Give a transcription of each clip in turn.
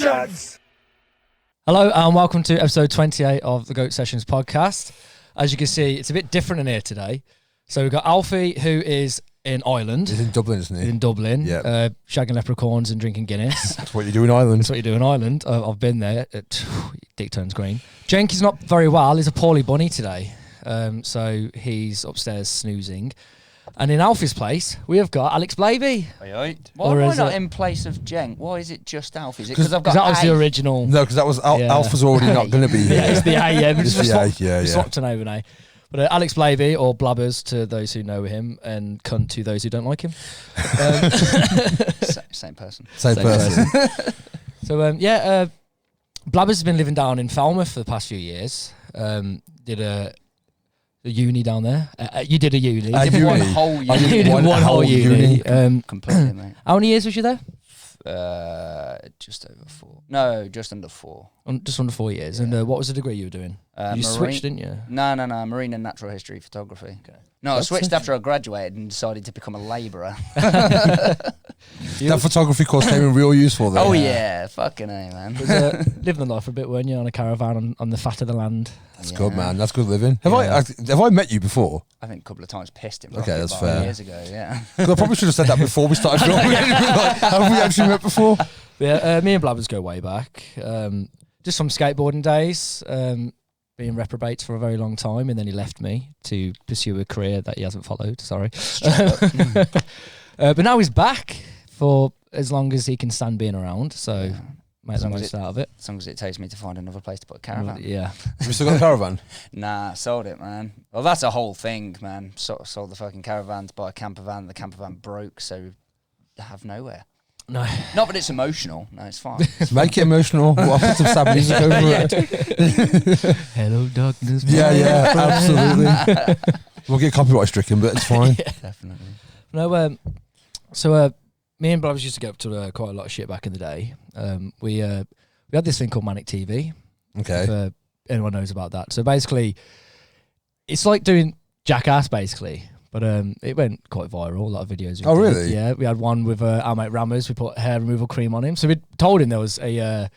Sessions! Hello and welcome to episode 28 of the Goat Sessions podcast. As you can see, it's a bit different in here today. So we've got Alfie, who is in Ireland. He's in Dublin, isn't he? He's in Dublin, Yep. shagging leprechauns and drinking Guinness. That's what you do in Ireland. That's what you do in Ireland. I've been there. Dick turns green. Jenk is not very well. He's a poorly bunny today. So he's upstairs snoozing. And in Alfie's place, we have got Alex Blaby. Why Or am I is not it- in place of Jenk? Why is it just Alf? Is it because I've got Because that was A? the original. No, because that was Yeah. Alpha's already not going to be here. Yeah, it's the A, yeah. We It's just the A, swapped, yeah, we yeah. swapped an over now. But Alex Blaby, or Blabbers to those who know him, and cunt to those who don't like him. Same person. Same person. Blabbers has been living down in Falmouth for the past few years. Did a uni down there. You did a uni. A Did uni. one whole I year. did One whole uni. Completely, mate. How many years was you there? Just over 4. No, just under 4. Just under 4 years. Yeah. And what was the degree you were doing? You Marine- switched, didn't you? No. Marine and natural history photography. Okay. No, That's I switched okay. after I graduated and decided to become a labourer. That photography course came in real useful then. Oh yeah, fucking A, man. Was, living the life for a bit, weren't you, on a caravan on the fat of the land? That's Yeah. good, man. That's good living. Have Yeah. I met you before? I think a couple of times pissed him. Okay, that's about fair. Years ago, yeah. 'Cause I probably should have said that before we started filming. Like, have we actually met before? Yeah, me and Blabbers go way back. Just some skateboarding days. Being reprobates for a very long time, and then he left me to pursue a career that he hasn't followed. Sorry. But now he's back for as long as he can stand being around. So Yeah. make As the long as most out of it. As long as it takes me to find another place to put a caravan. Yeah. Have you still got a caravan? Nah, sold it, man. Well, that's a whole thing, man. Sold the fucking caravan to buy a camper van. The camper van broke, so I have nowhere. No. Not that it's emotional. No, it's fine. Make it emotional. We'll put some sad music over it. Hello, darkness. Yeah, absolutely. We'll get copyright stricken, but it's fine. Definitely. No, me and Blabbers used to get up to quite a lot of shit back in the day. We had this thing called Manic TV. Okay. If anyone knows about that. So basically, it's like doing Jackass, basically. But it went quite viral, a lot of videos. we Oh, did. really? Yeah, we had one with our mate Rammers. We put hair removal cream on him. So we told him there was a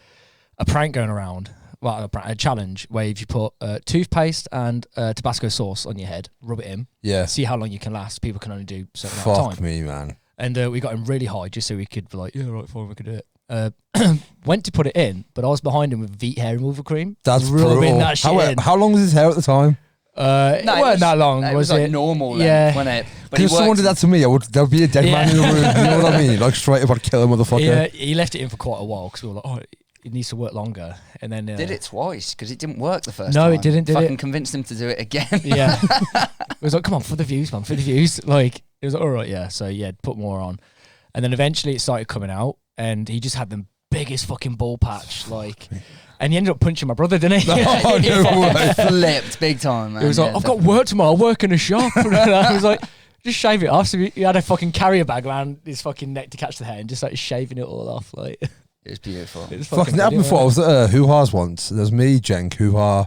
prank going around, well, a challenge where if you put toothpaste and Tabasco sauce on your head, rub it in, Yeah. see how long you can last. People can only do a certain amount of Fuck time. me, man. And we got him really high just so we could be like, yeah, right, fine, we could do it. Went to put it in, but I was behind him with Veet hair removal cream. That's rubbing brutal. that shit in. How long was his hair at the time? It No, wasn't that long, no, was it? Was it? like normal then, Yeah. wasn't it? But Because if someone did that to me, there'd be a dead man in the room. You know what I mean? Like straight up, I'd kill a motherfucker. Yeah, he left it in for quite a while because we were like, oh, it needs to work longer. And then Did it twice because it didn't work the first No, time. it didn't, did Fucking it? convinced him to do it again. Yeah, it was like, come on, for the views, man, for the views. Like it was like, all right, yeah. So yeah, put more on, and then eventually it started coming out, and he just had the biggest fucking ball patch, like, and he ended up punching my brother, didn't he? Oh, no way. Flipped big time, man. It was like, Yeah, I've got work tomorrow. I work in a shop. And I was like, just shave it off. So he had a fucking carrier bag around his fucking neck to catch the hair, and just like shaving it all off. Like It was beautiful. it was Fucking happened brilliant, before. I wasn't was at Hoo Ha's once. There's me, Jenk, Hoo Ha,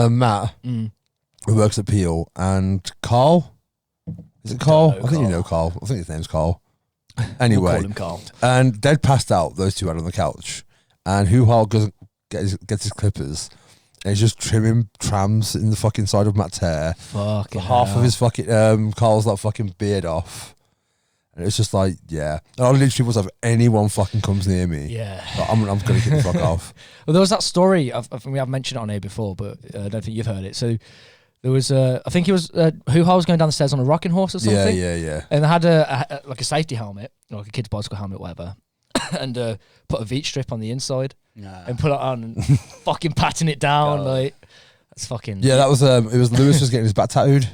Matt, it? who works at Peel, and Carl. Is it Carl? Don't know I think you Carl. know Carl. I think his name's Carl. We'll Anyway, call him Carl. and they'd passed out, those two out on the couch, and Hoo Ha gets his clippers, and he's just trimming trams in the fucking side of Matt's hair. Fucking Half hell. of his fucking Carl's like fucking beard off, and it's just like, yeah. And I literally was like, if anyone fucking comes near me, Yeah. like, I'm gonna get the fuck off. Well, there was that story. We have mentioned it on here before, but I don't think you've heard it. So there was, I think he was, Hoo-Ha was going down the stairs on a rocking horse or something. Yeah. And they had like a safety helmet, like a kid's bicycle helmet, whatever, and put a Veet strip on the inside Nah. and put it on and fucking patting it down. God. Like, that's fucking. Yeah, that was it was Lewis was getting his back tattooed.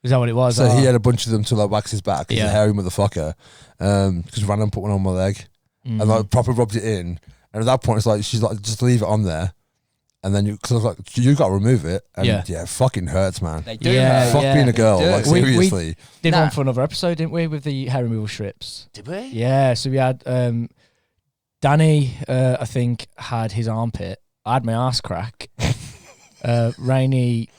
Is that what it was? So Oh. he had a bunch of them to like wax his back. He's Yeah. a hairy motherfucker. Because random put one on my leg and like proper rubbed it in. And at that point, it's like she's like, just leave it on there. And then because I was like, you got to remove it. And Yeah. yeah, it fucking hurts, man. They do. Yeah, hurt. Fuck yeah. being a girl, They do. like We- seriously. Did Nah. one for another episode, didn't we, with the hair removal strips? Did we? Yeah, so we had Danny, I think, had his armpit. I had my ass crack. Rainey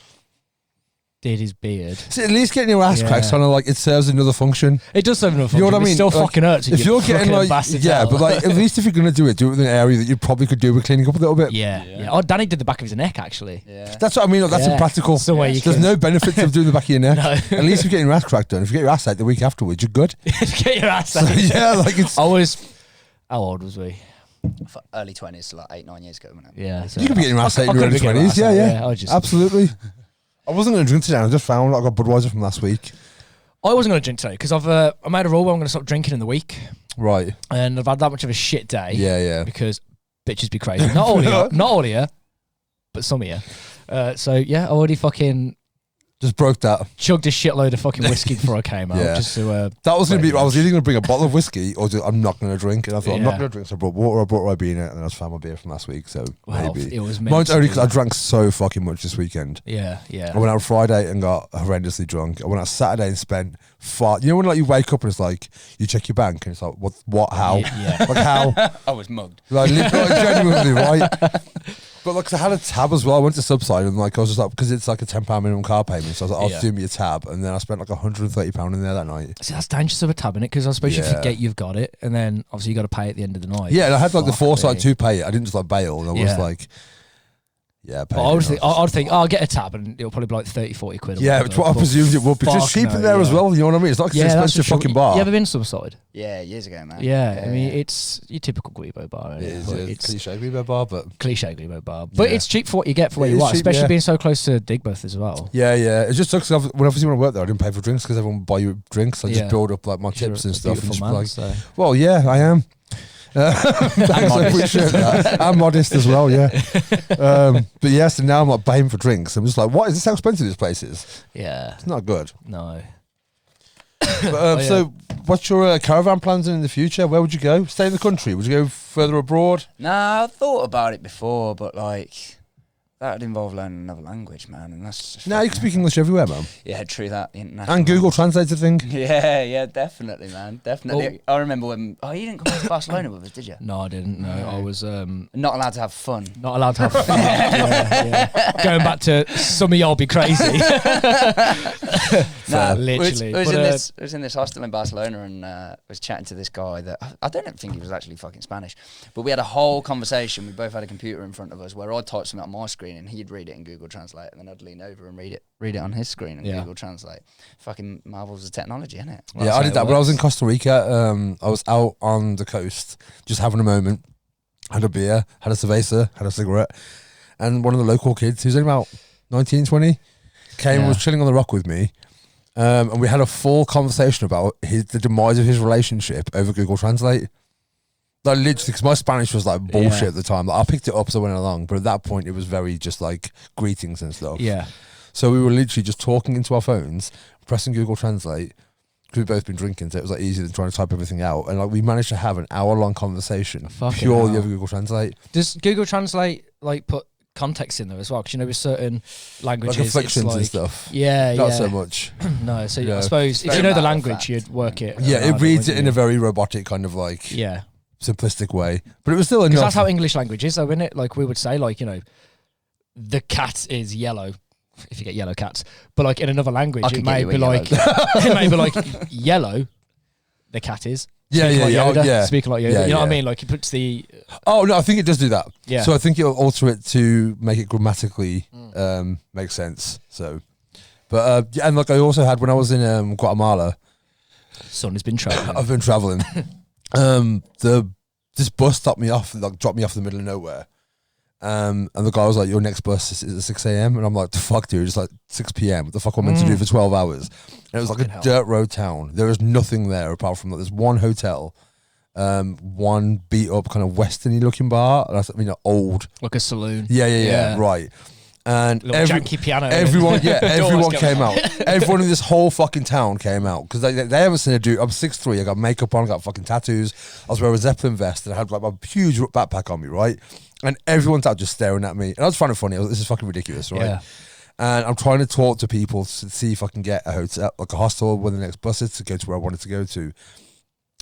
did his beard. See, at least getting your ass Yeah. cracked, kind of like it serves another function. It does serve enough. You know what I It mean? still Like, fucking hurts. If you're getting like, bastards yeah, out. but like at least if you're gonna do it with an area that you probably could do with cleaning up a little bit. yeah. Oh, Danny did the back of his neck actually. Yeah. That's what I mean. Like, that's Yeah. impractical. It's the way you There's can no benefits of doing the back of your neck. No. At least if you're getting your ass cracked done. If you get your ass out the week afterwards, you're good. get your ass So, out. yeah, like it's. I was. How old was we? For early 20s, so like 8-9 years ago, wasn't it? Yeah. So You could be getting your ass out in I your could early be getting my 20s. ass Yeah, out, yeah. I just. Absolutely. I wasn't going to drink today. I just found I got Budweiser from last week. I wasn't going to drink today because I made a rule where I'm going to stop drinking in the week, Right. and I've had that much of a shit day. Yeah, yeah. Because bitches be crazy. Not all of you, but some of you. So yeah, I already fucking Just broke that. chugged a shitload of fucking whiskey before I came out. Yeah. Just to That was going to be. I was Pretty either going to bring a bottle of whiskey or I'm not going to drink. And I thought I'm not Yeah. going to drink. So I brought water. I brought Ribena, and I just found my beer from last week. So well, maybe. it was meant Mine's to only be. because I drank so fucking much this weekend. Yeah. I went out Friday and got horrendously drunk. I went out Saturday and spent far. You know when like you wake up and it's like you check your bank and it's like what, how, Yeah. like how, I was mugged. like genuinely right. But like 'cause I had a tab as well. I went to Subside and like I was just like because it's like a £10 minimum car payment, so I was like, I'll Yeah. do me a tab, and then I spent like £130 in there that night. See, that's dangerous of a tab in it because I suppose you Yeah. forget you've got it, and then obviously you got to pay at the end of the night. Yeah, and I had like the Fuck foresight me. to pay it. I didn't just like bail, and I was Yeah. like, yeah, pay But it, I would you think, know. I'd think, oh, I'll get a tab and it'll probably be like 30-40 quid. or Yeah, whatever, it's what I but presumed it would be. fuck Just cheap no, in there as yeah. well. You know what I mean? It's not 'cause it's Yeah, that's expensive for sure. fucking bar. You ever been Subside? Yeah, years ago, man. Yeah, I mean it's your typical Guibo bar. It is but a it's cliche Greenberg bar, but cliche Guibo bar, but Yeah. it's cheap for what you get for what It you is want, cheap, especially yeah. being so close to Digbeth as well. yeah. It just sucks. When obviously when I worked there, I didn't pay for drinks because everyone would buy you drinks. I just Yeah. build up like my You're tips a and stuff. And beautiful just be man, like, so. well, yeah, I am. Thanks, I modest. appreciate that. I'm modest as well, yeah. But yeah, so now I'm like paying for drinks. I'm just like, what is this? How expensive this place is? Yeah, It's not good. no. But, yeah. So, what's your caravan plans in the future? Where would you go? Stay in the country? Would you go further abroad? Nah, I thought about it before, but like that would involve learning another language, man, and that's just No, you can speak English everywhere, man. Yeah, true that. the international And Google one. Translate, I think. Yeah, definitely, man, definitely. I remember when. Oh, you didn't come to Barcelona with us, did you? No, I didn't. No, I was Not allowed to have fun. not allowed to have fun. yeah. Going back to some of y'all be crazy. No, literally. I was, But, I was in this hostel in Barcelona and was chatting to this guy that I don't think he was actually fucking Spanish, but we had a whole conversation. We both had a computer in front of us where I'd type something on my screen and he'd read it in Google Translate, and then I'd lean over and read it on his screen in Yeah. Google Translate. Fucking marvels of technology, isn't it? Yeah, I did that when I was in Costa Rica. I was out on the coast, just having a moment. Had a beer, had a cerveza, had a cigarette, and one of the local kids, who's only about 19, 20, came and Yeah. was chilling on the rock with me. And we had a full conversation about the demise of his relationship over Google Translate. Like literally, because my Spanish was like bullshit Yeah. at the time. Like, I picked it up as I went along, but at that point, it was very just like greetings and stuff. yeah. So we were literally just talking into our phones, pressing Google Translate, because we've both been drinking, so it was like easier than trying to type everything out. And like we managed to have an hour-long conversation Fucking purely hell. over Google Translate. Does Google Translate like put context in there as well? Because you know with certain languages, Like it's afflictions like, and stuff. Yeah, Not yeah. so much. No, so Yeah. I suppose if Very you know the matter of language, fact. you'd work it. Yeah, around it reads it wouldn't in a you? very robotic kind of like yeah. simplistic way. But it was still Because enough. that's how English language is, though, isn't it? Like we would say, like the cat is yellow. If you get yellow cats, but like in another language, I it could may get you be a yellow like it may be like yellow. The cat is. Yeah, Speaking yeah, like yeah, oh, Yoda, yeah. Speaking like Yoda. Yeah, You know what I yeah. mean? Like it puts the Oh, no, I think it does do that. yeah. So I think it'll alter it to make it grammatically make sense. So, but yeah, and like I also had when I was in Guatemala, Son has been traveling. I've been traveling. This bus stopped me off, like dropped me off in the middle of nowhere. And the guy was like, "Your next bus is at 6 a.m." And I'm like, "The fuck, dude? It's like 6 p.m. What the fuck am I meant to do for 12 hours?" And it was like Fucking a hell. dirt road town. There was nothing there apart from like there's one hotel, one beat up kind of westerny looking bar. And I mean, old. Like a saloon. Yeah, right. And Little janky piano. everyone, Doors everyone going came out. Everyone in this whole fucking town came out because they haven't seen a dude. I'm 6'3", I got makeup on, I got fucking tattoos. I was wearing a Zeppelin vest and I had like a huge backpack on me, right? And everyone's out just staring at me. And I was finding it funny. I was, this is fucking ridiculous, right? Yeah. And I'm trying to talk to people to see if I can get a hotel, like a hostel, when the next bus is to go to where I wanted to go to. And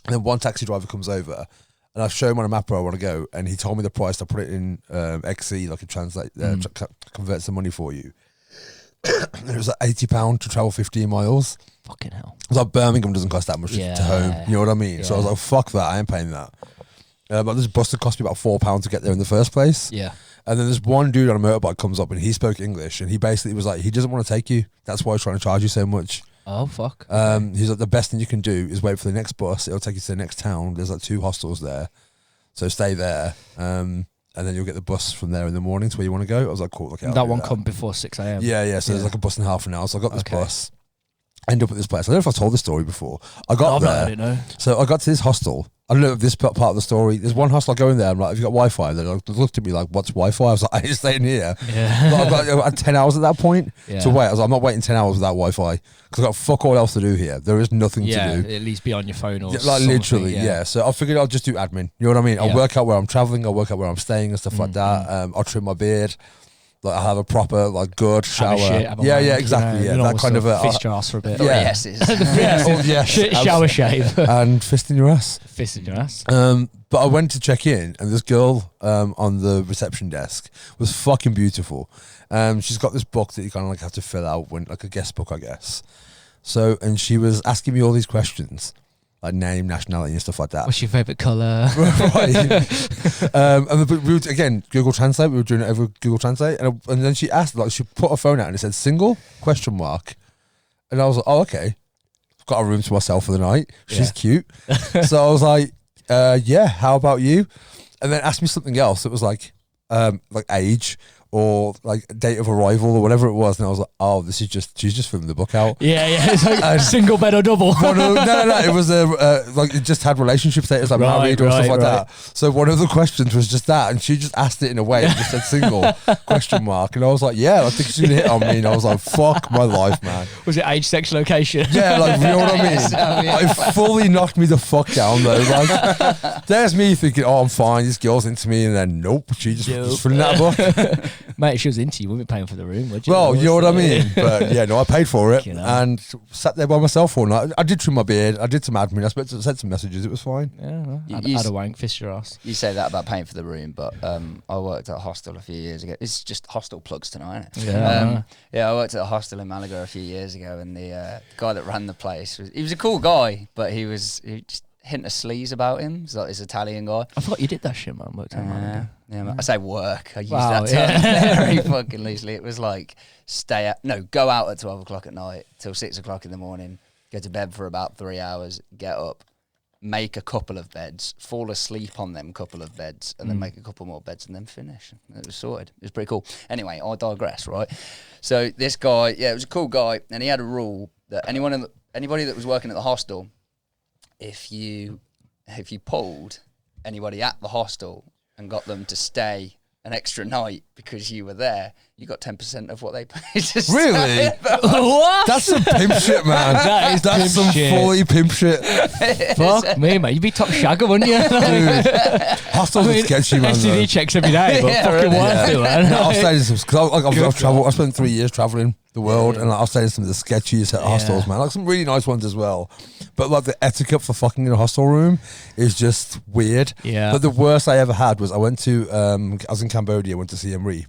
then one taxi driver comes over. And I've shown him on a map where I want to go, and he told me the price. I put it in XE, like it translate, converts the money for you. It was like £80 to travel 15 miles. Fucking hell. I was like, Birmingham doesn't cost that much Yeah. to home. You know what I mean? So I was Yeah. like, fuck that. I ain't paying that. But this bus that cost me about £4 to get there in the first place. Yeah. And then this one dude on a motorbike comes up and he spoke English and he basically was like, he doesn't want to take you. That's why he's trying to charge you so much. Oh, fuck. He's like, the best thing you can do is wait for the next bus. It'll take you to the next town. There's like 2 hostels there. So stay there. And then you'll get the bus from there in the morning to where you want to go. I was like, cool. Okay, I'll That do one come before 6 a.m. Yeah. So there's Yeah. like a bus in half an hour. So I got this Okay. bus. I ended up at this place. I don't know if I told this story before. I got I've there. not heard it, no. So I got to this hostel. I don't know if this part of the story. There's one hostel I go in there. I'm like, have you got Wi-Fi? They looked at me like, what's Wi-Fi? I was like, I ain't staying here. Yeah. But I had 10 hours at that point Yeah. to wait. I was like, I'm not waiting 10 hours without Wi-Fi because I've got fuck all else to do here. There is nothing Yeah, to do. at least be on your phone or Like something, literally, yeah. So I figured I'll just do admin. You know what I mean? I'll Yeah. work out where I'm traveling. I'll work out where I'm staying and stuff like that. I'll trim my beard. Like I'll have a proper, like, good shower. Have a shit, have a yeah, wank, exactly. you know, That kind of a fist your ass for a bit. Three Yeah. S's. yeah, oh, yes, Shower shave. and fist in your ass. Fist in your ass. But I went to check in, and this girl on the reception desk was fucking beautiful. She's got this book that you kind of like have to fill out when, like, a guest book, I guess. So, and she was asking me all these questions, like name, nationality, and stuff like that. What's your favourite colour? Right. We were, again, Google Translate. We were doing it over Google Translate, and then she asked, like, she put her phone out and it said single ? And I was like, oh, okay. I've got a room to myself for the night. She's Yeah. cute. So I was like, yeah, how about you? And then asked me something else. It was like age or like date of arrival or whatever it was. And I was like, oh, she's just filling the book out. Yeah. It's like single bed or double. No. It was like it just had relationship status, like married or stuff like that. So one of the questions was just that, and she just asked it in a way and just said single ? And I was like, yeah, I think she's gonna hit on me. And I was like, fuck my life, man. Was it age, sex, location? Yeah, like, you know what I mean? It fully knocked me the fuck down though. Like, there's me thinking, oh, I'm fine. This girl's into me, and then nope, she just was filling that book. Mate, if she was into you, wouldn't be paying for the room, would you? Well, you know what I mean? But yeah, no, I paid for it You know. and sat there by myself all night. I did trim my beard. I did some admin. I sent some messages. It was fine. Yeah, well, You had a wank, fist your ass. You say that about paying for the room, but I worked at a hostel a few years ago. It's just hostel plugs tonight, isn't it? Yeah. Yeah, I worked at a hostel in Malaga a few years ago, and the guy that ran the place he was a cool guy, but he just hint of sleaze about him. He's like this Italian guy. I thought you did that shit, man. Worked on Malaga. Yeah, man. I say work. I use Wow, that term yeah. very fucking loosely. It was like go out at 12 o'clock at night till 6 o'clock in the morning, go to bed for about 3 hours, get up, make a couple of beds, fall asleep on them couple of beds, and then make a couple more beds and then finish. It was sorted. It was pretty cool. Anyway, I digress, right? So this guy, it was a cool guy, and he had a rule that anybody that was working at the hostel, if you pulled anybody at the hostel and got them to stay an extra night because you were there, you got 10% of what they paid to stay. Really? What? That's some pimp shit, man. That's That's pimp some shit. fully pimp shit. Fuck me, mate. You'd be top shagger, wouldn't you? Hostels are sketchy, man. STD though. checks every day, but Yeah, fucking really. worth it, No, man. I've stayed in some because I've Good traveled. God. I spent 3 years traveling the world, and like, I've stayed in some of the sketchiest hostels, Yeah. man. Like some really nice ones as well. But like the etiquette for fucking in a hostel room is just weird. Yeah. But the worst I ever had was I went to I was in Cambodia, went to Siem Reap.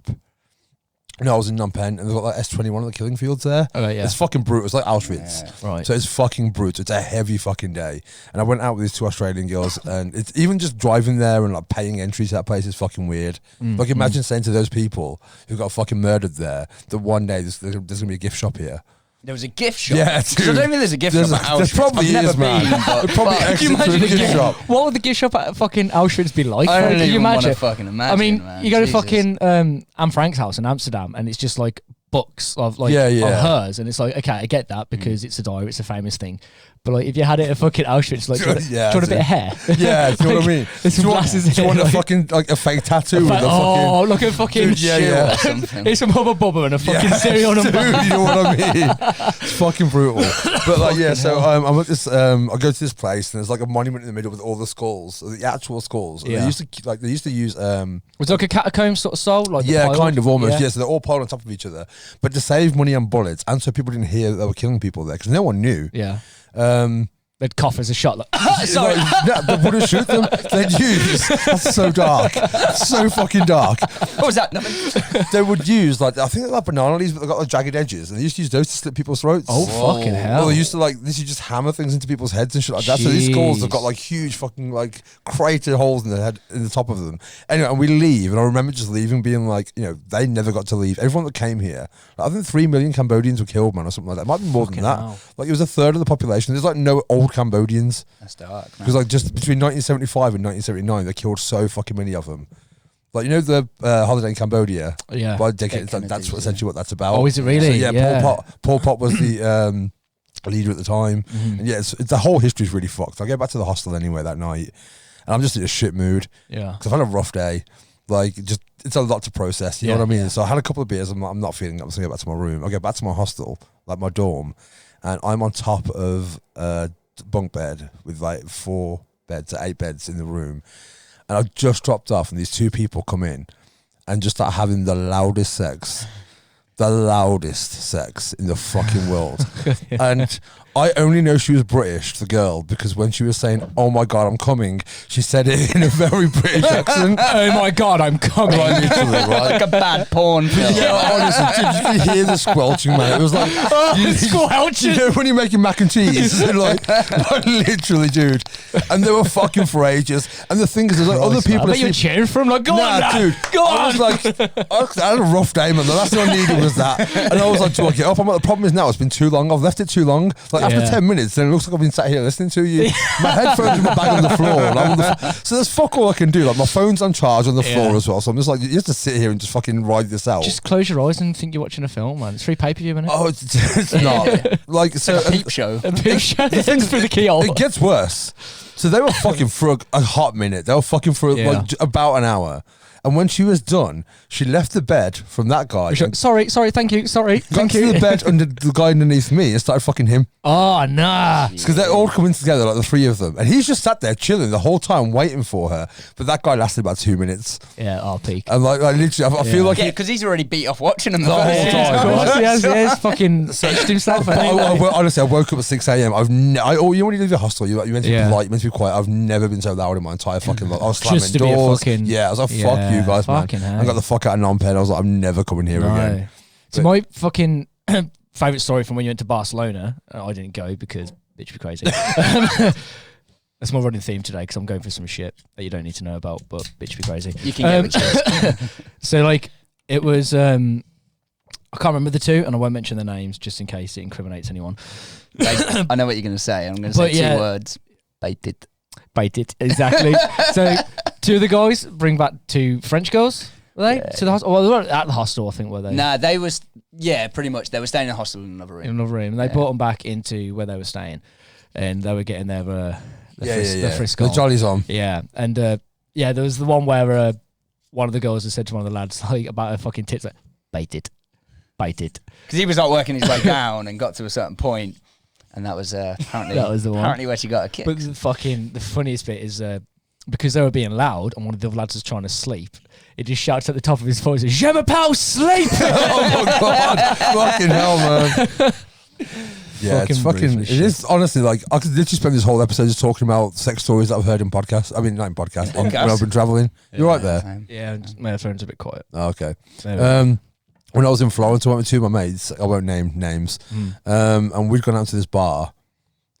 No, I was in Phnom Penh, and they've got like S21 at the killing fields there. Oh, yeah. It's fucking brutal. It's like Auschwitz. Yeah. Right. So it's fucking brutal. It's a heavy fucking day. And I went out with these 2 Australian girls, and it's even just driving there and like paying entry to that place is fucking weird. Like imagine saying to those people who got fucking murdered there that one day there's gonna be a gift shop here. There was a gift shop. Yeah, 'Cause I dude. don't think there's a gift There's shop a- at there Auschwitz. probably I've never is, man. been, but, There probably but is. Can you imagine Exit the to the gift shop. What would the gift shop at fucking Auschwitz be like? I don't Can you even want to imagine? fucking imagine. I mean, man. you go to Jesus. fucking Anne Frank's house in Amsterdam, and it's just like books of like Yeah, of yeah. hers, and it's like, okay, I get that because it's a diary, it's a famous thing, but like if you had it at fucking Auschwitz, like, do you want, Yeah, do you want a bit of hair? Yeah, do you know what I mean? There's some Do you want- glasses do you want in a it, like- fucking like a fake tattoo with a Oh, fucking look at fucking Dude, yeah, yeah. or something. It's some Hubba Bubba and a fucking Yeah, cereal dude, number. you know what I mean? It's fucking brutal. But like, yeah. So I'm at this. I go to this place, and there's like a monument in the middle with all the skulls, the actual skulls. And Yeah. They used to use. Was it like a catacomb sort of style? Like the Yeah, piled? kind of almost. Yeah. Yeah, so they're all piled on top of each other. But to save money on bullets, and so people didn't hear that they were killing people there because no one knew. Yeah. they'd cough as a shot. Like, Sorry, they wouldn't shoot them. They'd use. That's so dark, so fucking dark. What was that? Nothing. They would use like I think they're like banana leaves, but they got like jagged edges, and they used to use those to slit people's throats. oh fucking hell! Well, they used to like this. You just hammer things into people's heads and shit like that. So these skulls have got like huge fucking like cratered holes in the head, in the top of them. Anyway, and we leave, and I remember just leaving, being like, you know, they never got to leave. Everyone that came here, like, I think 3 million Cambodians were killed, man, or something like that. It might be more Fucking than that. hell. Like it was a third of the population. There's like no old Cambodians That's dark. because like just between 1975 and 1979, they killed so fucking many of them. Like, you know, the holiday in Cambodia. Yeah. By decades, Kennedy, that's essentially what that's about. Oh, is it really? So, yeah, Yeah. Pol Pot was the leader at the time. Mm-hmm. And yeah, it's the whole history's really fucked. I get back to the hostel anyway that night, and I'm just in a shit mood Yeah. because I've had a rough day. Like, just it's a lot to process. You know Yeah. what I mean? So I had a couple of beers. I'm not feeling it. I'm just gonna get back to my room. I get back to my hostel, like my dorm, and I'm on top of a bunk bed with like 4 beds, 8 beds in the room, and I've just dropped off, and these 2 people come in and just start having the loudest sex in the fucking world. And I only know she was British, the girl, because when she was saying, "Oh my God, I'm coming," she said it in a very British accent. Oh my God, I'm coming. Like, literally, right? Like a bad porn film. Yeah, honestly, dude, you could hear the squelching, man. It was like, Squelching. you know when you're making mac and cheese, like literally, dude. And they were fucking for ages. And the thing is, there's like other people. I bet you're cheering for him. Like, go on, lad. Dude. Go I on. was like, I had a rough day, man. The last thing I needed was that. And I was like, do I get up? I'm like, the problem is now it's been too long. I've left it too long. Like after Yeah. 10 minutes, then it looks like I've been sat here listening to you. My headphones in my bag on the floor. And I'm on the so there's fuck all I can do. Like my phone's on charge on the floor Yeah. as well. So I'm just like, you have to sit here and just fucking ride this out. Just close your eyes and think you're watching a film, man. It's free pay-per-view, isn't it? Oh, it's not. Like, so Like a peep show. A big shot through the keyhole. it gets worse. So they were fucking for a hot minute. They were fucking for Yeah. like about an hour. And when she was done, she left the bed from that guy. and Sorry, thank you, sorry, got thank to you. the bed under the guy underneath me and started fucking him. Oh, nah. Because they're all coming together, like the 3 of them. And he's just sat there chilling the whole time waiting for her. But that guy lasted about 2 minutes. Yeah, I'll peak. And like literally, I feel like Yeah, because he's already beat off watching them The whole first time. Of course, he has, right? fucking etched himself. But hasn't he? honestly, I woke up at 6 a.m. You when you leave the hostel, you're meant to be Yeah. polite, you're meant to be quiet. I've never been so loud in my entire fucking life. I was slamming Just to be a doors. fucking- Yeah, I was like, fuck Yeah, you guys, man. fucking hell. I got the fuck out of Phnom Penh. I was like, I'm never coming here again. So my fucking favourite story from when you went to Barcelona, I didn't go because bitch be crazy. That's my running theme today because I'm going for some shit that you don't need to know about, but bitch be crazy. You can get the choice. So like it was I can't remember the 2 and I won't mention their names just in case it incriminates anyone. I know what you're going to say. I'm going to say But yeah. 2 words. Baited. Baited, exactly. So 2 of the guys bring back 2 French girls, were they? Yeah. To the hostel. Well, they weren't at the hostel, I think, were they? Nah, they was, yeah, pretty much. They were staying in a hostel in another room. In another room. And they Yeah. brought them back into where they were staying. And they were getting their the frisk The on. jolly's on. Yeah, and there was the one where one of the girls had said to one of the lads like about her fucking tits, like baited. Because he was like working his way down and got to a certain point, and that was apparently That was the one. apparently where she got a kick. But the funniest bit is because they were being loud and one of the other lads was trying to sleep. He just shouts at the top of his voice, "Je m'appelle sleep!" Oh my god, fucking hell, man. Yeah, it's Fucking fucking. ruthless It is honestly like I could literally spend this whole episode just talking about sex stories that I've heard in podcasts. I mean, not in podcasts. When I've been traveling. You're right there. Same. Yeah, my phone's a bit quiet. Oh, okay. There we go. When I was in Florence, I went with 2 of my mates. I won't name names. And we'd gone out to this bar,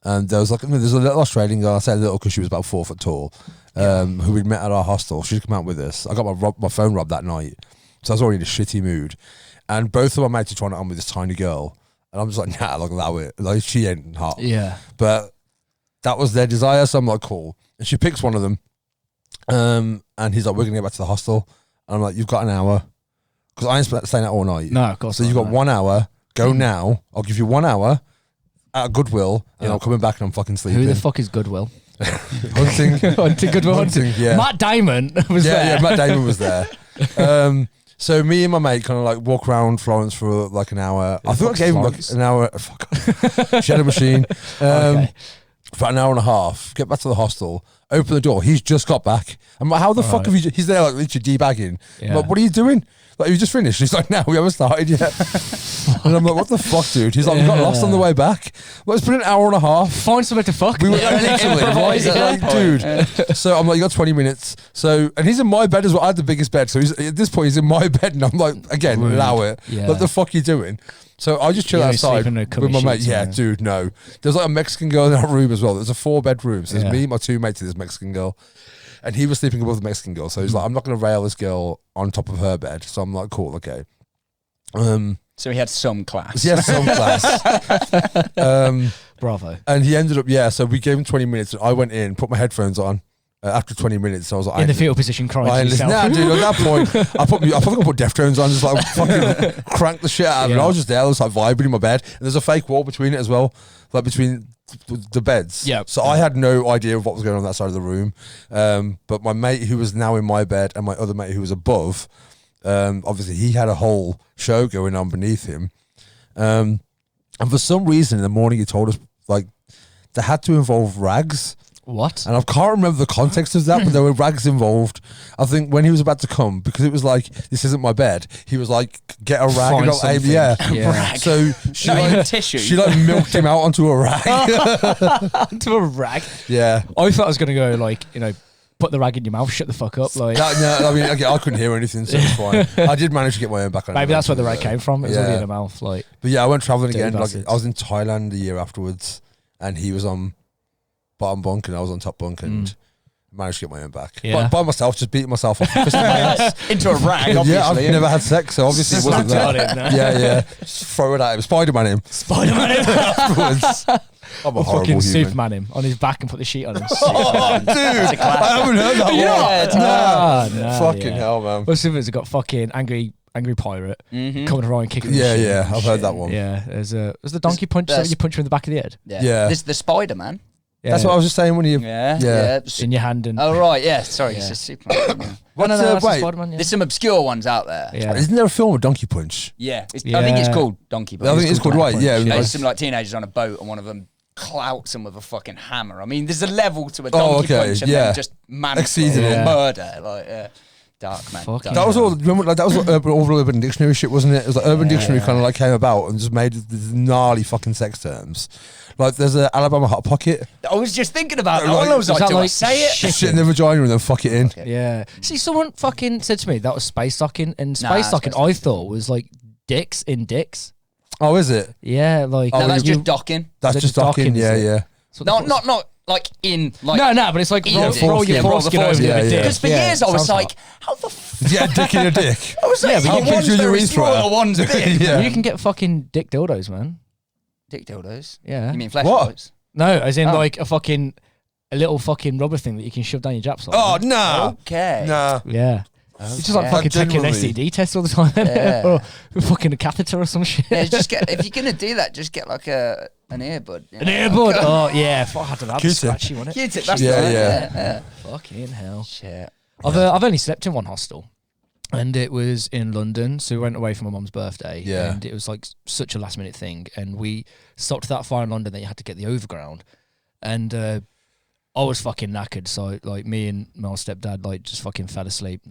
and there was there's a little Australian girl. I say little because she was about 4 foot tall, who we'd met at our hostel. She'd come out with us. I got my phone robbed that night, so I was already in a shitty mood. And both of my mates are trying to on with this tiny girl, and I'm just like, nah, like allow it. Like she ain't hot. Yeah. But that was their desire, so I'm like, cool. And she picks one of them, and he's like, we're gonna get back to the hostel. And I'm like, you've got an hour. Because I ain't staying out all night. No, of course. So you've got 1 hour. Go now. I'll give you 1 hour at Goodwill, and I'm coming back and I'm fucking sleeping. Who the fuck is Goodwill? Hunting. Hunting Goodwill. Hunting, yeah. Matt Damon was Yeah, there. yeah, Matt Damon was there. So me and my mate kind of like walk around Florence for like an hour. I think I gave him like Florence? an hour. Fuck. Shadow Machine. Okay. For an hour and a half. Get back to the hostel. Open the door. He's just got back. I'm like, how the fuck have you? He's there like literally debagging. Yeah. I'm like, what are you doing? Like, you just finished. He's like, no, we haven't started yet. And I'm like, what the fuck, dude? He's like, we got lost on the way back. Well, it's been an hour and a half. Find somewhere to fuck. We were literally, right? Like, dude. So I'm like, you got 20 minutes. So, and he's in my bed as well. I had the biggest bed. So he's, at this point, he's in my bed. And I'm like, again, Rude. allow it. Yeah. What the fuck are you doing? So I just chill Yeah, outside sleeping in a with cupboard my mate. sheets, Yeah, yeah. dude, no. There's like a Mexican girl in that room as well. There's a 4-bedroom. So there's Yeah. me, my 2 mates, and this Mexican girl. And he was sleeping above the Mexican girl. So he's like, I'm not going to rail this girl on top of her bed. So I'm like, cool, okay. So he had some class. Yeah, some class. Bravo. And he ended up, so we gave him 20 minutes. And I went in, put my headphones on. After 20 minutes, I was like, In the fetal position, crying I to ain't listening. yourself. Nah, dude, at that point, I probably put Deftones on, just like fucking crank the shit out of it. Yeah. I was just there, I was like vibing in my bed. And there's a fake wall between it as well, like between the beds. Yeah. So I had no idea of what was going on that side of the room. But my mate who was now in my bed and my other mate who was above, obviously he had a whole show going on beneath him. And for some reason in the morning he told us like they had to involve rags. What? And I can't remember the context of that, but there were rags involved. I think when he was about to come, because it was like, this isn't my bed, he was like, get a rag. Find And something. yeah. Yeah. So she Not even like, tissue. she like milked him out onto a rag. To a rag. Yeah. I thought I was going to go like, put the rag in your mouth, shut the fuck up. Like, No, I mean, I couldn't hear anything, so it's fine. I did manage to get my own back on. maybe that's where the rag eventually, came from. It was Yeah. only in the mouth. Like, But yeah, I went traveling Dirty again. Like, bastards. I was in Thailand the year afterwards, and he was on bottom bunk, and I was on top bunk, and managed to get my own back. Yeah. By myself, just beating myself up. Fisting my ass. Into a rag, obviously. Yeah, I've never had sex, so obviously it wasn't Slapped that. it on him, no? Yeah. Just throw it at him. Spider-Man him Spider-Man afterwards. I'm a or horrible fucking human. Superman him on his back and put the sheet on him. Oh, dude, I haven't heard that Yeah, one. Ah, no, Fucking yeah. hell, man. Well, Superman's got fucking angry pirate Mm-hmm. coming around kicking. Yeah, the shit. yeah, I've heard that one. Yeah, there's the donkey punch. That's- So you punch him in the back of the head. Yeah. This the Spider-Man. Yeah, That's what I was just saying when you. Yeah. Yeah. Yeah. in your hand and. Oh right, yeah. Sorry, Yeah. it's just Superman. Yeah. What's no, that's wait? Spider-Man. Yeah. There's some obscure ones out there. Yeah. Isn't there a film with Donkey Punch? Yeah, I think it's Yeah. called Donkey I Punch. think it's called Donkey right. Punch. Yeah, Yeah, like- there's some like teenagers on a boat and one of them clouts them with a fucking hammer. I mean, there's a level to a Oh, donkey okay, punch and yeah. then just Exceeding manslaughter, it. murder, like dark man. Fucking dark. That was all. Remember, like that was what Urban Dictionary shit, wasn't it? It was like Urban Dictionary kind of like came about and just made these gnarly fucking sex terms. Like there's a Alabama Hot Pocket, I was just thinking about that. Like, I was like, that do I like say it? shit? shit in the vagina and then fuck it in. Yeah. See, someone fucking said to me that was space docking, and Nah, space docking space I thought was like dicks in dicks. Oh, is it? Yeah, like Oh, No, that's you- just docking. That's Is it just just docking. docking, Yeah, is it? yeah. that's what the fuck- Not like in like. No, but it's like Yeah, roll foreskin. your foreskin Roll the over the foreskin. other Yeah, dick. yeah. Because for Yeah, years I was sounds like, hot. how the f-? Yeah, dick in a dick. I was like, Yeah, but you one's can gives you very urethra. small, one's big. Yeah. You can get fucking dick dildos, man. Dick dildos. Yeah. You mean flesh What? toys? No, as in Oh. like a little fucking rubber thing that you can shove down your japs. Oh, nah. Okay. Nah. Yeah. It's just like Okay. fucking taking an Genuinely. STD test all the time. Yeah. or fucking a catheter or some shit. Yeah, just get if you're gonna do that, just get like an earbud. you An know? earbud. Oh, yeah. Fuck, I don't know. That'd be Q-tip. scratchy, wouldn't it? Q-tip, that's Yeah, the one. yeah. Fucking hell. Shit. I've only slept in one hostel, and it was in London. So we went away for my mum's birthday, Yeah. and it was like such a last minute thing. And we stopped that far in London that you had to get the overground, and I was fucking knackered. So like me and my stepdad like just fucking fell asleep,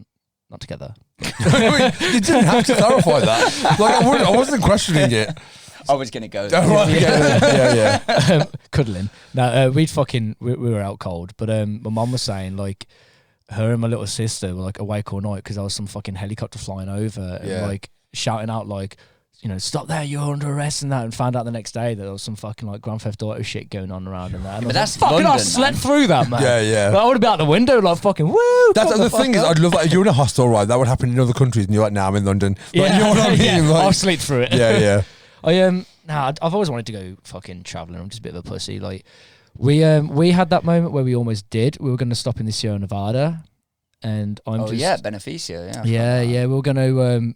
not together. You didn't have to clarify that. Like I wasn't questioning it. I was gonna go. Oh, there. right, yeah. Cuddling. No, we were out cold, but my mum was saying like her and my little sister were like awake all night because there was some fucking helicopter flying over and Yeah. like shouting out like, stop there, you're under arrest and that, and found out the next day that there was some fucking like Grand Theft Auto shit going on around and that. And I But was that's like, fucking, I London, slept man. through that, man. Yeah, yeah. Like, I would have been out the window like fucking woo. That's come the fuck thing is, up. I'd love that if you're in a hostel, right? That would happen in other countries, and you're like, "Nah, I'm in London." Like, you know what I mean? yeah. Like, I'll sleep through it. yeah, yeah. I've always wanted to go fucking traveling. I'm just a bit of a pussy. Like we had that moment where we almost did. We were going to stop in the Sierra Nevada, and I'm Oh just yeah, Beneficia. yeah. We were going to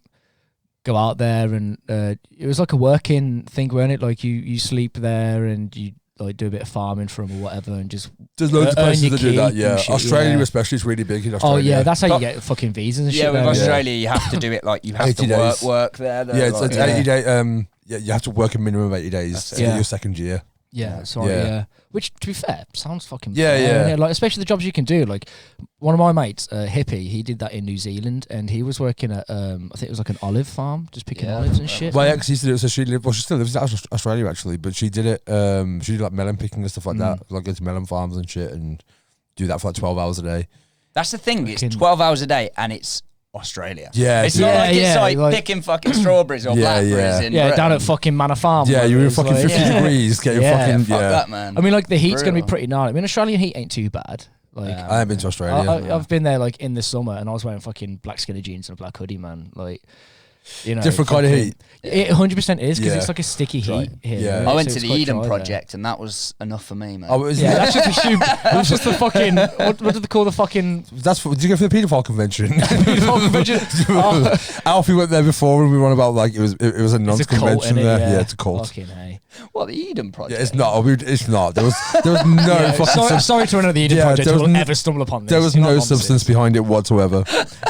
go out there, and it was like a working thing, weren't it? Like you sleep there, and you like do a bit of farming for them or whatever, and just There's loads of earn places your that do that. keep Yeah, and shit, Australia yeah. especially is really big in oh Australia. yeah, that's how you But- get fucking visas and Yeah, shit. with there. Australia, you have to do it like you have 80 to days. work there. Yeah, it's like, 80 day. Yeah, you have to work a minimum of 80 days That's to it. get Yeah. your second year. Yeah, sorry, Yeah. yeah. Which, to be fair, sounds fucking Yeah, fun. yeah. Like, especially the jobs you can do. Like, one of my mates, Hippie, he did that in New Zealand, and he was working at, I think it was like an olive farm, just picking Yeah, olives and shit. My ex used to do it, so she still lives in Australia actually, but she did it. She did like melon picking and stuff like that, like go to melon farms and shit, and do that for like 12 hours a day. That's the thing. It's Fucking- 12 hours a day, and it's Australia. Yeah, It's dude. not Yeah, like it's yeah, like, like- picking fucking strawberries or Yeah, blackberries yeah. in Yeah, down Britain. at fucking Manor Farm. Yeah, where you're in it's fucking like- 50 degrees, getting Yeah, fucking Fuck yeah. that, man. I mean, like, the heat's going to be Brutal. pretty gnarly. I mean, Australian heat ain't too bad. Like, Yeah. I haven't been to Australia. I've been there, like, in the summer, and I was wearing fucking black skinny jeans and a black hoodie, man. Like, you know. Different kind of fucking- heat. It 100% is, because Yeah. it's like a sticky Dry. heat here. Yeah. right? I went So to it's the quite Eden dry there. Project, and that was enough for me, man. Oh, was Yeah, that's just that's just the fucking, what do they call the fucking That's did you go for the paedophile convention? paedophile convention? Oh. Alfie went there before, and we were on about like it was a nonce It's a cult, convention innit? there. Yeah. Yeah, it's a cult. Fucking hey. What, the Eden Project? Yeah, it's not. It's not. There was no fucking. Sorry to another Eden Yeah, project there who was will n- ever stumble upon this. There was You're not no nonsense. substance behind it whatsoever.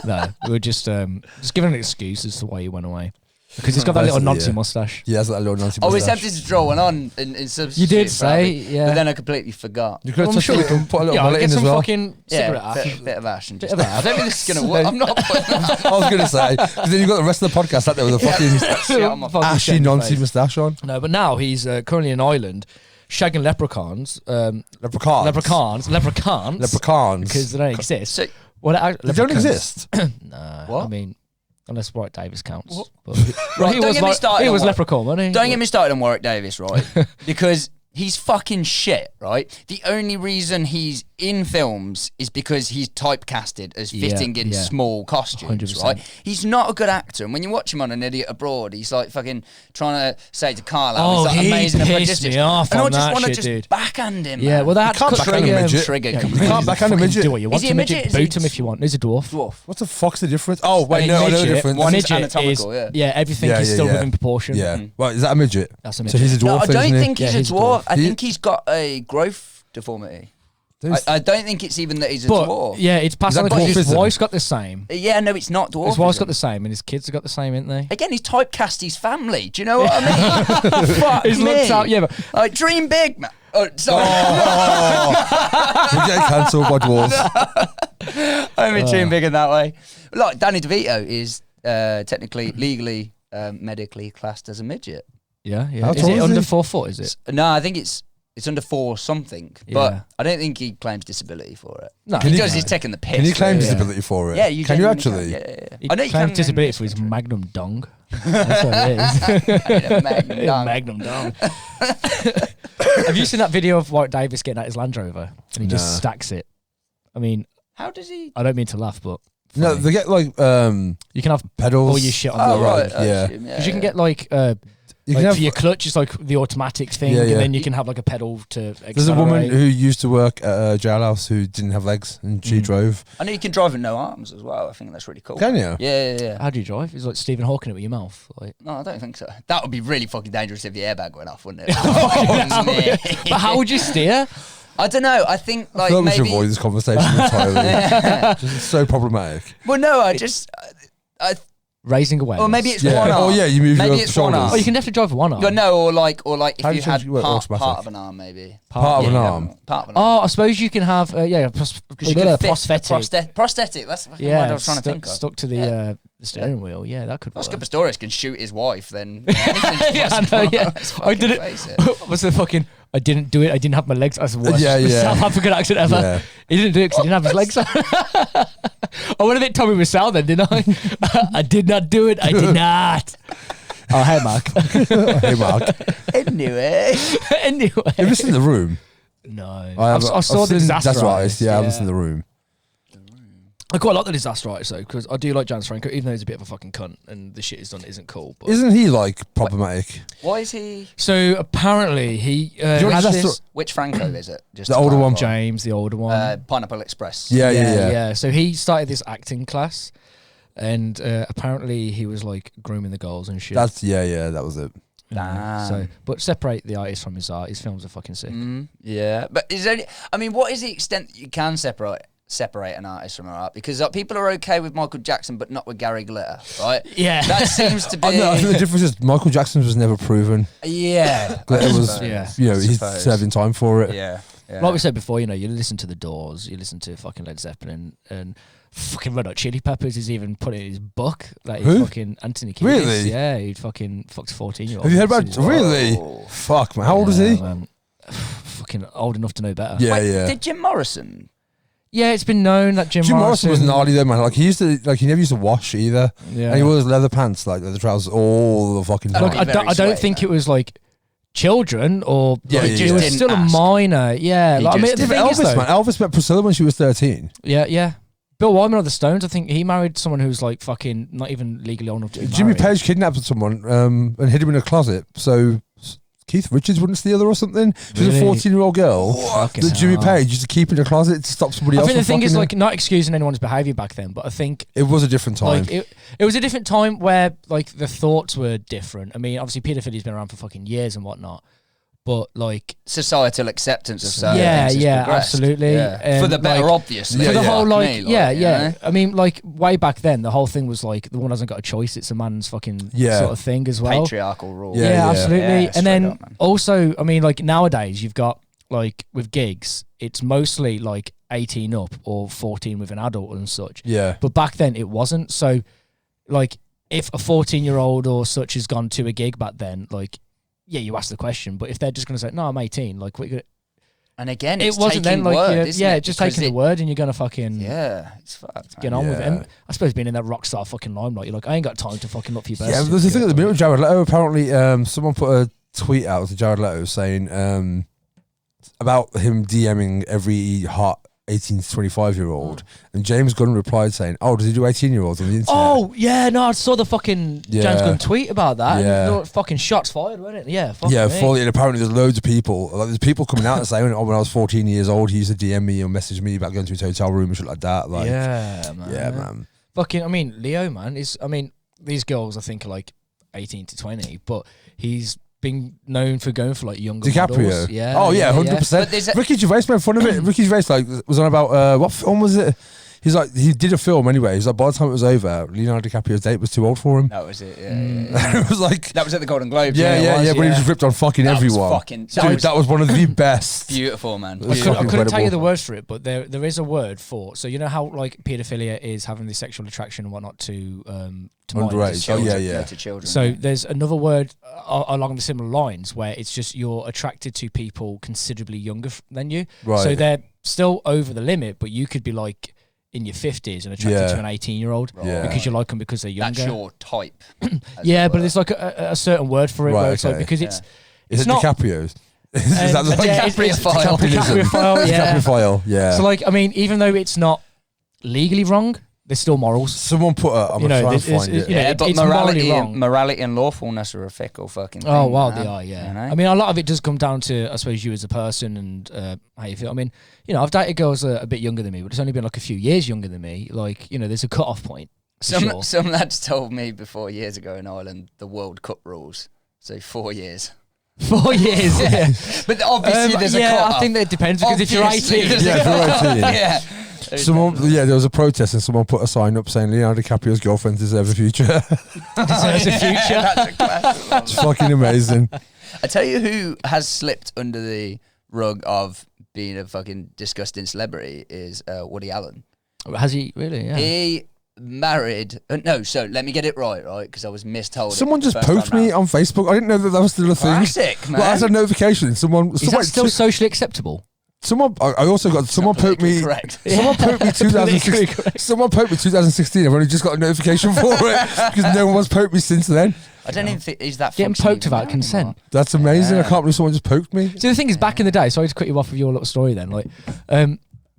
No, we were just giving an excuse as to why you went away. Because he's got that little Basically, nonce yeah. mustache. Yeah, that's that little nonce. I was moustache. tempted to draw one on in substitute. You did for say, Alfie, yeah. But then I completely forgot. You could I'm have sure we can put a little yeah, mullet get in some as well. fucking cigarette Yeah, ash. bit of ash. And Bit just, of ash. I don't think this is going to work. I'm not putting that I was gonna say, because then you got the rest of the podcast out there with a fucking shit on my Fucking ashy shit in your noncy face. moustache on. No, but now he's currently in Ireland, shagging leprechauns. Leprechauns. Leprechauns. Leprechauns. Because they don't exist. So, Well, They don't exist. Nah, What? I mean, unless Warwick Davis counts. What? But, Right, he don't was get me like, started he on was what- leprechaun, wasn't he? don't get me started on Warwick Davis, right? Because he's fucking shit, right? The only reason he's in films is because he's typecasted as Yeah, fitting in yeah. small costumes, 100%. right? He's not a good actor. And when you watch him on An Idiot Abroad, he's like fucking trying to say to Carlo, Oh, he's like he amazing pissed apprentice. me off And I on just that want to shit, just dude. backhand him, Yeah, man. well, that's You can't backhand a midget. Trigger. Yeah, completely. You can't backhand a fucking midget. do it. You want Is he to a midget? midget? Is Boot he him if you want. He's a dwarf. Dwarf. What the fuck's the difference? Oh, wait, A no, I know the midget- difference. One is midget anatomical, yeah. everything Yeah, is yeah, still yeah. within proportion. Yeah. Well, is that a midget? That's a So he's a midget. dwarf, No, I don't isn't he? think Yeah, he's a he's a dwarf. I He- think he's got a growth deformity. I don't think it's even that he's a But dwarf. yeah, it's passed Is on that because his dwarfism? wife's got the same. Yeah, no, it's not dwarfism. His wife's got the same, and his kids have got the same, ain't they? Again, he's typecast his family. Do you know what I mean? Fuck He's me. looked out, yeah, but Like, dream big, man. Oh, sorry. We're getting cancelled by dwarves. I mean, dream big in that way. Like, Danny DeVito is technically, legally, medically classed as a midget. yeah, How Is tall it is under he? 4 foot? Is it? No, I think it's under 4 something. Yeah. But I don't think he claims disability for it. No, He Can does, you- he's taking the piss. Can you claim really. disability for it? Yeah, you can you genuinely actually? Can. Yeah. He I know you claims can disability in for his this country. magnum dong. That's what it is. Yeah, magnum dong. Magnum dong. Have you seen that video of Warwick Davis getting out his Land Rover and he just Nah. stacks it? I mean, How does he? I don't mean to laugh, but No, funny. they get like You can have pedals. all your shit on Oh, the right. road. I yeah. assume, Because you can get like You like can have. for your clutch, it's like the automatic thing, Yeah, yeah. and then you can have like a pedal to accelerate. There's a woman who used to work at a jailhouse who didn't have legs, and she drove. I know you can drive with no arms as well. I think that's really cool. Can you? Yeah. How do you drive? It's like Stephen Hawking it with your mouth. Like, No, I don't think so. That would be really fucking dangerous if the airbag went off, wouldn't it? Oh, me. but how would you steer? I don't know. I think I like feel like we should maybe. avoid this conversation entirely. Just so problematic. Well, no, I just. Raising awareness. Or maybe it's Yeah. one arm. Oh, yeah, you move Maybe your it's one shoulders. arm. Oh, you can definitely drive with one arm. But no, or like How if do you had you work part automatic? of an arm, maybe. Part of an Yeah, arm. Part of an arm. Oh, I suppose you can have Because you can fit prosthetic. prosthetic. That's what Yeah, I was trying to think of. stuck to the steering wheel. Yeah, that could work. Oscar Pistorius can shoot his wife, then Yeah, I know, yeah. Let's I did fucking it. face it. Was the fucking? I didn't do it. I didn't have my legs. I was the worst Yeah. South African accent ever. Yeah. He didn't do it because he didn't have his legs. I went a bit Tommy Wiseau then, didn't I? I did not do it. I did not. Oh, hey, Mark. Hey, Mark. Anyway. Anyway, Have you seen The Room? no. I I saw I've the seen disaster artist. Yeah, I haven't seen The Room. I quite like the disaster artist though, because I do like James Franco, even though he's a bit of a fucking cunt and the shit he's done isn't cool. But Isn't he like problematic? Why is he? so apparently he you want has that's this- Which Franco is it? Just The to older one. clarify. James, the older one. Pineapple Express. Yeah. So he started this acting class, and apparently he was like grooming the girls and shit. That's that was it. Damn. So, but separate the artist from his art. His films are fucking sick. Yeah, but is there any, I mean, what is the extent that you can separate separate an artist from an art? Because people are okay with Michael Jackson, but not with Gary Glitter, right? Yeah. That seems to be. I think the difference is Michael Jackson was never proven. Yeah. Glitter was, suppose. he's serving time for it. Yeah. Like we said before, you listen to The Doors, you listen to fucking Led Zeppelin, and fucking Red Hot Chili Peppers is even put it in his book. Like Who? fucking Anthony Kiedis. Really? Yeah, he fucking fucked a 14-year-old. Have you heard about? Really? Fuck, man. How old is he? Man. Fucking old enough to know better. Yeah, Wait, yeah. Did Jim Morrison? Yeah, it's been known that Jim Morrison was gnarly though, man. Like he never used to wash either. Yeah. And he wore his leather pants, like the trousers, all the fucking time. Look, Look, I don't sweaty, think man. it was like children or Yeah, like, yeah, it yeah. was Didn't still ask. a minor. Yeah, He like, I mean, just the didn't. thing is, Elvis, though, man. Elvis met Priscilla when she was 13. yeah. Bill Wyman of the Stones, I think he married someone who was like fucking not even legally old enough to be Jimmy married. Page kidnapped someone and hid him in a closet. So Keith Richards wouldn't steal her or something. She was a Really? 14-year-old girl Fucking that Jimmy hell. Page used to keep in a closet to stop somebody I else think the from thing is fucking like not excusing anyone's behaviour back then, but I think her. It was a different time. like it was a different time where like the thoughts were different. I mean, obviously paedophilia has been around for fucking years and whatnot, but like Societal acceptance of certain Yeah, things has yeah, progressed. absolutely. Yeah. For the better, like, obviously. Yeah, for the yeah. whole like Me, you you know? I mean, like way back then, the whole thing was like the woman hasn't got a choice; it's a man's fucking Yeah. sort of thing as well. Patriarchal rule. Yeah, Yeah, yeah. absolutely. Yeah, and straight then up, man. also, I mean, like nowadays, you've got like with gigs, it's mostly like 18 up or 14 with an adult and such. yeah. But back then, it wasn't. So, like, if a 14-year-old or such has gone to a gig back then, like, yeah, you ask the question. But if they're just going to say, "No, I'm 18," like, And again, it it's wasn't taking then like, word, isn't it? just Because taking the word, and you're going to fucking. Yeah, it's fucked. Get man. on with it. Yeah. And I suppose being in that rock star fucking limelight, you're like, I ain't got time to fucking look for your birth Yeah, but there's a thing at the certificate, minute with Jared Leto. Apparently, someone put a tweet out to Jared Leto saying about him DMing every hot 18 to 25-year-old, and James Gunn replied saying, "Oh, does he do 18-year-olds on the internet?" Oh yeah, no, I saw the fucking Yeah. James Gunn tweet about that. Yeah. And fucking shots fired, wasn't it? Yeah, fuck Yeah, me. fully. And apparently, there's loads of people. Like, there's people coming out and saying, "Oh, when I was 14 years old, he used to DM me or message me about going to his hotel room and shit like that." Like, Yeah, man. yeah, man. Fucking, I mean, Leo, man, is. I mean, these girls I think are like 18 to 20, but he's been known for going for like younger DiCaprio. models. Yeah. Oh yeah, 100%. But there's a- Ricky Gervais made fun of it. Ricky Gervais like was on about what film was it? He's like he did a film anyway. He's like by the time it was over, Leonardo DiCaprio's date was too old for him. That was it. Yeah. It was like That was at the Golden Globes. yeah, it was, but he just ripped on fucking That was everyone. fucking- that Dude, was- that was one of the best. Beautiful, man. It was I fucking couldn't tell you incredible. the words for it, but there is a word for. So you know how like paedophilia is having the sexual attraction and whatnot to minors. Underage. Oh, yeah, yeah. To children. So yeah. there's another word along the similar lines where it's just you're attracted to people considerably younger than you. Right. So they're still over the limit, but you could be like in your 50s and attracted Yeah. to an 18-year-old Yeah. because you like them because they're younger. That's your type. as Yeah, it but were. it's like a certain word for it Right, where it's like okay. because it's Is it's it not- DiCaprio's? Is that and- the yeah, it's DiCaprio-phile. DiCaprio-phile, yeah. DiCaprio-phile? Yeah. So like I mean, even though it's not legally wrong, there's still morals. Someone put a. I'm You gonna know, try and it's- find it's- it. you know, Yeah, it- but it's morally morality, wrong. morality and lawfulness are a fickle fucking thing. Oh wow, man. they are. Yeah, You know? I mean, a lot of it does come down to, I suppose, you as a person and how you feel. I mean, you know, I've dated girls a bit younger than me, but it's only been like a few years younger than me. Like, you know, there's a cut-off point. for sure. Some lads told me before years ago in Ireland the World Cup rules. So 4 years. 4 years. Yeah, But obviously there's a yeah. cut-off. I think that it depends because if you're Obviously 18, there's a Yeah, if you're cut-off. 18. Yeah. Someone, yeah, there was a protest and someone put a sign up saying Leonardo DiCaprio's girlfriend deserves a future. deserves a future. That's a classic one. It's fucking amazing. I tell you who has slipped under the rug of being a fucking disgusting celebrity is Woody Allen. Has he really? Yeah. He married. No, so let me get it right, because I was mistold. Someone just first poked time me round. on Facebook. I didn't know that was still a thing. Classic, man. Well, as a notification, someone. Is that still socially accepecable? Someone. I also got someone poked me. Correct. Someone poked me Politically 2016. correct. Someone poked me 2016. I've only just got a notification for it because no one's poked me since then. I don't even think is that Getting function poked even without there consent. anymore? That's amazing. I Yeah. can't believe someone just poked me. So the thing is, back in the day, sorry to cut you off with your little story then, like,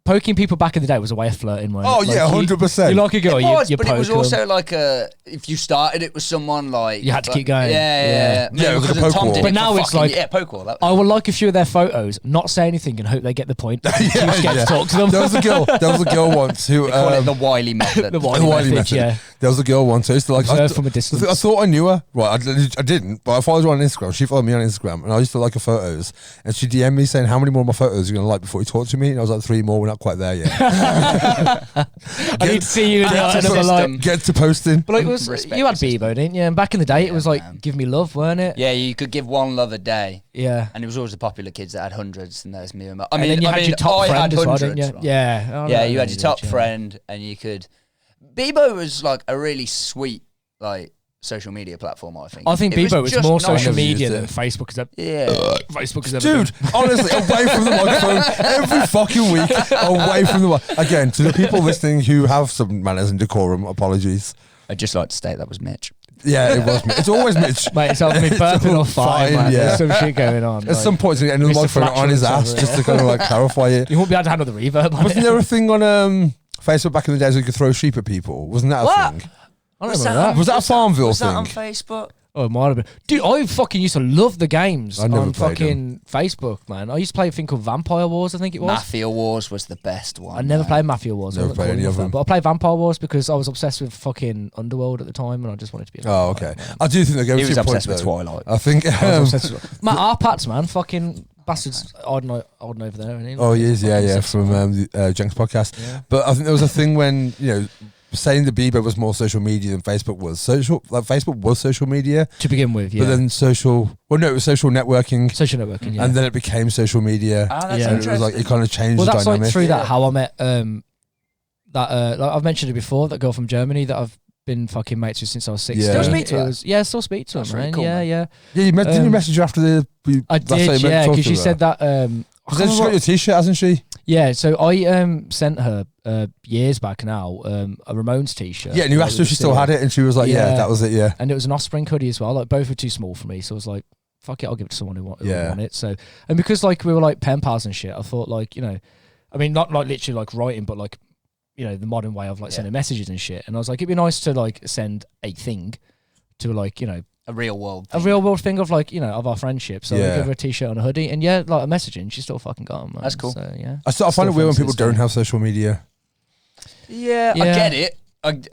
poking people back in the day was a way of flirting. Wasn't Oh it? yeah, Like, 100%. You like a girl, It was, you but it poke was 'em. also like if you started it with someone like You had to keep going. Yeah. Yeah, it was a because poke Tom wall. did But it now for it's fucking- like- yeah, poke wall. That I would like a few of their photos, not say anything, and hope they get the point. You just get Yeah. to talk to them. There was a girl. There was a girl once who. call it the Wiley method. The The Wiley Wiley method, method. yeah. There was a girl once. I used to like. Observe from a distance. I thought I knew her. Right, I didn't. But I followed her on Instagram. She followed me on Instagram, and I used to like her photos. And she DM'd me saying, "How many more of my photos are you gonna like before you talk to me?" And I was like, 3 more. We're not quite there yet. I need to see you in Get to another system. like. Get to posting. But like, it was Respect you had the system. Bebo, didn't you? And back in the day, it Yeah, was like man. give me love, weren't it? Yeah, you could give one love a day, Yeah. and it was always the popular kids that had hundreds, and there's me and my. And then you had your top I friend had as well, hundreds, didn't you? right? Yeah. Oh, Yeah, no, you had no, your top yeah. friend, and you could. Bebo was like a really sweet, like social media platform. I think. I think It Bebo was just more nice. social never media used than it. Facebook has ever. Yeah. Facebook has ever Dude, been. honestly, away from the microphone every fucking week. Away from the again, to the people listening who have some manners and decorum, apologies. I'd just like to state that was Mitch. Yeah, it was. It's always Mitch. Mate, it's having me burping off fire, fine, man. yeah. There's some shit going on. At like, some point, he's going to end the Mr. microphone on his Flatulence ass over just it. to kind of like clarify it. you won't be able to handle the reverb on Wasn't it. there a thing on Facebook back in the days where you could throw sheep at people? Wasn't that a What? thing? I don't Was remember that that. on- Was that a Farmville Was that on thing? Facebook? Oh, it might have been. Dude, I fucking used to love the games I never on played fucking Facebook, man. I used to play a thing called Vampire Wars, I think it was. Mafia Wars was the best one. I never man. played Mafia Wars. I Never wasn't played cool any enough of for that. them. But I played Vampire Wars because I was obsessed with fucking Underworld at the time and I just wanted to be a Oh, vampire, okay. man. I do think they're going He to was a point, obsessed with though. Twilight. I think. I was obsessed with Man, R-Pats, man. Fucking bastards hiding over there. Isn't he? Oh, he is, yeah, Fucking yeah, sexy, from man. the Jenks podcast. Yeah. But I think there was a thing when, saying that Bieber was more social media than Facebook was. Facebook was social media, To begin with, yeah. but then it was social networking, Social networking, yeah. and then it became social media. Ah, that's Yeah. And it was like, it kind of changed Well, the that's dynamic. like through Yeah. that how I met like I've mentioned it before, that girl from Germany that I've been fucking mates with since I was 16. Still speak to her? Still speak to That's her, really man. cool, yeah, man. yeah. Yeah, didn't you message her after I did, yeah, because she said that. I can't She's remember got what- your t-shirt, hasn't she? Yeah, so I sent her years back now a Ramones t-shirt. Yeah, and you asked her if she still had it, and she was like, yeah, Yeah. that was it, yeah. And it was an Offspring hoodie as well. Like both were too small for me, so I was like, fuck it, I'll give it to someone who want it. So, and because like we were like pen pals and shit, I thought like, I mean, not like literally like writing, but like, the modern way of like sending messages and shit. And I was like, it'd be nice to like send a thing to like, A real world. a real world thing of like, of our friendship. So I Yeah. give her a t-shirt and a hoodie, and yeah, like a messaging, she still fucking got them. Man. That's cool. So yeah. I find Still it weird when friends people to this don't day. have social media. Yeah, I Yeah. get it.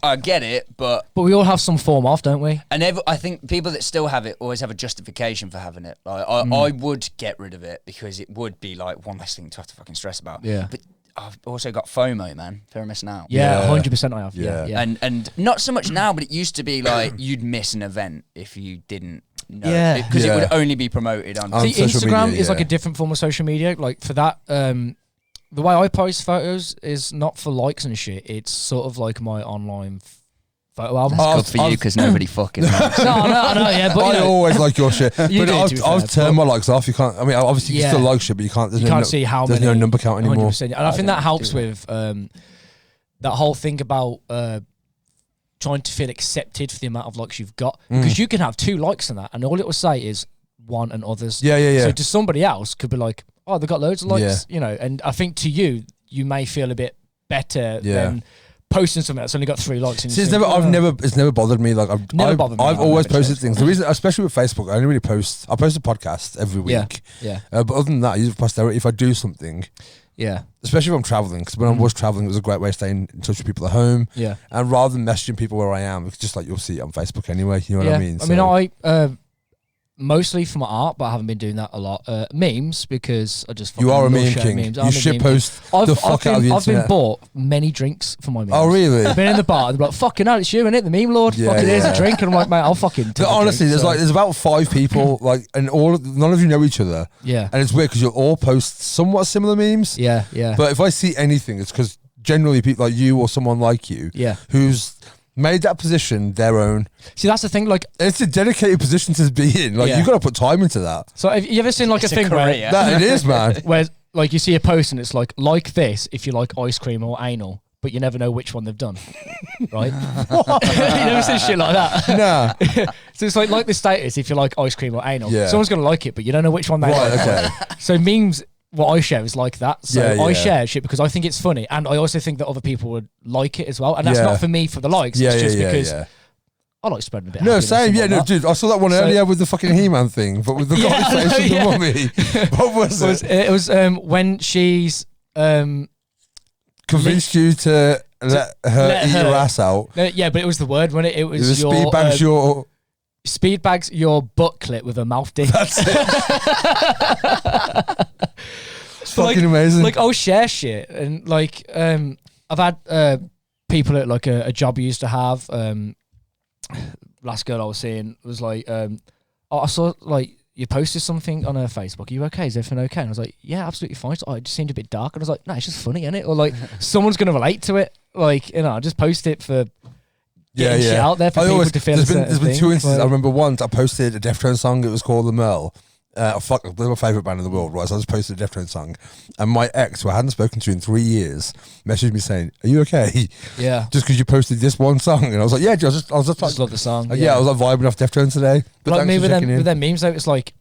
I get it, but But we all have some form of, don't we? I think people that still have it always have a justification for having it. Like I would get rid of it because it would be like one less thing to have to fucking stress about. Yeah. But I've also got FOMO, man. Fear of missing out. Yeah, Yeah. 100% I have. Yeah, Yeah. yeah. And not so much now, but it used to be like you'd miss an event if you didn't know. Yeah. Because Yeah. it would only be promoted on. On See, social Instagram media, is like yeah. a different form of social media. Like for that, the way I post photos is not for likes and shit. It's sort of like my online photo album. That's good for you because nobody fucking knows. no, I know, yeah, but I always like your shit. But You do, to be fair, I've turned my likes off. You can't, I mean, obviously you Yeah. can still like shit, but you can't, there's you no, can't see how there's many. no number count anymore. 100%. And I think that helps with that whole thing about trying to feel accepted for the amount of likes you've got. Because you can have 2 likes on that, and all it will say is one and others. Yeah, yeah, yeah. So to somebody else could be like, oh, they've got loads of likes, And I think to you, you may feel a bit better Yeah. than posting something that's only got 3 likes. And See, you it's think, it's never bothered me. Like Never bothered me. I've I've always never posted changed. things. The reason, especially with Facebook, I only really post. I post a podcast every week. Yeah, But other than that, I use it for posterity. If I do something, yeah, especially if I'm traveling, because when I was traveling, it was a great way of staying in touch with people at home. yeah. And rather than messaging people where I am, it's just like you'll see it on Facebook anyway. You know what I mean? I mostly for my art, but I haven't been doing that a lot. Memes, because I just You fucking are a love meme sharing king. memes. You I'm a shit meme post king. the fuck out of the I've been internet. bought many drinks for my memes. Oh, really? I've been in the bar, they're like, fucking hell, it's you, innit? The meme lord. Yeah, Fucking here's yeah. a drink. And I'm like, mate, I'll fucking take But a honestly, drink, there's about 5 people, and none of you know each other. Yeah. And it's weird because you'll all post somewhat similar memes. Yeah, yeah. But if I see anything, it's because generally people like you or someone like you, Yeah. who's made that position their own. See, that's the thing, like, It's a dedicated position to be in. Like Yeah. you got to put time into that. so have you ever seen like It's a a thing career. That it is, man. where like you see a post and it's like this if you like ice cream or anal, but you never know which one they've done, right? You never seen shit like that. Nah. So it's like the status if you like ice cream or anal. Yeah. Someone's gonna like it, but you don't know which one they Right. like. Okay. So memes, what I share is like that. So Yeah, I yeah. share shit because I think it's funny, and I also think that other people would like it as well. And that's Yeah. not for me for the likes. Yeah, it's yeah, just yeah, because yeah. I like spreading a bit. of No, happiness same. and Yeah, no, whatnot. dude. I saw that one So- earlier with the fucking He-Man thing, but with the Yeah, guy's face of the yeah. mummy. What was It was when she's Convinced you to let her let eat her- your ass out. no, yeah, but it was the word when it It was was your speed bags your. speed bags your butt clit with a mouth dick. That's it. fucking amazing. Like, I'll share shit, and like, I've had people at like a job I used to have. Last girl I was seeing was like, I saw like you posted something on her Facebook. Are you okay? Is everything okay? And I was like, yeah, absolutely fine. So, it just seemed a bit dark, and I was like, no, it's just funny, isn't it? Or like, someone's gonna relate to it. Like, you know, I just post it for. Getting shit out there for people to feel. There's been two instances. I remember once I posted a Deftones song. It was called The Merle. They're my favourite band in the world, right? So I just posted a Deftones song, and my ex, who I hadn't spoken to in 3 years, messaged me saying, "Are you okay? Yeah, just because you posted this one song." And I was like, "Yeah, I was just like, love the song. Yeah, I was like vibing off Deftones today." But like me with them memes though, it's like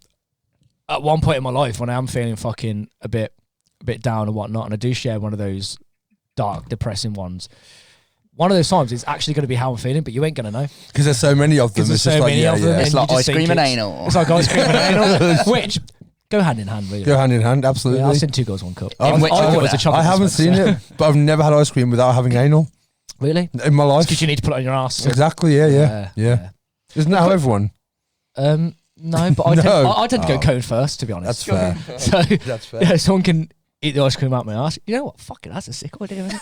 at one point in my life when I am feeling fucking a bit down and whatnot, and I do share one of those dark, depressing ones. One of those times is actually going to be how I'm feeling, but you ain't going to know. Because there's so many of them. There's so many of them. It's like ice cream and anal. It's like ice cream and anal. Which go hand in hand, really. Go hand in hand, absolutely. Yeah, I've seen Two Girls, One Cup. I haven't seen it, but I've never had ice cream without having anal. Really? In my life. Because you need to put it on your ass. Exactly, yeah. Isn't that how everyone? No, but I tend to go cone first, to be honest. That's fair. So, that's fair. Yeah, someone can eat the ice cream out my ass. You know what? Fuck it, that's a sick idea, isn't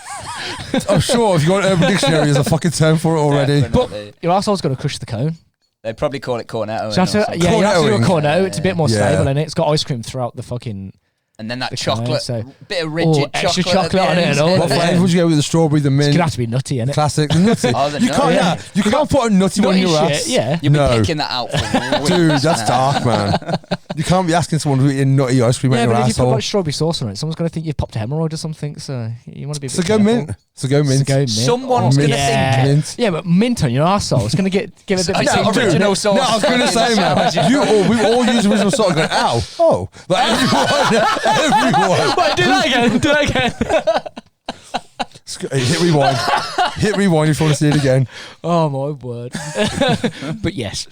it? I'm sure if you got Urban Dictionary, there's a fucking term for it already. Definitely. But your arsehole's got to crush the cone. They'd probably call it cornetto. So you have to do a cornetto. It's a bit more Yeah. stable, and it's got ice cream throughout the fucking. And then that The chocolate, cone, so- bit of rigid extra chocolate chocolate at on the it end. and all. What flavour would you go with? The strawberry, the It's mint? gonna have to be nutty, innit? Classic, the nutty. Oh, the you nutty. can't, Yeah. you can't put a nutty one in your Nutty ass. shit, yeah. You'll be No. picking that out for weeks. Dude, that's dark, man. You can't be asking someone to eat nutty ice cream Yeah, at but your if you put asshole. like strawberry sauce on it, someone's gonna think you've popped a hemorrhoid or something. So you want to be a bit So go careful. mint. So go mint. So go mint. Someone's Mint. gonna Yeah. think. Mint. Yeah, but mint on your arsehole. It's gonna give a bit of No, ginger. original sauce. No, I was going to say, man. We all use original salt. Going, ow, oh, like everyone. Wait, do that again. Do that again. Hit rewind. Hit rewind if you want to see it again. Oh my word. But yes.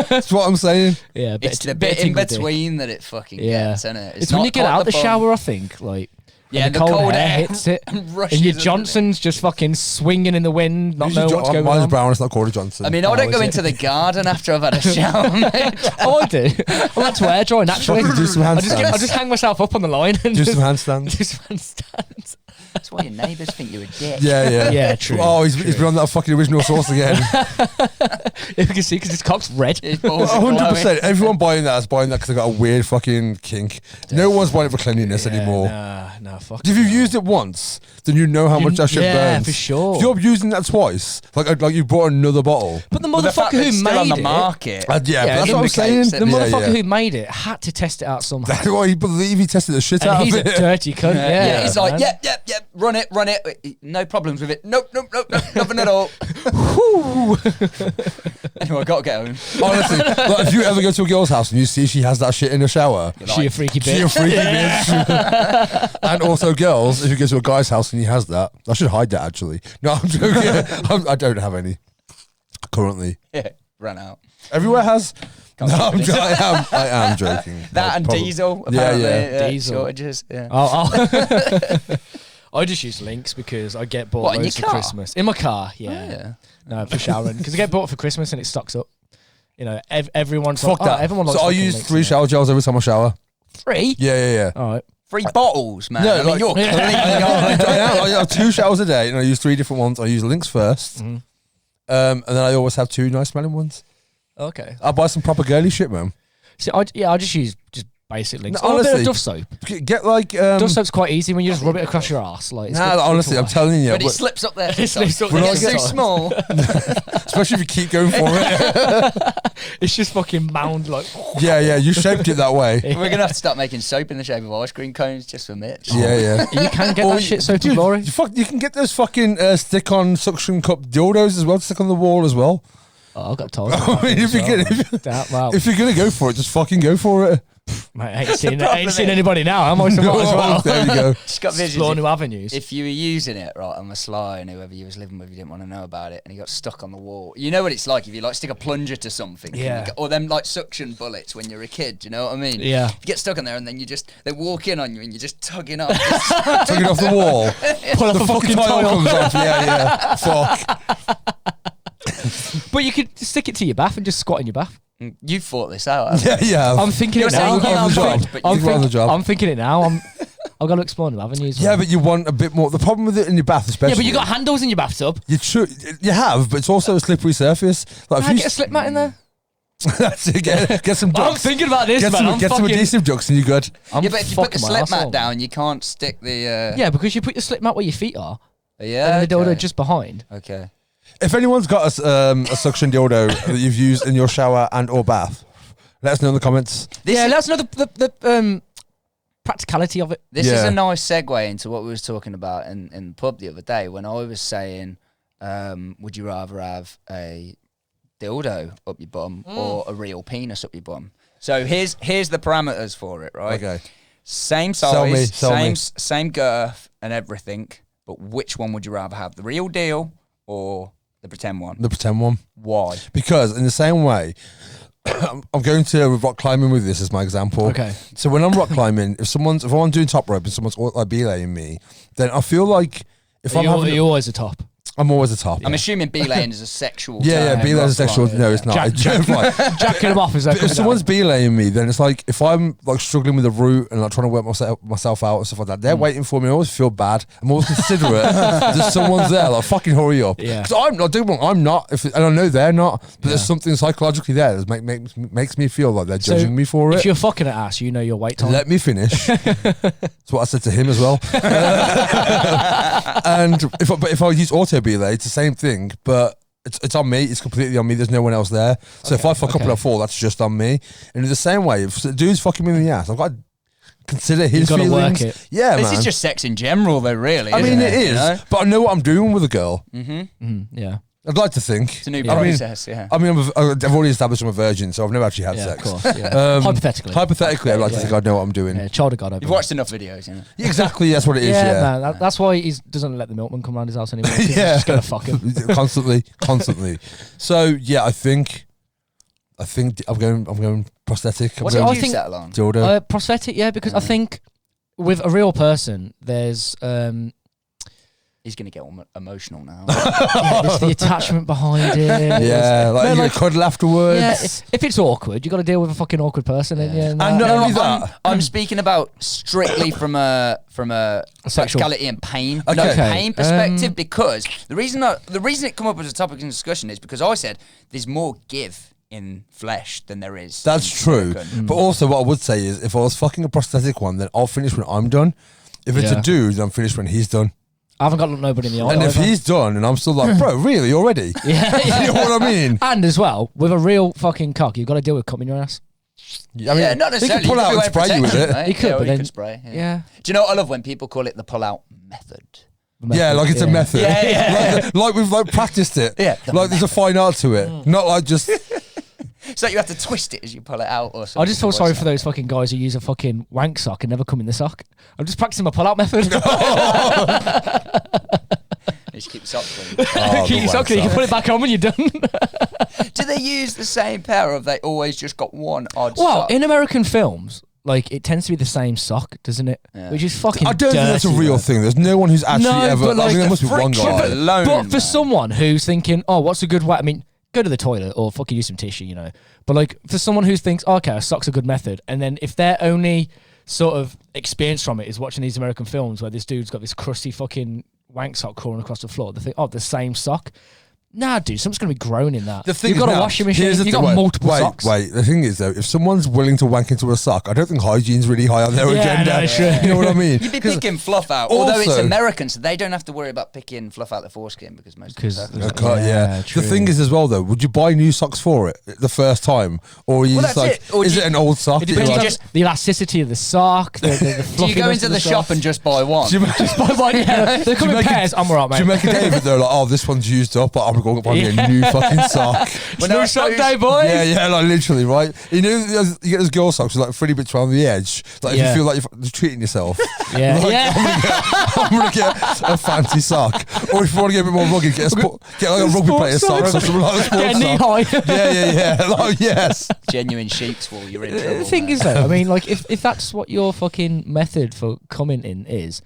That's what I'm saying. Yeah, It's the bit in between that it fucking gets, isn't it? It's when not you get quite out the bun. shower, I think, like. Yeah, and the the cold cold air air hits it, rushes and your under it. Johnson's just fucking swinging in the wind, not knowing what's going Mine's on. brown. It's not called a Johnson. I mean, I don't is go it? into the garden after I've had a shower, mate. Oh, I do. I like to air dry naturally. Fucking do some I just handstands. hang myself up on the line and Do just some handstands. do some handstands. That's why your neighbours think you're a dick. Yeah. Yeah, true. Oh, he's been on that fucking original sauce again. If you can see, because his cock's red. His balls are 100%. glowing. Everyone buying that is buying that because they got a weird fucking kink. No one's buying it for cleanliness anymore. Nah, fuck. If you've used it once, then you know how much that shit yeah, burns. for sure. If you're using that twice, like you bought another bottle. But the But the fact motherfucker that it's who still on made the it, market. Yeah, but that's what I'm indicates saying. that the Yeah, motherfucker yeah. who made it had to test it out somehow. That's why you believe he tested the shit out And he's of a it. dirty cunt. Yeah, He's like, man. yep, run it. No problems with it. Nope, nothing at all. Anyway, I got to get home. Honestly, like, if you ever go to a girl's house and you see she has that shit in the shower, She a freaky bitch. she a freaky bitch. And also girls, if you go to a guy's house and he has that, I should hide that actually. No, I'm joking. I don't have any currently. Yeah, ran out. Everywhere has. Can't No, keep it. I am joking. That and Probably- diesel, Yeah, apparently. yeah. Diesel. Shortages, yeah. I just use Lynx because I get bought What, in loads your for car? Christmas. In my car, yeah. Yeah. No, for showering. Because I get bought for Christmas and it stocks up. You know, everyone's Fuck like, that. everyone likes So I fucking use Lynx, 3 yeah. shower gels every time I shower. 3? Yeah. All right. 3 bottles, man. No, I mean, like- you're clean. I have 2 showers a day and I use 3 different ones. I use Lynx first. Mhm. And then I always have 2 nice smelling ones. Okay. I buy some proper girly shit, man. So I just use just basic Lynx. No, Or a bit of honestly, Duff soap. Get like Duff soap's quite easy when you just rub it across your ass. Like, it's good to honestly, I'm wash. telling you, But it but- slips up there. It slips up When there it's too sometimes. small. especially if you keep going for it. It's just fucking mound like. Yeah, you shaped it that way. We're going to have to start making soap in the shape of ice cream cones just for Mitch. Yeah. You can get Or that shit soapy glory. You can get those fucking stick-on suction cup dildos as well to stick on the wall as well. Oh, I got told. I mean, if you're gonna go for it, just fucking go for it. Mate, I ain't seen problem anybody now. I might as well. There you go. Just got Explore visions. new avenues. If you were using it right on the sly and whoever you was living with, you didn't want to know about it, and you got stuck on the wall. You know what it's like if you like stick a plunger to something. and you Yeah. or them like suction bullets when you're a kid. Do you know what I mean? Yeah. You get stuck in there and then they walk in on you and you're just tugging up. Took it off the wall. Pull up The a fucking fucking tile tile. comes off. Yeah. Fuck. But you could stick it to your bath and just squat in your bath. You thought this out. haven't you? Yeah. I'm thinking You're it now. saying you're on the job, but I'm, you're on the job. I'm thinking it now. I've got to explore new avenues. Yeah, man. but you want a bit more. The problem with it in your bath, especially. Yeah, but you got handles in your bathtub. You have, but it's also a slippery surface. Like Can I get a slip mat in there? That's it. Get some I'm ducks. thinking about this, Get man. some adhesive ducks and you're good. I'm Yeah, but if you put the fucking my slip mat arsehole. down, you can't stick the. Yeah, because you put your slip mat where your feet are, Yeah. and the dildo okay. just behind. Okay. If anyone's got a suction dildo that you've used in your shower and or bath, let us know in the comments. Let's know the practicality of it. This is Yeah. a nice segue into what we was talking about in the pub the other day when I was saying, would you rather have a dildo up your bum or a real penis up your bum? So here's the parameters for it, right? Okay. Same Sell me, size, sell me. same girth and everything, but which one would you rather have, the real deal or the pretend one? The pretend one. Why? Because in the same way, I'm going to rock climbing with this as my example. Okay. So when I'm rock climbing, if I'm doing top rope and someone's like belaying me, then I feel like if I'm having, You're always the top. I'm always the top. I'm assuming belaying is a sexual Yeah, term, belaying is rock sexual. climbing. No, it's not. Like, Jacking them off is but if someone's belaying me, then it's like if I'm like struggling with a route and like trying to work myself out and stuff like that, they're waiting for me. I always feel bad. I'm always considerate that someone's there. Like fucking hurry up. Yeah. Because I'm not doing. I'm not. And I know they're not. But there's something psychologically there that makes me feel like they're judging me for If it. you're fucking at ass, you know your weight time. Let me finish. That's what I said to him as well. And if I use auto belay, it's the same thing, but it's on me. It's completely on me. There's no one else there. So if I fuck up and I fall, that's just on me. And in the same way, if the dude's fucking me in the ass, I've got to consider his You've got to feelings. work it. Yeah, This man. is just sex in general, though, really. I mean, it is, You know? but I know what I'm doing with a girl. Yeah. I'd like to think. It's a new I mean, process, yeah. I mean, I've already established I'm a virgin, so I've never actually had Yeah, sex. of course. Yeah. Hypothetically. Hypothetically, I'd like to think I know what I'm doing. Yeah, child of God. You've watched enough videos, you know. Yeah, exactly, that's what it is. Yeah, Yeah, man. That's why he doesn't let the milkman come round his house anymore. He's Yeah. just gonna fuck him. constantly. So yeah, I think I'm going prosthetic. I'm What going did you think- settle on? dildo. Prosthetic, yeah, because I think with a real person, there's He's going to get all emotional now. there's the attachment behind it. Yeah, like No, you like- cuddle afterwards. Yeah, if it's awkward, you got to deal with a fucking awkward person, and And not only that, I'm speaking about strictly from a sexual- practicality and pain, Okay. pain perspective. Because the reason it come up as a topic in discussion is because I said there's more give in flesh than there is. that's in true. silicone. But also, what I would say is, if I was fucking a prosthetic one, then I'll finish when I'm done. If it's Yeah. a dude, I'm finished when he's done. I haven't got nobody in the eye. And if either. he's done, and I'm still like, bro, really already? yeah, You know what I mean? And as well, with a real fucking cock, you've got to deal with cum in your ass. I mean, Yeah, not he necessarily. can pull You out could and be wearing spray you with protection, it. right? You could, Yeah, or but you then- could spray. Yeah. Do you know what I love when people call it the pull-out method? Yeah, like it's a method. Yeah, yeah. Like we've like practiced it. Yeah. Like there's a fine art to it. Not like just So you have to twist it as you pull it out or something. I just feel sorry for those fucking guys who use a fucking wank sock and never come in the sock. I'm just practicing my pull-out method. You should keep the socks clean. Oh, Keep your sock clean, you can put it back on when you're done. Do they use the same pair or have they always just got one odd Well, sock? in American films, like it tends to be the same sock, doesn't it? Yeah. Which is fucking. I don't think that's a dirty, real man. thing. There's no one who's actually No, ever. but, I like, mean, there the must be one friction guy. alone, But for man. someone who's thinking, oh, what's a good way? I mean, go to the toilet or fucking use some tissue, you know. But like for someone who thinks, oh, okay, a sock's a good method, and then if their only sort of experience from it is watching these American films where this dude's got this crusty fucking wank sock crawling across the floor, they think, oh, the same sock. Nah, dude, something's gonna be grown in that. The thing You've is got a now, washing machine. here's the You've thing- got multiple socks. Wait, the thing is though, if someone's willing to wank into a sock, I don't think hygiene's really high on their Yeah, agenda. no, sure. You know what I mean? You'd be 'Cause picking fluff out. Although it's also- American, so they don't have to worry about picking fluff out the foreskin because most of Because the I can't- Yeah, yeah. true. The thing is as well though, would you buy new socks for it the first time, or are you Well, just that's like, it. Or is do it you- an old sock? It that you're depends on like- just- the elasticity of the sock. The Do you go fluffiness into of the shop sock. and just buy one? Do you make- Just buy one, yeah. They come in make it- pairs. I'm alright, mate. Do you make a day of it though? Like, oh, this one's used up, but I'm going to buy me a new fucking sock. When I New suppose- sock day, boys. Yeah, yeah, like literally, right? You know, you get those girl socks with like 30 bits around the edge. Like if Yeah. you feel like you're treating yourself, Yeah, Like, yeah. I'm gonna get a fancy sock. Or if you want to get a bit more rugged, get like a rugby sports player sock or sock. something like a Get a sports knee sock. high. Yeah. Like, yes. Genuine sheep's wool, you're in trouble. The thing man. is, though, I mean, like, if that's what your fucking method for commenting is,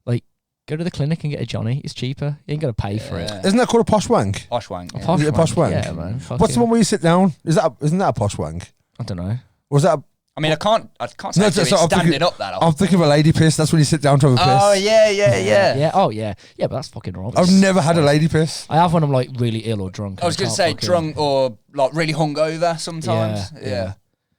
like, go to the clinic and get a Johnny. It's cheaper. You ain't got to pay for it. Yeah. Isn't that called a posh wank? Posh wank. A yeah. posh Is it a posh wank? Yeah, man. Fuck What's the yeah. one where you sit down? Isn't that a posh wank? I don't know. Or is that I mean, I can't say No, do it so I'm standing thinking- up that often. I'm thinking of a lady piss. That's when you sit down to have a piss. Oh yeah. Yeah. Oh yeah. Yeah, but that's fucking wrong. I've never had a lady piss. I have when I'm like really ill or drunk. I was going to say drunk or like really hungover sometimes. Yeah.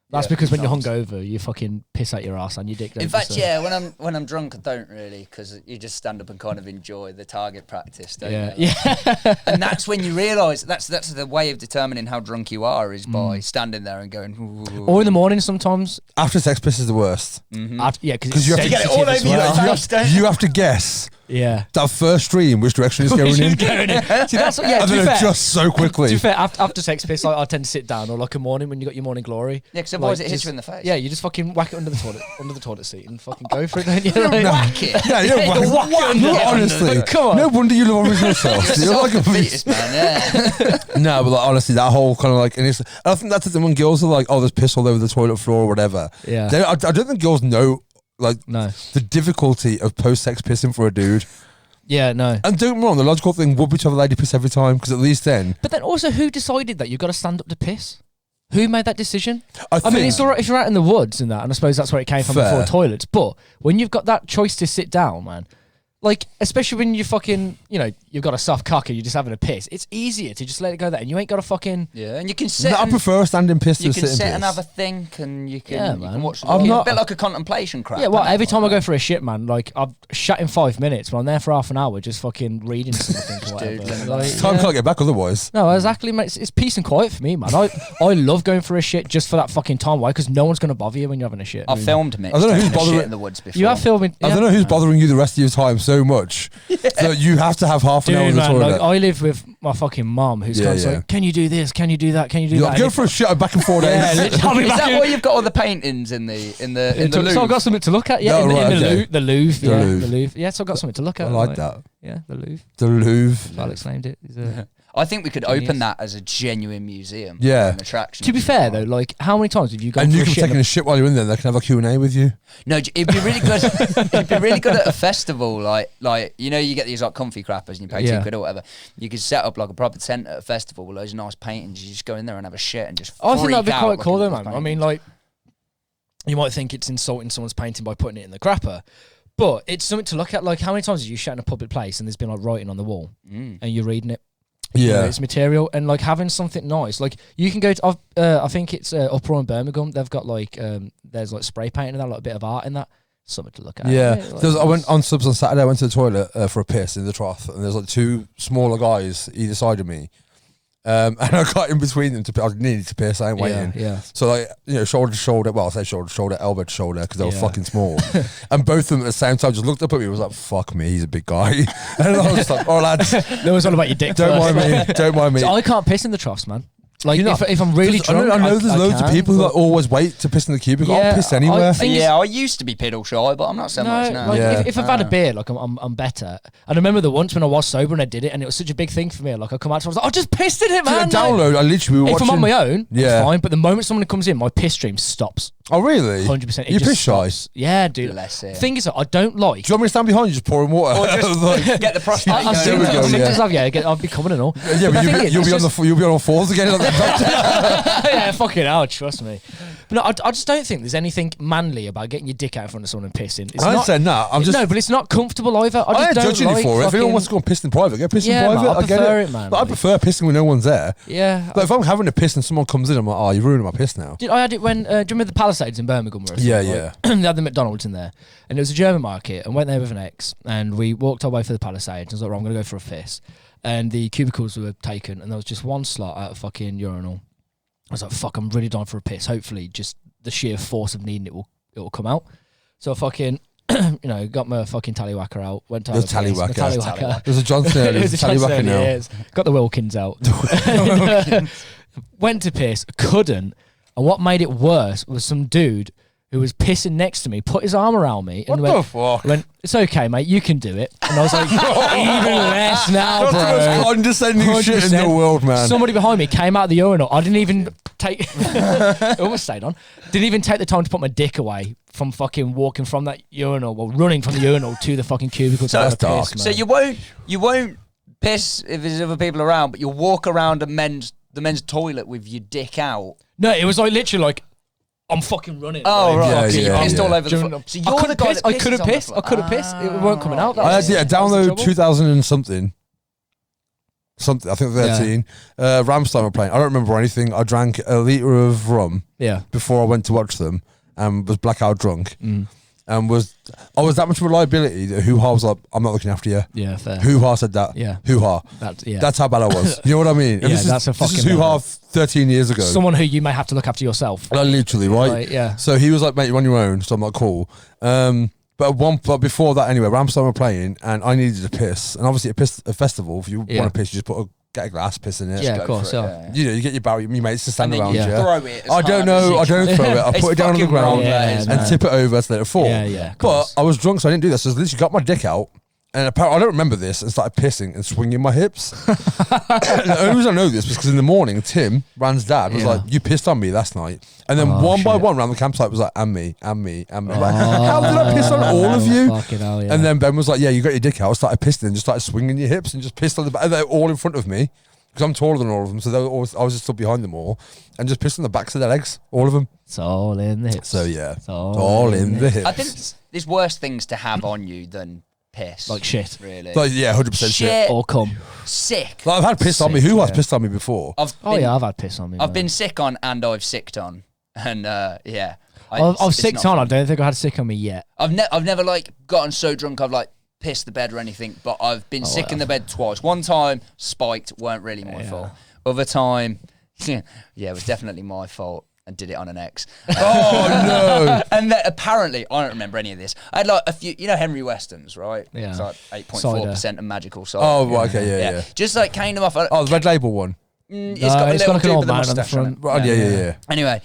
That's Yeah, because when you're sometimes. hungover, you fucking piss out your ass and your dick. In fact, yeah, when I'm drunk, I don't really, because you just stand up and kind of enjoy the target practice, don't Yeah. you? Yeah. And that's when you realise that's the way of determining how drunk you are is by standing there and going. Ooh. Or in the morning sometimes. After sex piss is the worst. Yeah, because 'Cause you have to get it all over as your well. face. Don't you? You have to guess Yeah. that first stream which direction it's going in. See, that's what, yeah. And To be then fair, adjust so to quickly. be fair, after sex piss, I tend to sit down, or like a morning when you got your morning glory. Yeah, because otherwise Like, it hits just- you in the face. Yeah, you just fucking whack it under the toilet seat and fucking go for it. Don't you? Like, Whack it. Yeah, you don't you whack- whack it under. honestly, Like, come on. no wonder you love original self. You're like a Fetus, man, yeah. No, but like, honestly, that whole kind of like, and I think that's the thing when girls are like, oh, there's piss all over the toilet floor or whatever. Yeah. I don't think girls know like No. the difficulty of post-sex pissing for a dude. Yeah, no. And don't get me wrong, the logical thing would be to have a lady piss every time because at least then, But then also, who decided that you've got to stand up to piss? Who made that decision? I I mean, think- it's all right if you're out in the woods and that, and I suppose that's where it came from Fair. before toilets. But when you've got that choice to sit down, man, like, especially when you fucking, you know, you've got a soft cock and you're just having a piss, it's easier to just let it go there, and you ain't got to fucking. Yeah, and you can sit. I and, prefer a standing piss to you a can sitting sit piss. and have a think, and you can, Yeah, you man. can watch. I'm It's not- a bit like a contemplation crap. Yeah, well, isn't it? every time I Like go that. for a shit, man, like, I've shut in 5 minutes, but I'm there for half an hour just fucking reading something or whatever. Doodling Like, Time yeah. can't get back otherwise. No, exactly, mate. It's peace and quiet for me, man. I love going for a shit just for that fucking time. Why? Because no one's going to bother you when you're having a shit. I've filmed Mitch I don't know who's taking a bothering- shit in the woods before. You have filming. I don't know who's bothering you the rest of your time so much that you have to have half an hour in Dude, the man, toilet. like, I live with my fucking mum who's Yeah, constantly yeah. like, can you do this? Can you do that? Can you do You're that? like, And go if- for a shit back in 4 days. Yeah, literally, I'll be Is back that in- why you've got all the paintings in the so Louvre? I've got something to look at. Yeah, No, in the, right, in the, okay. Louvre, the Louvre. The Yeah, Louvre. the Louvre. Yeah, so I've got something to look at. I like that. Yeah, the Louvre. The Louvre. Alex named it. He's a- I think we could Genius. open that as a genuine museum. Yeah. An attraction. To be fair though, like, how many times have you gone And for you a can be shit? taking a shit while you're in there. They can have a Q&A with you. No, it'd be really good. It'd be really good at a festival, like you know, you get these like comfy crappers and you pay Yeah. £2 or whatever. You could set up like a proper tent at a festival with loads of nice paintings. You just go in there and have a shit and just. I think that'd be freak out quite looking cool at though, those man. I mean, paintings. like, you might think it's insulting someone's painting by putting it in the crapper, but it's something to look at. Like, how many times have you shat in a public place and there's been like writing on the wall and you're reading it? You know, Yeah. it's material, and like having something nice. Like, you can go to, I think it's Uproar in Birmingham. They've got like, there's like spray painting and that, like a bit of art in that. Something to look at. Yeah. like, I went on subs on Saturday. I went to the toilet for a piss in the trough, and there's like two smaller guys either side of me. And I got in between them I needed to piss. I ain't waiting. Yeah. So like, you know, shoulder to shoulder. Well, I say shoulder to shoulder, elbow to shoulder because they were Yeah. fucking small. And both of them at the same time just looked up at me and was like, "Fuck me, he's a big guy." And I was just like, "Oh lads, That was all about your dick. don't first. mind me, don't mind me." So I can't piss in the troughs, man. Like, You know, if I'm really I know, drunk, I know there's loads of can, people who but- like, always wait to piss in the cubicle. Yeah, I'll piss I anywhere. think- yeah, I used to be piddle shy, but I'm not so much now. like, Yeah. if I've had a beer, like I'm better. And I remember the once when I was sober and I did it, and it was such a big thing for me. Like, I come out, I was like, I just pissed in it, man. Download. I literally we were If watching. I'm on my own, Yeah. it's fine. But the moment someone comes in, my piss stream stops. Oh really? 100%. You piss shy. Yeah, dude. Bless it. Thing is, that I don't like. Do you want me to stand behind you just pouring water? Or just Like, get the prostate I've going. seen There we go, some yeah. pictures of, I'll be coming and all. yeah, The but thing is, you'll it's be on just- you'll be on all fours again. Like, Yeah, fucking hell, trust me. But no, I just don't think there's anything manly about getting your dick out in front of someone and pissing. It's I ain't not, saying that. I'm just. no, but it's not comfortable either. I I just ain't don't judging like you for it. If anyone fucking- wants to go and piss in private, go piss Yeah, in man, private. I I get prefer it. it, man, But I like- prefer pissing when no one's there. Yeah. Like if I'm having a piss and someone comes in, I'm like, oh, you're ruining my piss now. I had it when, do you remember the Palisades in Birmingham? Where I Yeah, said, like, they had the McDonald's in there. And it was a German market. And went there with an ex. And we walked our way for the Palisades. And I was like, right, I'm going to go for a piss. And the cubicles were taken. And there was just one slot out of fucking urinal. I was like, fuck, I'm really dying for a piss. Hopefully, just the sheer force of needing it will come out. So I fucking, got my fucking tallywhacker out. Went to The have a piss. My tallywhacker. tallywhacker. There's a Johnson earlier. It was There's a a Johnson tallywhacker now. years. Got the Wilkins out. And, went to piss, couldn't. And what made it worse was some dude who was pissing next to me, put his arm around me and What the fuck? went, it's okay, mate, you can do it. And I was like, even less now, That's the most bro. condescending shit in the 100%. world, man. Somebody behind me came out of the urinal. I didn't even take, it almost stayed on. Didn't even take the time to put my dick away from fucking walking from that urinal, well, running from the urinal to the fucking cubicle. to That's have a dark. piss, So man. you won't piss if there's other people around, but you'll walk around the men's toilet with your dick out. No, it was like literally like, I'm fucking running. Oh, like, right. Yeah, So you yeah, pissed yeah. all over the During floor. So I you're the couldn't guy piss. that I could have pisses on the pissed. I floor. could have pissed. It weren't coming out. That I had was- that was the download trouble. 2000 and something. Something I think 13. Rammstein were playing. I don't remember anything. I drank a litre of rum Yeah. before I went to watch them and was blackout drunk. Mm. And I was that much of a liability that Hoo-Ha was like, I'm not looking after you. Yeah, fair. Hoo-Ha said that. Yeah. Hoo-Ha. Yeah. That's how bad I was. You know what I mean? And Yeah, this that's a this is fucking Hoo-Ha level. 13 years ago. Someone who you may have to look after yourself. Like, literally, right? Like, yeah. So he was like, mate, you're on your own. So I'm like, cool. But before that, anyway, Rammstein were playing and I needed to piss. And obviously, a festival, if you Yeah. want to piss, you just get a glass, piss in it. Yeah, Go of course. for it, Yeah. You know, you get your mates to stand And then around you you. throw it as I don't hard know. as I you don't can. throw it. I It's put it down on the fucking ground wrong, Yeah, that is, and man. tip it over to let it fall. Yeah, yeah. of But course. I was drunk, so I didn't do this. So I literally got my dick out, and apparently I don't remember this, and started pissing and swinging my hips. And the only reason I know this was because in the morning, Tim, Rand's dad, was Yeah. like, "You pissed on me last night," and then Oh, one by shit. one around the campsite was like, "And me, and me, and me." Like, how did I piss on all of you? Fucking hell, yeah. And then Ben was like, "Yeah, you got your dick out." I started pissing and just started swinging your hips and just pissed on the back. And they're all in front of me because I'm taller than all of them, so I was just stood behind them all and just pissed on the backs of their legs, all of them. It's all in the hips. So yeah, It's all in the hips. I think there's worse things to have on you than piss. Like shit. Really. Like, yeah, 100% shit. Shit. Or cum. Sick. Like, I've had piss on me. Sick, Who has yeah. pissed on me before? I've Oh been, yeah, I've had piss on me. I've man. been sick on and I've sicked on. And yeah. I've it's sicked not on. I fun. don't think I had sick on me yet. I've never like gotten so drunk I've like pissed the bed or anything, but I've been sick in the bed twice. One time spiked, weren't really my fault. Other time, yeah, it was definitely my fault and did it on an ex. Oh no! And then apparently, I don't remember any of this. I had like a few, Henry Weston's, right? Yeah. It's like 8.4% of magical cider. Oh, right, okay, yeah. Just like kind of off. Oh, the red label one. It's No, got a it's little got like an dude old with a man on the moustache on front. it. Right, yeah. Anyway,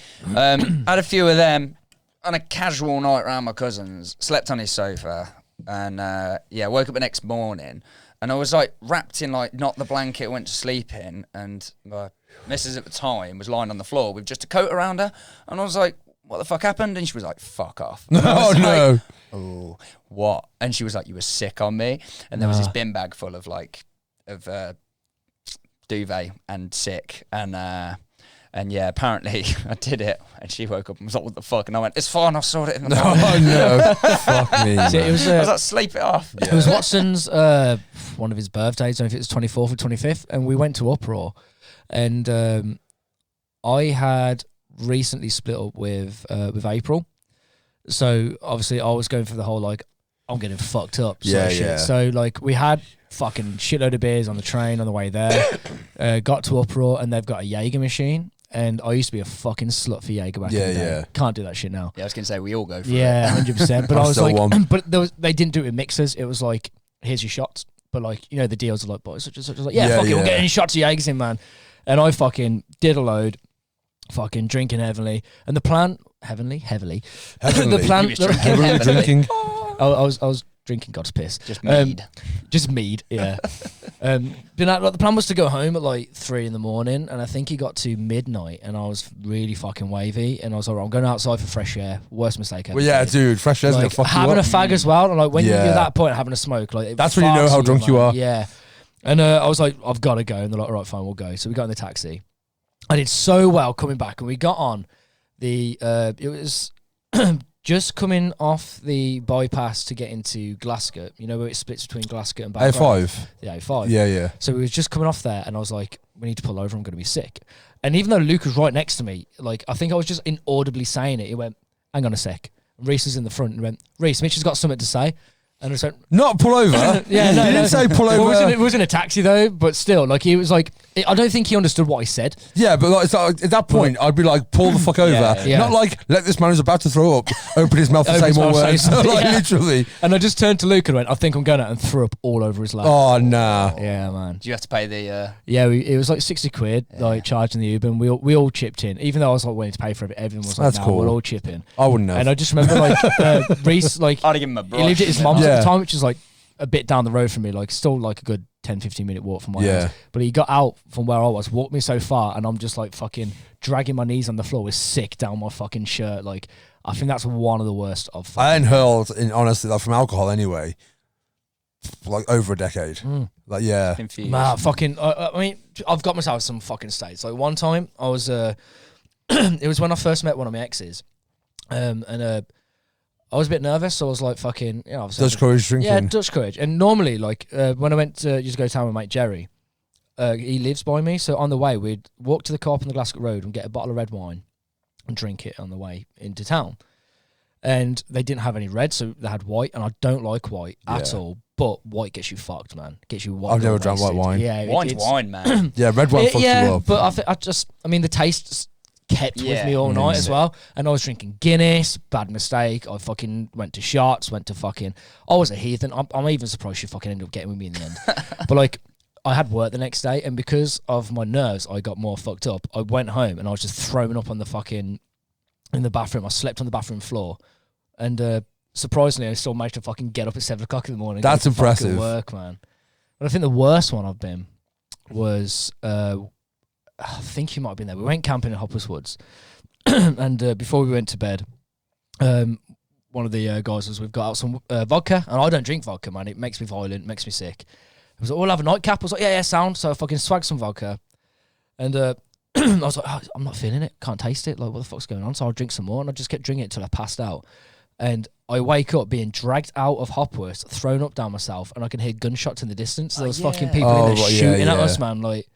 had a few of them on a casual night around my cousin's, slept on his sofa, and woke up the next morning, and I was like wrapped in like not the blanket I went to sleep in, and my missus at the time was lying on the floor with just a coat around her, and I was like, what the fuck happened? And she was like, fuck off. And I Oh was no! like, oh, what? And she was like, you were sick on me, and there was this bin bag full of duvet and sick, and yeah, apparently I did it, and she woke up and was like, what the fuck? And I went, it's fine, I'll sort it in the morning. Oh no! Fuck me. See, man. it was I was like, sleep it off. It was Watson's one of his birthdays. I don't know if it was 24th or 25th, and we went to Uproar, and I had recently split up with April, so obviously I was going for the whole like I'm getting fucked up. Sort of shit. Yeah. So like we had fucking shitload of beers on the train on the way there. Got to Uproar, and they've got a Jaeger machine. And I used to be a fucking slut for Jaeger back in the day. Yeah. Can't do that shit now. Yeah, I was going to say, we all go for Yeah, it. 100%. But I'm I was still like, one. but they didn't do it with mixers. It was like, here's your shots. But like, the deals are like, boys, such and such. I was like, Yeah, fuck it, we'll yeah. get any shots of Jaegers in, man. And I fucking did a load, fucking drinking heavily. And the plan, heavily. Heavenly. The plan, He was drinking Heavily heavily. drinking. I was drinking God's piss. Just mead. Just mead, yeah. But the plan was to go home at like 3 a.m, and I think he got to midnight, and I was really fucking wavy, and I was like, I'm going outside for fresh air. Worst mistake ever. Well, yeah, made. dude, fresh air's gonna Like fuck you having a up. fag as well, and like when you're Yeah. at that point having a smoke, like it That's when you know fucks how drunk you man. are. Yeah, and I was like, I've got to go, and they're like, all right, fine, we'll go. So we got in the taxi. I did so well coming back, and we got on the. It was just coming off the bypass to get into Glasgow. You know where it splits between Glasgow and Bath. A5. Yeah, A5. Yeah. So we was just coming off there, and I was like, we need to pull over, I'm going to be sick. And even though Luke was right next to me, like, I think I was just inaudibly saying it. He went, hang on a sec. Reese was in the front and went, Reese, Mitch has got something to say. And I was like, Not pull over. yeah, no, You didn't say pull Well, over. it wasn't a taxi though, but still, like, he was like, I don't think he understood what I said. Yeah, but like, so at that point, I'd be like, pull the fuck over. yeah. Not like, let this man who's about to throw up open his mouth and Open say his more mouth, say words. something, Like, yeah. literally. And I just turned to Luke and went, I think I'm going out, and threw up all over his lap. Oh, nah. Yeah, man. Do you have to pay the... Yeah, it was like 60 quid, like charging the Uber, and we all chipped in. Even though I was like willing to pay for it, everyone was like, That's nah, cool. we'll all chip in. I wouldn't have. And I just remember like Reese, like I'd have given him a brush. he lived at his and mum's then- at Yeah. the time, which is like a bit down the road from me, like still like a good 10-15 minute walk from my Yeah. house. But he got out from where I was, walked me so far, and I'm just like fucking dragging my knees on the floor with sick down my fucking shirt. Like, I think that's one of the worst of. I ain't hurled, in honestly, like, from alcohol anyway, like over a decade. Like, yeah. Been a few Nah, years. fucking. I mean, I've got myself some fucking states. Like one time, I was. It was when I first met one of my exes, and I was a bit nervous, so I was like, fucking, you know, Dutch Courage drinking. Yeah, Dutch Courage. And normally, like, when I went to used to go to town with mate Jerry, he lives by me, so on the way we'd walk to the co-op on the Glasgow Road and get a bottle of red wine and drink it on the way into town. And they didn't have any red, so they had white, and I don't like white at all. But white gets you fucked, man. Gets you white. I've never drank white wine. Yeah, Wine's wine, man. Yeah, red wine fucks you up. but I mean, the taste kept with me all night as well. And I was drinking Guinness, bad mistake. I fucking went to shots, went to fucking... I was a heathen. I'm even surprised she fucking ended up getting with me in the end. But like, I had work the next day, and because of my nerves, I got more fucked up. I went home and I was just throwing up on the fucking... in the bathroom. I slept on the bathroom floor. And surprisingly, I still managed to fucking get up at 7 o'clock in the morning. That's impressive. Work, man. But I think the worst one I've been was... I think you might have been there. We went camping in Hoppers Woods, and before we went to bed, one of the guys was, we've got out some vodka, and I don't drink vodka, man. It makes me violent, makes me sick. I was like, we'll have a nightcap. I was like, yeah, sound. So I fucking swagged some vodka, and I was like, oh, I'm not feeling it, can't taste it. Like, what the fuck's going on? So I'll drink some more, and I just kept drinking it till I passed out. And I wake up being dragged out of Hopworth, thrown up down myself, and I can hear gunshots in the distance. There was fucking people in there shooting at us, man. Like,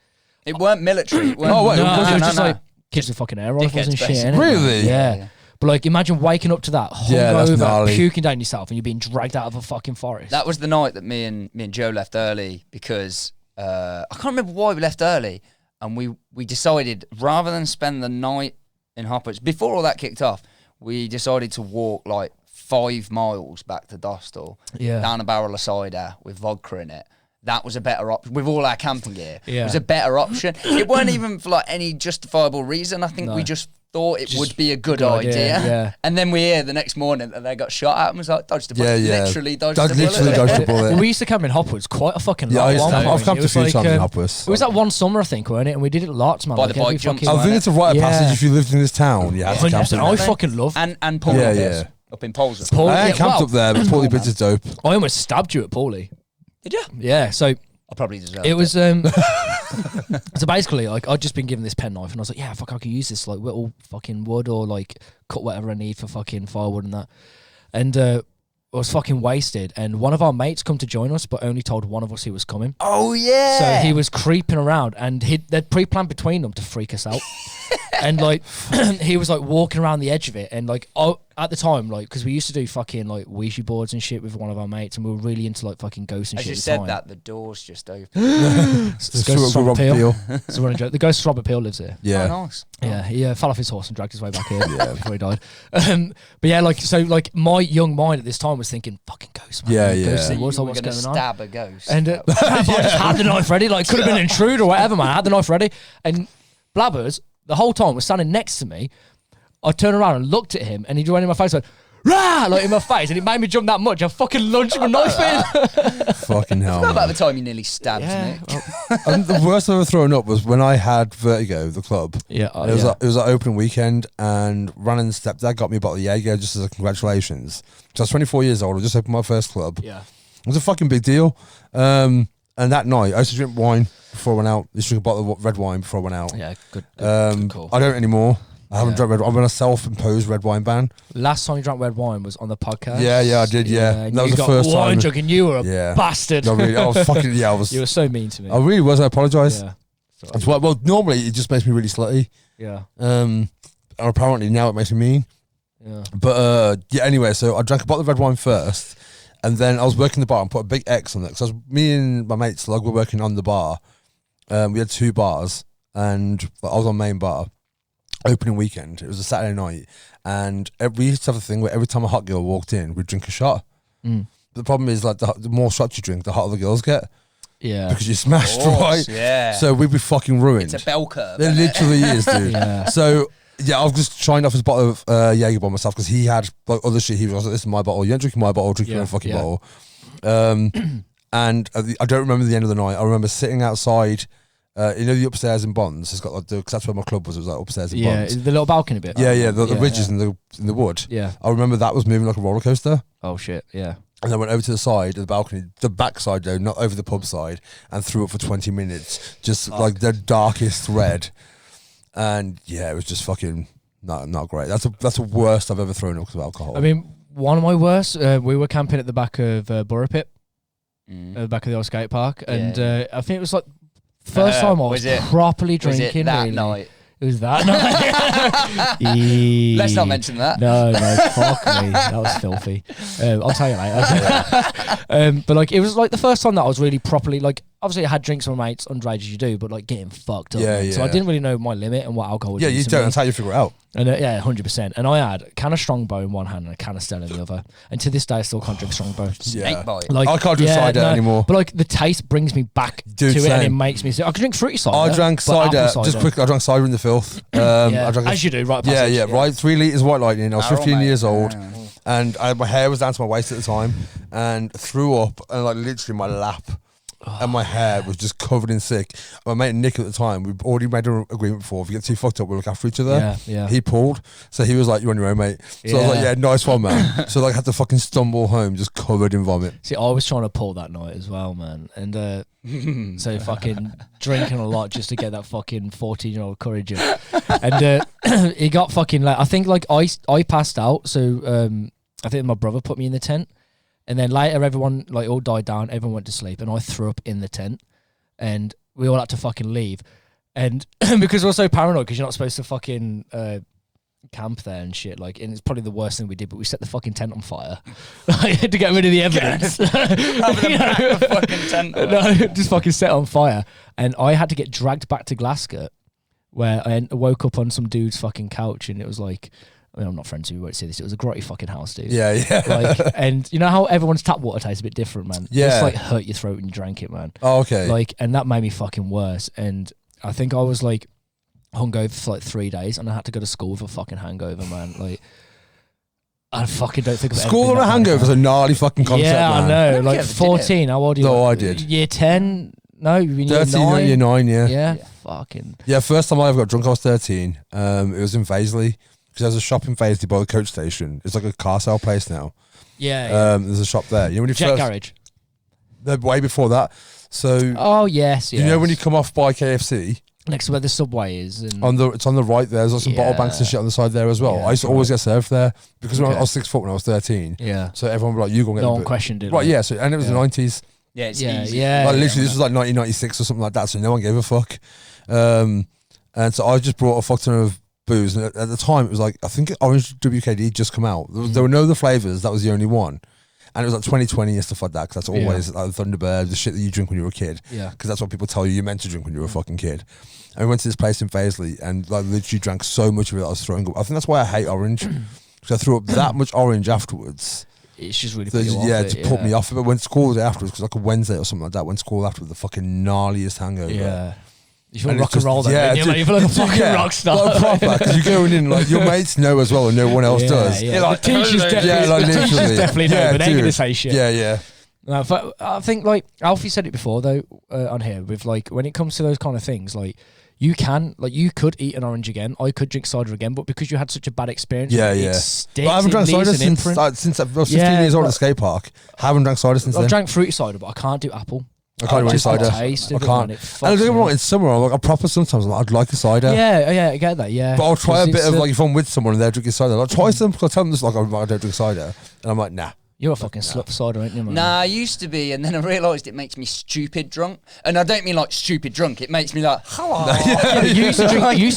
it weren't military. It weren't, Oh, wait, no, was it was it? just like kids with fucking air rifles and Dickheads, shit. innit? Really? Yeah. But like, imagine waking up to that, Yeah, that's hungover, gnarly. puking down yourself, and you're being dragged out of a fucking forest. That was the night that me and Joe left early because I can't remember why we left early, and we decided rather than spend the night in Hoppers, before all that kicked off, we decided to walk like 5 miles back to Dostal, down a barrel of cider with vodka in it. That was a better option with all our camping gear. Yeah. It was a better option. It weren't even for like any justifiable reason. I think we just thought it would be a good idea. Yeah. And then we hear the next morning that they got shot at and was like, dodged a bullet. Literally dodged a bullet. Literally dodged a bullet. Well, we used to camp in Hopwoods quite a fucking lot. I've camped a few times in Hopworth. It was that one summer, I think, weren't it? And we did it lots, man. By the bike jumps. I think it's a rite of passage if you lived in this town. Yeah, to camp in I there. fucking love. And Paulie Yeah, Pits yeah. up in Polesworth. I ain't camped up there, but Paulie Pits is dope. I almost stabbed you at Paulie. Did you? Yeah, so I probably deserved it was so basically, like, I'd just been given this penknife, and I was like, yeah, fuck, I can use this, like, whittle fucking wood or like cut whatever I need for fucking firewood and that. And I was fucking wasted, and one of our mates come to join us, but only told one of us he was coming. Oh yeah. So he was creeping around, and they'd pre-planned between them to freak us out. And like he was like walking around the edge of it, and like at the time, like, because we used to do fucking like Ouija boards and shit with one of our mates, and we were really into like fucking ghosts and As shit. you at the said time. that, the door's just open. It's Ghost of Robert Peel. It's a running joke. The ghost of Robert Peel lives here. Yeah. Oh, nice. Yeah, he fell off his horse and dragged his way back here before he died. But yeah, like, so like my young mind at this time was thinking, fucking ghost, man. Yeah, yeah. Ghosts, So what's you were what's going to going on? stab a ghost. And I just had the knife ready. Like, could have been an intruder or whatever, man. I had the knife ready. And Blabbers, the whole time, was standing next to me. I turned around and looked at him, and he went in my face, like, rah, like in my face, and it made me jump that much. I fucking lunged my knife in. Fucking hell. What about Man. the time you nearly stabbed me? And the worst I've ever thrown up was when I had Vertigo, the club. Yeah, It was it was our opening weekend, and Rannon's stepdad got me a bottle of Jaeger just as a congratulations. So I was 24 years old. I just opened my first club. Yeah. It was a fucking big deal. And that night, I used to drink wine before I went out. I used to drink a bottle of red wine before I went out. Yeah, good call. I don't anymore. I haven't drank red wine. I'm on a self-imposed red wine ban. Last time you drank red wine was on the podcast. Yeah, I did, yeah. And That was you the got first wine time. jug, and you were a Yeah. bastard. I was fucking, yeah, I was. You were so mean to me. I really was. I apologise. Yeah. That's why. Well, normally it just makes me really slutty. Yeah. And apparently now it makes me mean. Yeah. But yeah, anyway, so I drank a bottle of red wine first, and then I was working the bar and put a big X on it because me and my mate Slug were working on the bar. We had 2 bars, and I was on main bar. Opening weekend. It was a Saturday night, and we used to have a thing where every time a hot girl walked in, we'd drink a shot. But the problem is, like, the more shots you drink, the hotter the girls get. Yeah. Because you're smashed, Of course, right? yeah. So we'd be fucking ruined. It's a bell curve. It literally is, dude. Yeah. So yeah, I was just trying off his bottle of Jaeger by myself because he had like other shit. He was like, "This is my bottle. You ain't drinking my bottle. Drink your own fucking bottle." And I don't remember the end of the night. I remember sitting outside. You know the upstairs in Bonds. It's got like because that's where my club was. It was like upstairs in Yeah, Bonds. the little balcony bit. Yeah, the ridges in the wood. Yeah. I remember that was moving like a roller coaster. Oh shit. Yeah. And I went over to the side of the balcony, the back side though, not over the pub side, and threw up for 20 minutes, just like the darkest red. And yeah, it was just fucking not great. That's the worst I've ever thrown up because of alcohol. I mean, one of my worst. We were camping at the back of Borough Pit, at the back of the old skate park, and I think it was like first time I was properly drinking. Was it that really. night? It was that night. Let's not mention that. No, fuck me. That was filthy. I'll tell you later. But like, it was like the first time that I was really properly like. Obviously, I had drinks with my mates, underage as you do, but like getting fucked up. Yeah. So I didn't really know my limit and what alcohol would Yeah, do you to don't. me. That's how you figure it out. And 100%. And I had a can of Strongbow in one hand and a can of Stella in the other. And to this day, I still can't drink Strongbow. Snake bite. Like, I can't drink cider anymore. But like the taste brings me back Dude, to it, and it same. makes me sick. I could drink fruity cider. I drank but cider, apple just quickly. I drank cider in the filth. I drank as you do, right? Passage. Yeah, right. 3 litres White Lightning. I was Barrel, 15 mate. years old, Yeah. and my hair was down to my waist at the time, and threw up, and like literally my lap and my hair was just covered in sick. My mate Nick at the time, we already made an agreement before. If we get too fucked up, we'll look after each other. Yeah. He pulled, so he was like, "You're on your own, mate." So I was like, "Yeah, nice one, man." So like, I had to fucking stumble home, just covered in vomit. See, I was trying to pull that night as well, man, and so fucking drinking a lot just to get that fucking 14-year-old courage up. And it got fucking like, I think like I passed out, so I think my brother put me in the tent. And then later, everyone like all died down. Everyone went to sleep, and I threw up in the tent, and we all had to fucking leave. And because we're so paranoid, because you're not supposed to fucking camp there and shit. Like, and it's probably the worst thing we did. But we set the fucking tent on fire to get rid of the evidence. Fucking tent. No, just fucking set on fire. And I had to get dragged back to Glasgow, where I woke up on some dude's fucking couch, and it was like. I mean, I'm not friends who won't see this. It was a grotty fucking house, dude. Yeah. Like, and you know how everyone's tap water tastes a bit different, man. Yeah. It's like hurt your throat when you drank it, man. Oh, okay. Like, and that made me fucking worse. And I think I was like hungover for like 3 days, and I had to go to school with a fucking hangover, man. Like, I fucking don't think of School on a hangover is a gnarly fucking concept, Yeah, man. I know. think Like you ever did 14. How old are you? No, I did. Year 10? No, you mean year 13, 9? year 9, yeah. Yeah, fucking. Yeah, first time I ever got drunk, I was 13. It was in Paisley. Because there's a shop in Paisley by the coach station. It's like a car sale place now. Yeah. There's a shop there. You know when you Jet first, Garage. way before that. So Oh, yes. you know when you come off by KFC, next to where the subway is. And it's on the right there. There's like some bottle banks and shit on the side there as well. Yeah, I used to always get served there because when I Okay. was 6 foot when I was 13. yeah. So everyone would be like, "You go and get No the one book." questioned it. Right, like- yeah. So and it was the 90s. Yeah, it's Yeah, easy. yeah. Like literally, this was like 1996 or something like that. So no one gave a fuck. And so I just brought a fuck ton of booze, and at the time it was like I think Orange WKD just come out. There were no other flavors. That was the only one, and it was like 2020 and stuff like that. Because that's always like Thunderbird, the shit that you drink when you were a kid. Yeah. Because that's what people tell you you're meant to drink when you were a fucking kid. And we went to this place in Paisley, and like literally drank so much of it that I was throwing up. I think that's why I hate orange, because I threw up that much orange afterwards. It's just really So put you off it, to put me off it. But went to school the day afterwards, because like a Wednesday or something like that, went to school after with the fucking gnarliest hangover. Yeah. You feel And rock it's and roll just- then, yeah, don't you, dude, mate? You feel like a fucking rock star. Like proper, because you're going in, like, your mates know as well and no one else does. Yeah. like, The teachers definitely, Yeah, like, the teachers literally. definitely know, Yeah, but they're going to dude. say shit. Yeah. No, but I think, like, Alfie said it before, though, on here, with, like, when it comes to those kind of things, like, you could eat an orange again. I could drink cider again, but because you had such a bad experience, Yeah, it yeah. sticks. But I haven't it drank leaves cider an since, imprint. since I was 15 Yeah, years old at but- the skate park. Haven't drank cider since I've then. drank fruity cider, but I can't do apple. I can't do any Just the cider. taste I of it, can't. man, it And fucks don't get me me wrong, up. in summer, I'm like, I proper sometimes, I'm like, I'd like a cider. Yeah, I get that, yeah. But I'll try a 'Cause bit it's, of, like, if I'm with someone and they're drinking cider, I'll try some, because I tell them this, like, I don't drink cider. And I'm like, nah. You're a fucking slut for cider, ain't you, man? Nah, I used to be, and then I realised it makes me stupid drunk. And I don't mean like stupid drunk. It makes me like, hello. Yeah, but you used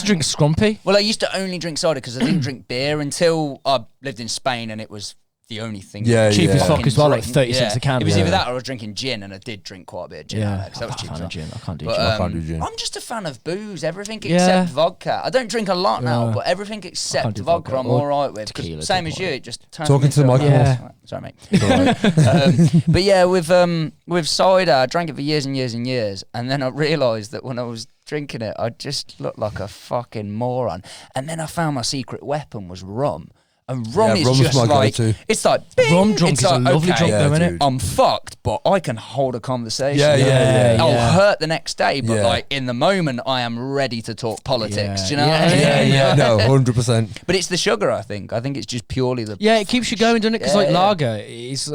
to drink Scrumpy. Well, I used to only drink cider because I didn't drink beer until I lived in Spain, and it was the only thing. Yeah, Cheap as yeah. fuck as well, like Drink. 30 cents a can. It was Yeah. either that or I was drinking gin, and I did drink quite a bit of gin. Yeah, because that was I'm cheap. not a fan of gin. I can't do But, gin. I can't do gin. I'm just a fan of booze, everything Yeah. except vodka. I don't drink a lot now, Yeah. but everything can't except do vodka, vodka I'm or all right with. 'Cause tequila, same don't as you, worry. it just turns Talking me to the into a- microphone. Yeah. Sorry, mate. But yeah, with cider, I drank it for years and years and years, and then I realised that when I was drinking it, I just looked like a fucking moron. And then I found my secret weapon was rum. And rum Yeah, is rum's just my like, go-to. it's like, bing, Rum drunk it's is a like, lovely okay, drunk, Yeah, though, innit? dude. I'm fucked, but I can hold a conversation. Yeah. I'll hurt the next day, but Yeah. like in the moment, I am ready to talk politics. Yeah. Do you know what I Yeah, mean? Yeah, no, 100%. But it's the sugar, I think. I think it's just purely the. Yeah, it keeps you going, doesn't it? Because like Yeah. lager is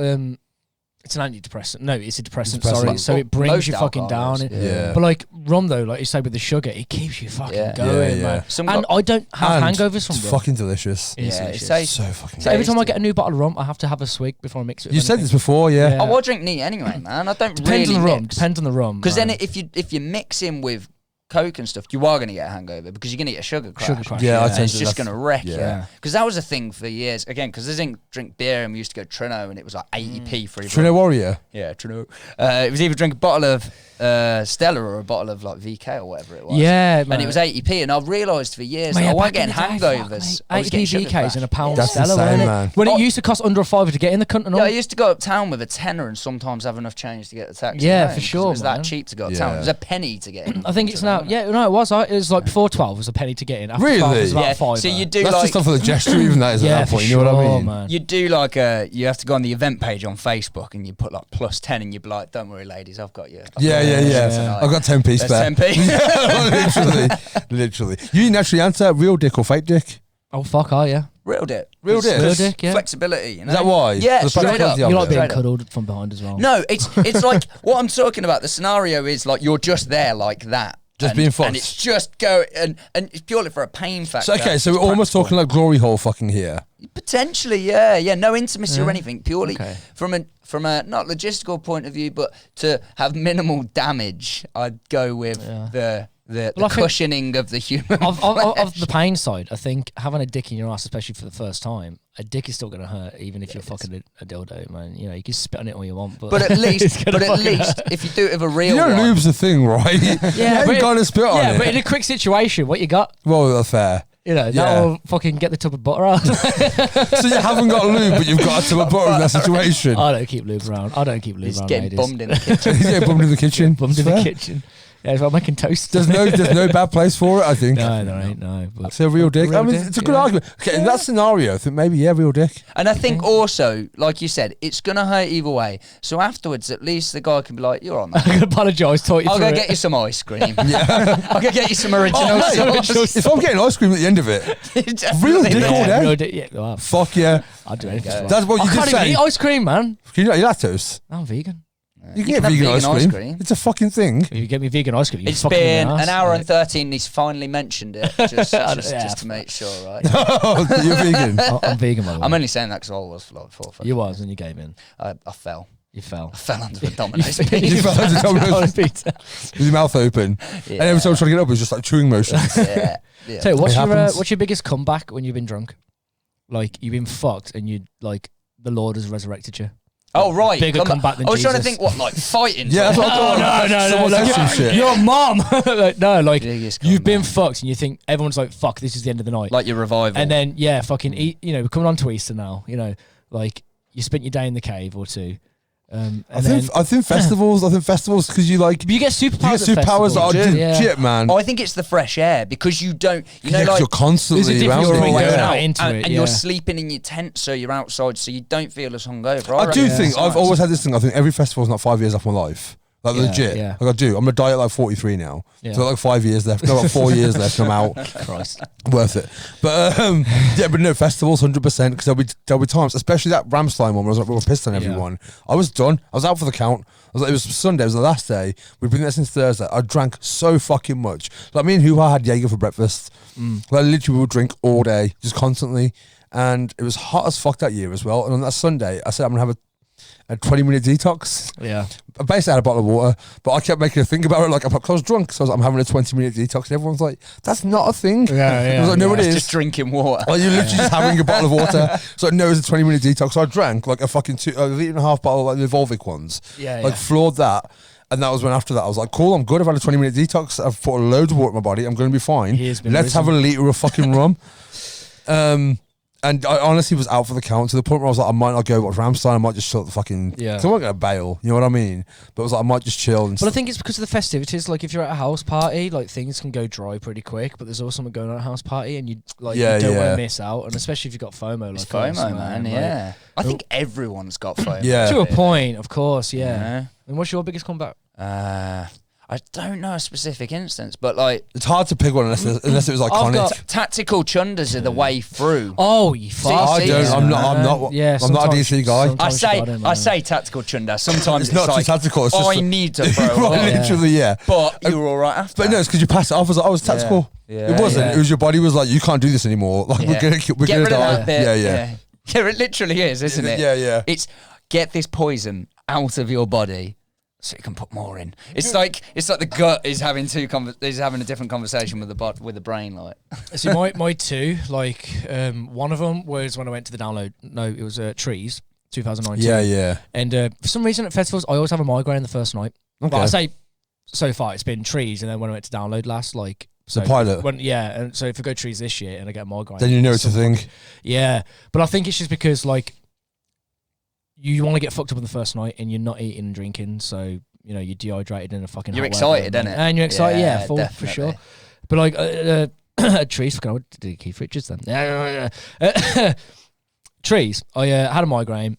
It's an antidepressant. No, it's a depressant. Depressant. Sorry. So it brings Most you fucking alcohol down. is, Yeah. But like rum though, like you say with the sugar, it keeps you fucking Yeah. going, Yeah, man. Some And got- I don't have And hangovers from it's rum. fucking delicious. It's Yeah, delicious. it tastes. So fucking So every time I tasty. get a new bottle of rum, I have to have a swig before I mix it with You said anything. this before, yeah. Yeah. Oh, I drink neat anyway, man. I don't Depends really on the rum. mix. Depends on the rum. Because then man. if you mix in with Coke and stuff, you are going to get a hangover because you're going to get a sugar crash. Sugar crash. Yeah, I And tend it's to- just that's- going to wreck you. yeah. Because that was a thing for years. Again, because I didn't drink beer and we used to go Trino and it was like 80p for every Trino Warrior. Yeah, Trino. It was either drink a bottle of Stella or a bottle of like VK or whatever it was. Yeah, And man. it was 80p, and I've realised for years Mate, that I yeah, wasn't back in getting the day, fuck, hangovers. mate. I was getting 80 sugar VKs crash. and a pound That's Stella, insane, wasn't it? man. When Oh. it used to cost under a fiver to get in the cunt and all. Yeah, I used to go uptown with a tenner and sometimes have enough change to get the taxi. Yeah, home, for 'cause sure, It was man. that cheap to go uptown. Yeah. It was a penny to get in. I think it's now. Yeah, no, it was. It was like before 12 was a penny to get in. After 12 Really? was about Yeah, five. so you do That's like just not for the gesture, even that is Yeah, at that for point. sure, You know what I mean? man. you do like you have to go on the event page on Facebook and you put like +10 and you'd be like, don't worry, ladies, I've got you. Yeah, yeah, yeah. I've got 10p There's spare. 10p. literally. You didn't actually answer real dick or fake dick. Oh fuck, are you? Real dick. Real dick? Real dick, yeah. Flexibility, you know? Is that why? Yeah, The straight up. practicality You of like it. being Straight up. cuddled from behind as well. No, it's like what I'm talking about. The scenario is like you're just there like that. Just and, being fucked. And it's just go and it's purely for a pain factor. So, okay, so It's we're almost practical. talking like glory hole fucking here. Potentially, yeah. No intimacy or anything. Purely Okay. from a not logistical point of view, but to have minimal damage, I'd go with the Well, I think- cushioning of the human. Of the pain side, I think having a dick in your ass, especially for the first time, a dick is still going to hurt, even if you're fucking a dildo, man. You know, you can spit on it all you want, but But at it's least, gonna but at fucking least, if you do it with a real You know, one, lube's the thing, right? you but ain't it- got to spit on yeah, it. but in a quick situation, what you got? Well, that's fair. You know, Yeah. that'll fucking get the tub of butter out. So you haven't got lube, but you've got a tub of butter in that situation. I don't keep lube around. I don't keep lube he's around getting ladies. bummed in the kitchen. He's getting bummed in the kitchen. Bummed in Fair. the kitchen. Yeah, it's like making toast. There's no bad place for it, I think. No, there ain't, no. But It's a real dick. Real I mean, dick, it's a good yeah. argument. Okay, in that scenario, I think maybe, yeah, real dick. And I think also, like you said, it's gonna hurt either way. So afterwards, at least the guy can be like, "You're on, man. I'm going to apologise, taught you I'll through go it. get you some ice cream. I'll go get you some original Oh, mate, sauce." if I'm getting ice cream at the end of it, Definitely real dick not. all day. Real dick, yeah, well, Fuck yeah. I'll do anything. Okay. for That's what you I did can't even say. eat ice cream, man. Can you not eat lactose? I'm vegan. You You can can get have vegan ice vegan cream. It's a fucking thing. If you get me vegan ice cream, you It's fucking been ass. an hour Like, and 13. He's finally mentioned it, just Yeah. to make sure, right? Oh, you're vegan. I'm vegan, by the way. I'm only saying that because I was for like 4 or 5. You was and you gave in. I fell. You fell. I fell under a Domino's You pizza. fell into Domino's pizza. with your mouth open. And every time I try to get up, it was just like chewing motions. Yeah. Yeah. Tell you, It happens. what's your biggest comeback when you've been drunk? Like, you've been fucked and you, like, the Lord has resurrected you. Oh, right. Bigger come comeback back. than I was trying to Jesus. think, what, like fighting? Yeah, that's what I Oh, thought. no, Someone said like, some shit. your mom. Like, no, like, Biggest you've been comeback. fucked and you think everyone's like, fuck, this is the end of the night. Like your revival. And then, yeah, fucking eat, you know, we're coming on to Easter now, you know, like, you spent your day in the cave or two. And I think festivals, because you like, you get you superpowers. get at superpowers that are festivals. legit, man. I think it's the fresh air because you don't, you know, Yeah, 'cause like you're constantly There's a around difference you're it. between always going Yeah. out out into and, it, and you're yeah. sleeping in your tent, so you're outside, so you don't feel as hungover. I do reckon think it's I've nice. always had this thing. I think every festival's not 5 years off my life. Like Yeah, legit. yeah. Like I do. I'm gonna die at like 43 now. Yeah. So like 5 years left. No, like 4 years left. I'm out. Christ. Worth it. But yeah, but no, festivals 100% because there'll be times, especially that Ramstein one where I was like, we were pissed on Yeah. everyone. I was done. I was out for the count. I was like, it was Sunday. It was the last day. We've been there since Thursday. I drank so fucking much. Like me and Hoo-Ha had Jaeger for breakfast. Like literally we would drink all day, just constantly. And it was hot as fuck that year as well. And on that Sunday, I said I'm gonna have a 20-minute detox. Yeah. I basically had a bottle of water, but I kept making a thing about it. Like, I was drunk, so I was like, I'm having a 20-minute detox. And everyone's like, that's not a thing. Yeah, I was like, no, it It's is. just drinking water. Like, you're literally just having a bottle of water. So, no, it's a 20-minute detox. So I drank like a fucking 1.5 bottle of like, the Volvic ones. Yeah, Like, floored that. And that was when after that, I was like, cool, I'm good. I've had a 20-minute detox. I've put loads of water in my body. I'm going to be fine. He has been Let's have a litre of fucking rum. And I honestly was out for the count to the point where I was like, I might not go watch Ramstein. I might just chill at the fucking... Yeah. 'cause I'm not going to bail. You know what I mean? But I was like, I might just chill. And But I think it's because of the festivities. Like, if you're at a house party, like, things can go dry pretty quick, but there's always something going on at a house party, and you, like, Yeah, you don't want yeah. to miss out, and especially if you've got FOMO. Like It's FOMO, us, man. like- Yeah. I think everyone's got FOMO. Yeah. To a point, of course, yeah. Yeah. And what's your biggest comeback? I don't know a specific instance, but like It's hard to pick one unless it was iconic. got- tactical chundas are the way through. Oh, you See, fuck. I don't. I'm not. Yeah, I'm not a sometimes- DC guy. sometimes I say tactical chunda. Sometimes It's not like, too tactical. It's just I need to throw Right, up. literally, yeah. But you were all right after. But no, it's because you passed it off as I was tactical. Yeah. It wasn't. Yeah. It was your body was like, you can't do this anymore. Like we're gonna Get die. rid of that bit. Yeah. Yeah, it literally is, isn't it? Yeah. It's get this poison out of your body so you can put more in. It's like the gut is having a different conversation with the brain, like. See, my two, like, one of them was when I went to the download. No, it was Trees, 2019. Yeah. And for some reason at festivals, I always have a migraine the first night. Okay. But I say so far it's been Trees, and then when I went to download last, like. The pilot. And so if I go Trees this year and I get a migraine, Then you know it's a thing. Yeah, but I think it's just because like you want to get fucked up on the first night and you're not eating and drinking, so you know you're dehydrated in a fucking. You're hot excited, weather, innit? And you're excited, yeah, for definitely. sure. But like Trees, fucking, what did Keith Richards then? Yeah. Trees. I had a migraine.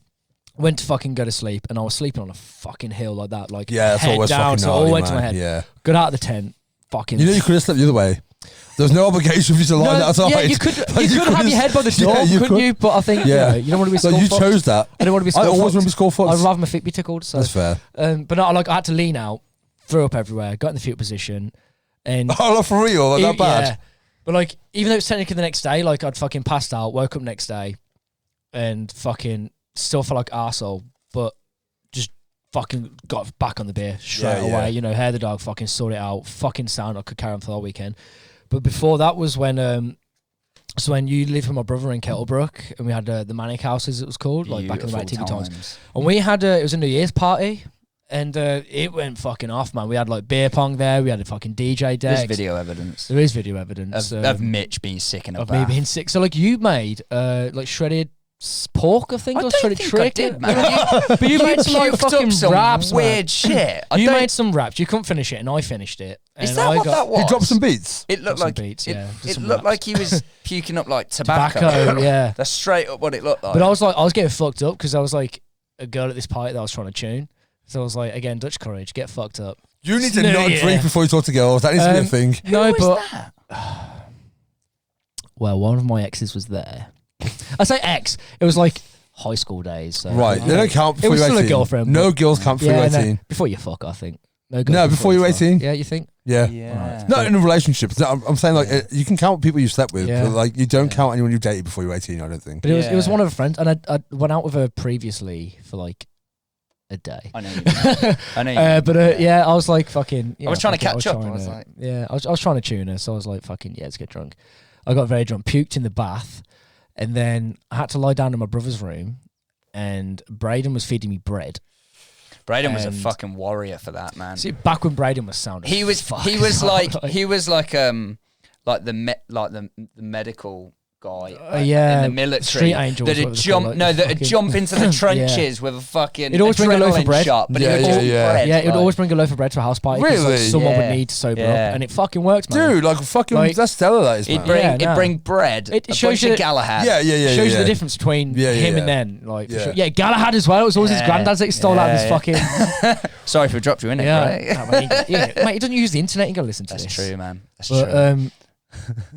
Went to fucking go to sleep, and I was sleeping on a fucking hill like that, like Yeah, that's head always down, fucking so it all gnarly, went to my man. head. Yeah. Got out of the tent, fucking. You know you could have slept the other way. There was no obligation for you to lie outside. yeah, you could Like, have could've- your head by the door, Yeah, you couldn't could. you? But I think Yeah. you don't want to be So skull you fucked. chose that. I don't want to be skull I always fucked. want to be skull fucked. I'd rather my feet be tickled. So. That's fair. But no, like I had to lean out, threw up everywhere, got in the fetal position, and Oh, not for real? Like, that bad? Yeah. But like, even though it's technically the next day, like I'd fucking passed out, woke up next day, and fucking still felt like arsehole, but just fucking got back on the beer straight Yeah, yeah. away. You know, hair the dog, fucking sorted it out, fucking sound. I could carry on for the whole weekend. But before that was when so when you lived with my brother in Kettlebrook, and we had the Manic House, as it was called, like back in the Beautiful TV times. And we had it was a New Year's party, and it went fucking off, man. We had like beer pong there. We had a fucking DJ deck. There's video evidence There is video evidence of Mitch being sick in a of me bath. being sick. So like you made like shredded pork, I think, I or don't shredded think I chicken. did, man. But you made some like puked fucking up some wraps, man. weird shit. You made some wraps. You couldn't finish it, and I finished it. Is and that I what got that was? You dropped some beats. It looked some like beats, it, yeah, it some looked raps. like he was puking up like tobacco. tobacco. Yeah. That's straight up what it looked like. But I was getting fucked up because I was like a girl at this party that I was trying to tune. So I was like, again, Dutch courage, get fucked up. You need to No, not yeah. drink before you talk to girls. That needs to be a thing. Who No, was but that? well, one of my exes was there. I say ex. It was like high school days. So Right. They don't count It before was you're still 18. a girlfriend. No but- girls count before yeah, you're no, 18. before you fuck, I think. No, before you're fuck. 18. Yeah, you think? Yeah. Yeah. Not in relationships. No, I'm saying like you can count people you slept with, Yeah. but like you don't count anyone you dated before you're 18. I don't think. But it was Yeah. one of her friends, and I went out with her previously for like a day. I know. You mean. I know. You mean. But yeah, I was like fucking. I was trying to fuck it, catch up. I trying was to- like- yeah, I was trying to tune her, so I was like, fucking yeah, let's get drunk. I got very drunk, puked in the bath, and then I had to lie down in my brother's room, and Braden was feeding me bread. Braden was a and- fucking warrior for that, man. See, back when Braden was sound, as He was fuck. like the medical guy yeah, in the military street angels, that'd what they call jump it, that'd fucking- jump into the trenches with a fucking He'd always bring a loaf of adrenaline bread. shot, but Yeah, he would yeah, eat yeah. bread. Yeah, it would like- always bring a loaf of bread to a house party. 'cause, like, Really? someone Yeah. would need to sober Yeah. up, and it fucking worked, man. Dude, like fucking Like- that's stellar. That is, He'd man. bring Yeah, he'd no. bring bread. It a shows bunch you of that- Galahad. Yeah. Shows you the difference between Yeah, him yeah. and then, like, for Yeah. sure. Yeah, Galahad as well. It was always his Yeah. granddad's that he stole out of his Yeah, fucking. Sorry for dropped you in it. Yeah, Right? Nah, mate, mate, he doesn't use the internet. You gotta listen to That's this. true, man. That's But true.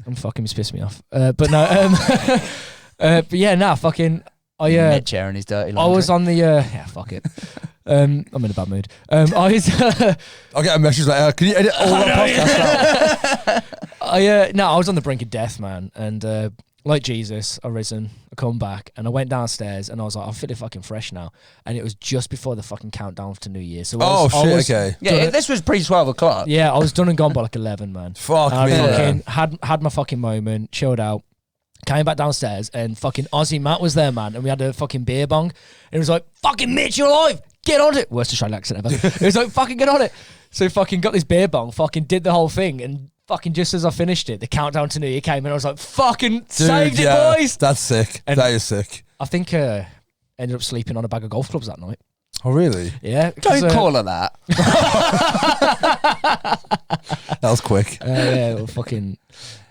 I'm fucking it's pissed me off. But no, but yeah, nah, fucking. Mitch Aaron, his dirty I laundry. was on the yeah, fuck it. I'm in a bad mood. I was I'll get a message like, can you edit all that podcast out? I was on the brink of death, man, and like Jesus, I risen, I come back, and I went downstairs, and I was like, I'm feeling fucking fresh now, and it was just before the fucking countdown to New Year. So Oh I shit! was- Okay. Yeah, this was pre 12 o'clock. yeah, I was done and gone by like 11, man. Fuck And me. I man. fucking had my fucking moment, chilled out, came back downstairs, and fucking Aussie Matt was there, man, and we had a fucking beer bong, and it was like, fucking Mitch, you're alive, get on it. Worst Australian accent ever. It was like, fucking get on it. So fucking got this beer bong, fucking did the whole thing, and fucking just as I finished it, the countdown to New Year came, and I was like, fucking Dude, saved it, yeah, boys. That's sick. And- That is sick. I think ended up sleeping on a bag of golf clubs that night. Oh really? Yeah. Don't call her that. That was quick. Yeah, well, fucking.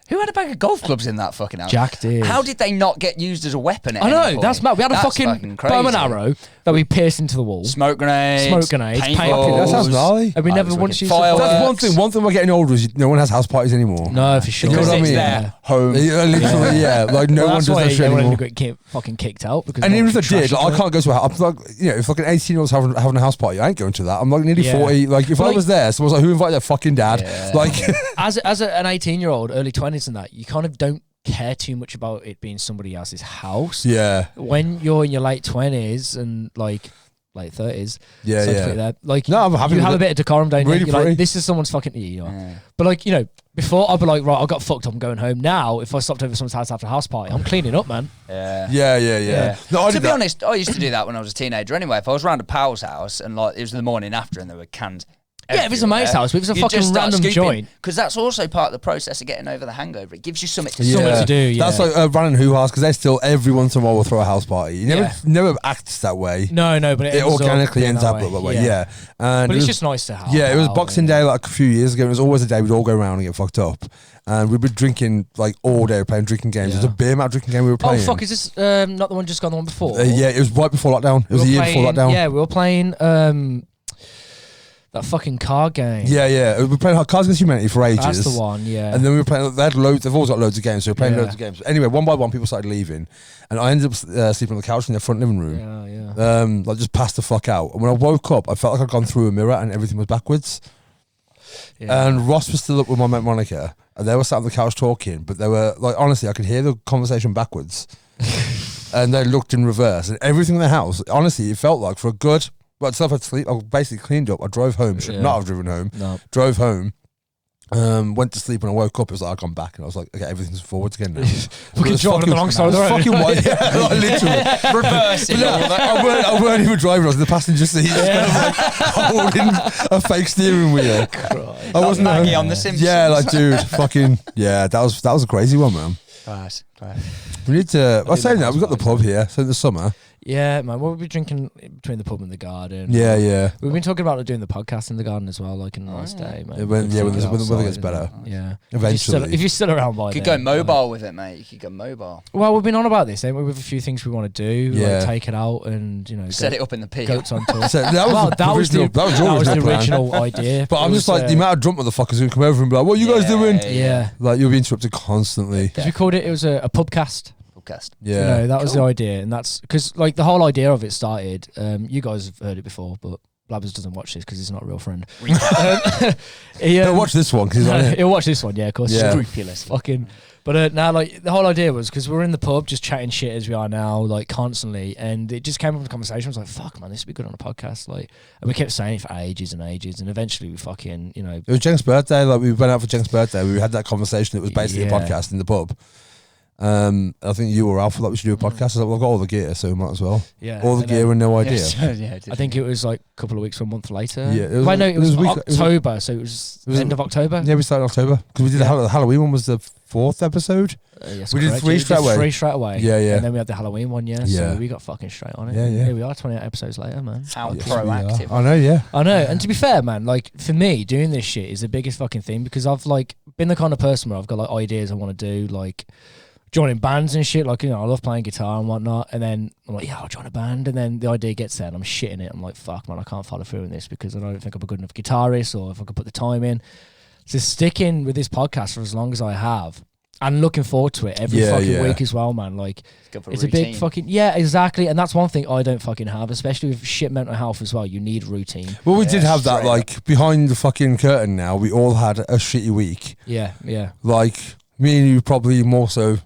Who had a bag of golf clubs in that fucking house? Jack did. How did they not get used as a weapon? At I know, any point? that's mad. We had a That's fucking crazy. bow and arrow that we pierced into the wall. Smoke grenades, paint. paintballs. That sounds gnarly. And we Oh, never it was once wicked. used Fireworks. That's one thing. One thing we're getting older is no one has house parties anymore. No, for sure. You know Because what I it's mean? their home. Yeah, literally, yeah. Like no Well, one that's does why that shit everyone anymore. got fucking kicked out. Because And no even one if I did, trashed like, I it. can't go to a house. Like, you know, if like an 18-year-old's having a house party, I ain't going to that. I'm like nearly Yeah. 40. Like if But I like- was there, someone's like, who invited their fucking dad? Yeah. Like, As an 18-year-old, early 20s and that, you kind of don't care too much about it being somebody else's house. yeah, When you're in your late 20s and like late 30s, yeah, so to yeah. put it there, like No, I'm happy you with have it. a bit of decorum, don't Really you? You're like, pretty. this is someone's fucking you know. Yeah. But like, you know, before I'd be like, right, I got fucked up, I'm going home. Now, if I stopped over someone's house after a house party, I'm cleaning up, man. Yeah. Yeah. No, I To did be that. honest, I used to do that when I was a teenager. Anyway, if I was around a pal's house and like it was the morning after and there were cans. Yeah, if it's a mate's house, but if it's a fucking random joint. because that's also part of the process of getting over the hangover. It gives you something to Something to do, yeah. That's like Brandon Who House because they still every once in a while will throw a house party. You Yeah. never acts that way. No, but It ends organically being ends that up that way. Yeah, But and it it's was- just nice to have. yeah, it was out Boxing and- Day like a few years ago. It was always a day we'd all go around and get fucked up, and we'd be drinking like all day, playing drinking games. It was a beer mat drinking game we were Oh playing. fuck! Is this not the one just gone the one before? Yeah, it was right before lockdown. It was We the were year before playing- lockdown. Yeah, we were playing that fucking card game. Yeah. We were playing Cards Against Humanity for ages. That's the one. Yeah. And then we were playing. They had loads. They've always got loads of games, so we were playing Yeah. loads of games. Anyway, one by one, people started leaving, and I ended up sleeping on the couch in their front living room. yeah. Like just passed the fuck out. And when I woke up, I felt like I'd gone through a mirror and everything was backwards. Yeah. And Ross was still up with my mate Monica, and they were sat on the couch talking, but they were like, honestly, I could hear the conversation backwards, and they looked in reverse, and everything in the house. Honestly, it felt like for a good. But stuff I'd sleep. I basically cleaned up. I drove home. Should Yeah. not have driven home. No. Drove home. Went to sleep. When I woke up, it was like I'd gone back, and I was like, okay, everything's forwards again now. Fucking It's driving on the wrong side of the road. Fucking white. Yeah, like, literally. Reversing. No, I weren't even driving. I was in the passenger seat, just kind of like holding a fake steering wheel. I wasn't Maggie on The Simpsons. Yeah, like dude, fucking yeah. That was a crazy one, man. Class. We need to. I was saying that we've got the pub here. So in the summer. Yeah, man. What we'll be drinking between the pub and the garden. Yeah. We've been talking about doing the podcast in the garden as well, like a nice day, man. Yeah, when the weather Outside gets and better. that. Yeah. Eventually. If you're still around by You could then, go mobile with it, mate. You could go mobile. Well, we've been on about this, haven't we? With a few things we want to do, Yeah. like take it out and Set it up in the peel. goats on tour. So that was Well, the that was the plan. original idea. But I'm It just was, like the amount of drunk motherfuckers who come over and be like, "What are you guys doing?" yeah. Like you'll be interrupted constantly. Because we called it was a pubcast. Podcast. You Yeah. know, that was the idea, and that's because like the whole idea of it started. You guys have heard it before, but Blabbers doesn't watch this because he's not a real friend. He, Don't watch this one because he's on it. he'll watch this one, yeah, of course. Yeah. Scrupulous, fucking. But now, like the whole idea was because we're in the pub just chatting shit as we are now, like constantly, and it just came up in the conversation. I was like, "Fuck, man, this would be good on a podcast." Like, and we kept saying it for ages and ages, and eventually we fucking, you know, It was Jenk's birthday. Like we went out for Jenk's birthday. We had that conversation. It was basically a Yeah. podcast in the pub. I think you or Alpha thought we should do a podcast. I was like, well, I've got all the gear, so we might as well. yeah, All the and gear then- and no idea. I think it was like a couple of weeks or a month later. Yeah, it was- Well, no, it was it was October, so it was it was- end of October. Yeah, we started in October because we did the Halloween one was the 4th episode. Yes, We did correct. 3 We straight away. 3 straight away. Yeah, yeah. And then we had the Halloween one, yeah. Yeah. So we got fucking straight on it. Yeah, yeah. Here we are, 28 episodes later, man. How Yes, we are. proactive. I know, yeah. I know, and to be fair, man, like for me, doing this shit is the biggest fucking thing because I've like been the kind of person where I've got like ideas I want to do, like joining bands and shit. Like, you know, I love playing guitar and whatnot, and then I'm like, yeah, I'll join a band, and then the idea gets there, and I'm shitting it. I'm like, fuck, man, I can't follow through in this because I don't think I'm a good enough guitarist, or if I could put the time in. So sticking with this podcast for as long as I have, and looking forward to it every fucking week as well, man. Like, Good for it's a big fucking exactly, and that's one thing I don't fucking have, especially with shit mental health as well. You need routine. Well, we Yeah, did have that, straight like, behind the fucking curtain now. We all had a shitty week. Yeah. Like, me and you probably more so.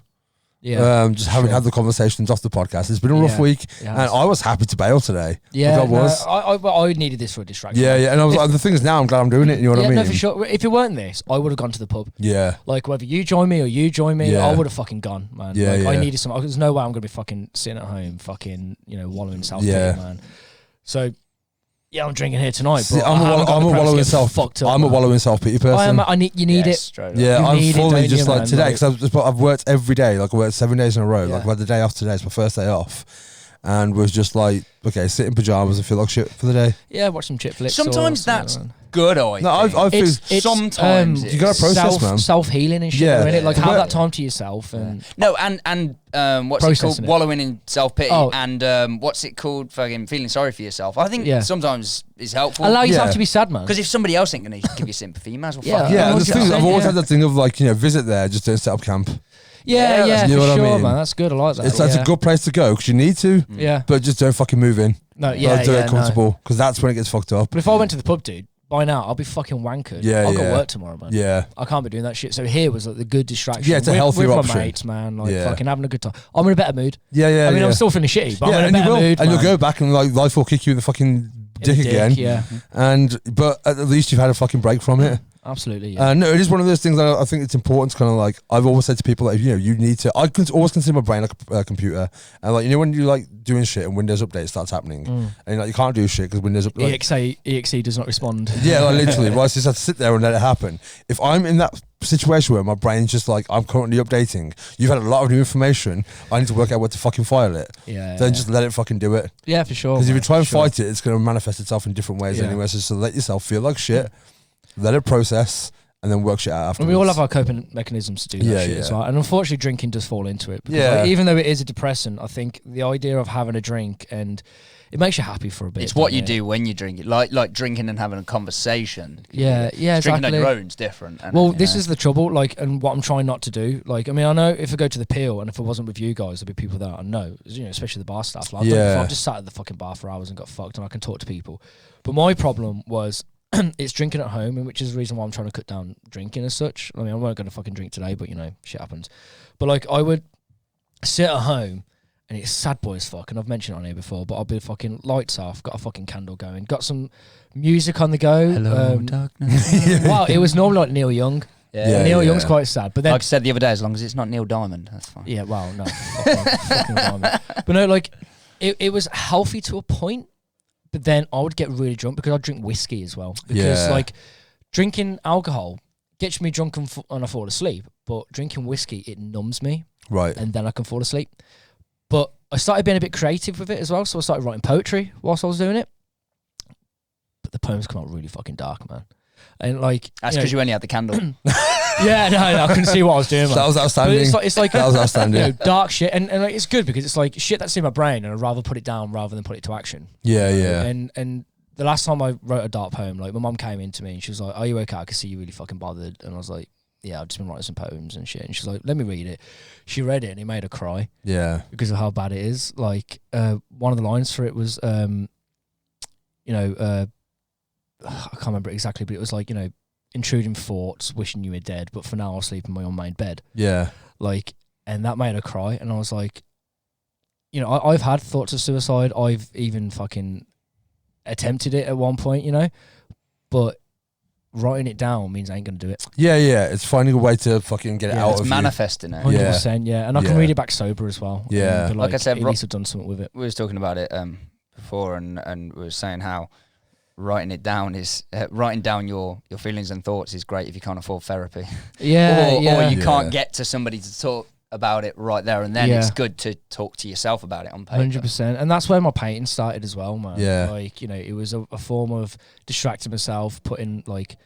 Yeah. Just having had the conversations off the podcast. It's been a rough Yeah. week, Yeah. and I was happy to bail today. Yeah, Like I was. I needed this for a distraction. Yeah, and I was like, the thing is now I'm glad I'm doing it. You know what Yeah, I mean? no, for sure. If it weren't this, I would have gone to the pub. Yeah, Like, whether you join me or you join me, Yeah. I would have fucking gone, man. Yeah, like, I yeah. needed some. There's no way I'm going to be fucking sitting at home, fucking, you know, wallowing in self-pity, Yeah. man. So, yeah, I'm drinking here tonight, See, but I'm a wallowing self. fucked up. I'm a man. wallowing self-pity person. You need it. Straight up. Yeah, You I'm need it, fully don't just you, like man? today Like- because I've worked every day. Like I worked 7 days in a row. Yeah. Like I've had the day off today. It's my first day off, and was just like, okay, sit in pajamas and feel like shit for the day. Yeah, watch some chick flicks. Sometimes that's good. I No, think. I feel It's sometimes you gotta process, man. self healing and shit. Yeah. Yeah, like have But- that time to yourself and No, and what's it called? Processing it. Wallowing in self pity, Oh. and what's it called? Fucking feeling sorry for yourself. I think Yeah. sometimes is helpful. allow yourself Yeah. to be sad, man. Because if somebody else ain't gonna give you sympathy, you might as well. Yeah. fuck it. yeah. And the thing is, I've always yeah. had that thing of like, visit there, just don't set up camp. Yeah, Yeah, for you know what I sure, mean? man. That's good. I like that. It's a good place to go because you need to, Yeah. but just don't fucking move in. No, Like, yeah, do yeah, it no. comfortable because that's when it gets fucked up. But if I went to the pub, dude, by now I'll be fucking wankered. Yeah, I've got yeah. work tomorrow, man. Yeah, I can't be doing that shit. So here was like the good distraction. Yeah, it's a with, healthier with option. my mates, man. Like Yeah. fucking having a good time. I'm in a better mood. yeah. I mean, yeah. I'm still feeling shitty, but yeah, I'm in and a you better will, mood. and you'll man. go back and like life will kick you in the fucking In dick the again. Yeah, But at least you've had a fucking break from it. absolutely. Yeah. No, it is one of those things that I think it's important to kind of like, I've always said to people that, you need to, always consider my brain like a computer. And like, when you like doing shit and Windows Update starts happening and like you can't do shit because Windows Update. EXE does not respond. Yeah, like literally, right? So you just have to sit there and let it happen. If I'm in that situation where my brain's just like, I'm currently updating, you've had a lot of new information, I need to work out where to fucking file it. Yeah. Then just let it fucking do it. yeah, for sure. Because if you man, try and for sure. fight it, it's going to manifest itself in different ways Yeah. anyway. So let yourself feel like shit, let it process, and then work shit out And afterwards. we all have our coping mechanisms to do that Yeah, shit yeah. as well. And unfortunately, drinking does fall into it. Because, Yeah. like, even though it is a depressant, I think the idea of having a drink and it makes you happy for a bit. It's what doesn't you it? do when you drink it, like drinking and having a conversation. Yeah, yeah, Drinking on exactly. your own is different. And, Well, this is the trouble, like, and what I'm trying not to do. Like, I mean, I know if I go to the Peel and if I wasn't with you guys, there'd be people that I know, especially the bar staff. Like, Yeah. I've just sat at the fucking bar for hours and got fucked and I can talk to people. But my problem was it's drinking at home, and which is the reason why I'm trying to cut down drinking as such. I mean, I'm not going to fucking drink today, but, shit happens. But, like, I would sit at home and it's sad boy as fuck, and I've mentioned it on here before, but I'll be fucking lights off, got a fucking candle going, got some music on the go. darkness. Wow, it was normally like Neil Young. Yeah, Neil yeah. Young's quite sad, but then Like I said the other day, as long as it's not Neil Diamond, that's fine. yeah, well, no, fucking vomit. But no, like it was healthy to a point, but then I would get really drunk because I'd drink whiskey as well. Because Yeah. like drinking alcohol gets me drunk and I fall asleep, but drinking whiskey it numbs me, Right. and then I can fall asleep. But I started being a bit creative with it as well, so I started writing poetry whilst I was doing it. But the poems come out really fucking dark, man. And like That's because you only had the candle. yeah, no, I couldn't see what I was doing, man. That was But outstanding. it's like That was outstanding. dark shit, and like, it's good because it's like shit that's in my brain, and I'd rather put it down rather than put it to action. Yeah, yeah. And the last time I wrote a dark poem, like my mum came in to me and she was like, "Are you okay? I can see you really fucking bothered." And I was like, "Yeah, I've just been writing some poems and shit." And she's like, "Let me read it." She read it and it made her cry Yeah. because of how bad it is. Like one of the lines for it was, I can't remember exactly, but it was like, intruding thoughts, wishing you were dead, but for now I'll sleep in my unmade bed. Yeah. Like, and that made her cry, and I was like, I've had thoughts of suicide. I've even fucking attempted it at one point, but writing it down means I ain't gonna do it. Yeah, yeah. It's finding a way to fucking get it Yeah, out It's of manifesting it. 100%, yeah. And I can Yeah. read it back sober as well. Yeah. But Like I said, at least I've done something with it. We was talking about it before, and we were saying how writing it down is writing down your feelings and thoughts is great if you can't afford therapy. Yeah, or yeah. you Yeah. can't get to somebody to talk about it right there and then. Yeah. It's good to talk to yourself about it on paper. 100%, and that's where my painting started as well, man. Yeah. Like, it was a form of distracting myself, putting like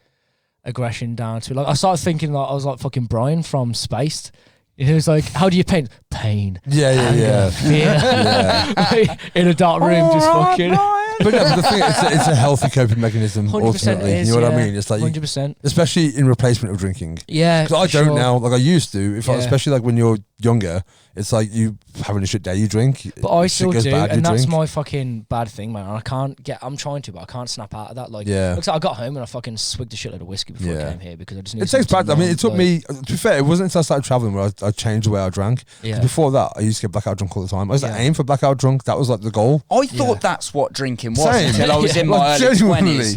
aggression down to it. Like I started thinking like I was like fucking Brian from Spaced. It was like, how do you paint? Pain. Yeah, yeah, Anger, yeah. fear. In a dark room, just fucking. But no, but the thing is, it's a healthy coping mechanism 100% ultimately. is, You know what I yeah. mean? It's like, 100%. especially in replacement of drinking. Yeah. Because I for don't sure. now, like I used to. Yeah. Especially like when you're younger, it's like you having a shit day, you drink. But I shit still goes do, bad, you and that's drink. my fucking bad thing, man. And I can't get. I'm trying to, but I can't snap out of that. Like, Yeah. looks like I got home and I fucking swigged a shitload of whiskey before Yeah. I came here because I just. Need It takes something to practice. I mean, it numb, took like- me, to be fair, it wasn't until I started traveling where I changed the way I drank. 'Cause Yeah. before that, I used to get blackout drunk all the time. I used to Yeah. aim for blackout drunk. That was like the goal. I thought Yeah. that's what drinking was Same. until I was in Like, my early genuinely. 20s.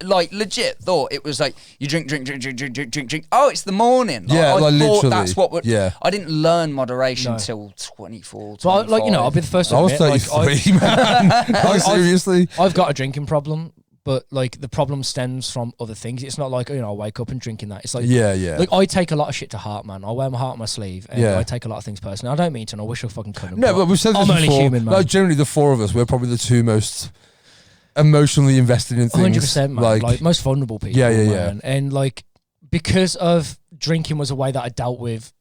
Like legit thought it was like you drink. Oh, it's the morning. Yeah, I like, thought literally. that's what would. Yeah. I didn't learn moderation No. till 24, But I'll be the first to I was admit, like, 33, man. Like, seriously? I've got a drinking problem, but like the problem stems from other things. It's not like, you know, I wake up and drinking that. It's like, yeah. like I take a lot of shit to heart, man. I wear my heart on my sleeve, and Yeah. I take a lot of things personally. I don't mean to, and I wish I fucking couldn't. No, but we've said this I'm only before. human, man. Like, generally, the four of us, we're probably the two most emotionally invested in things. 100%, man. Like most vulnerable people. Yeah. Man. And like, because of drinking was a way that I dealt with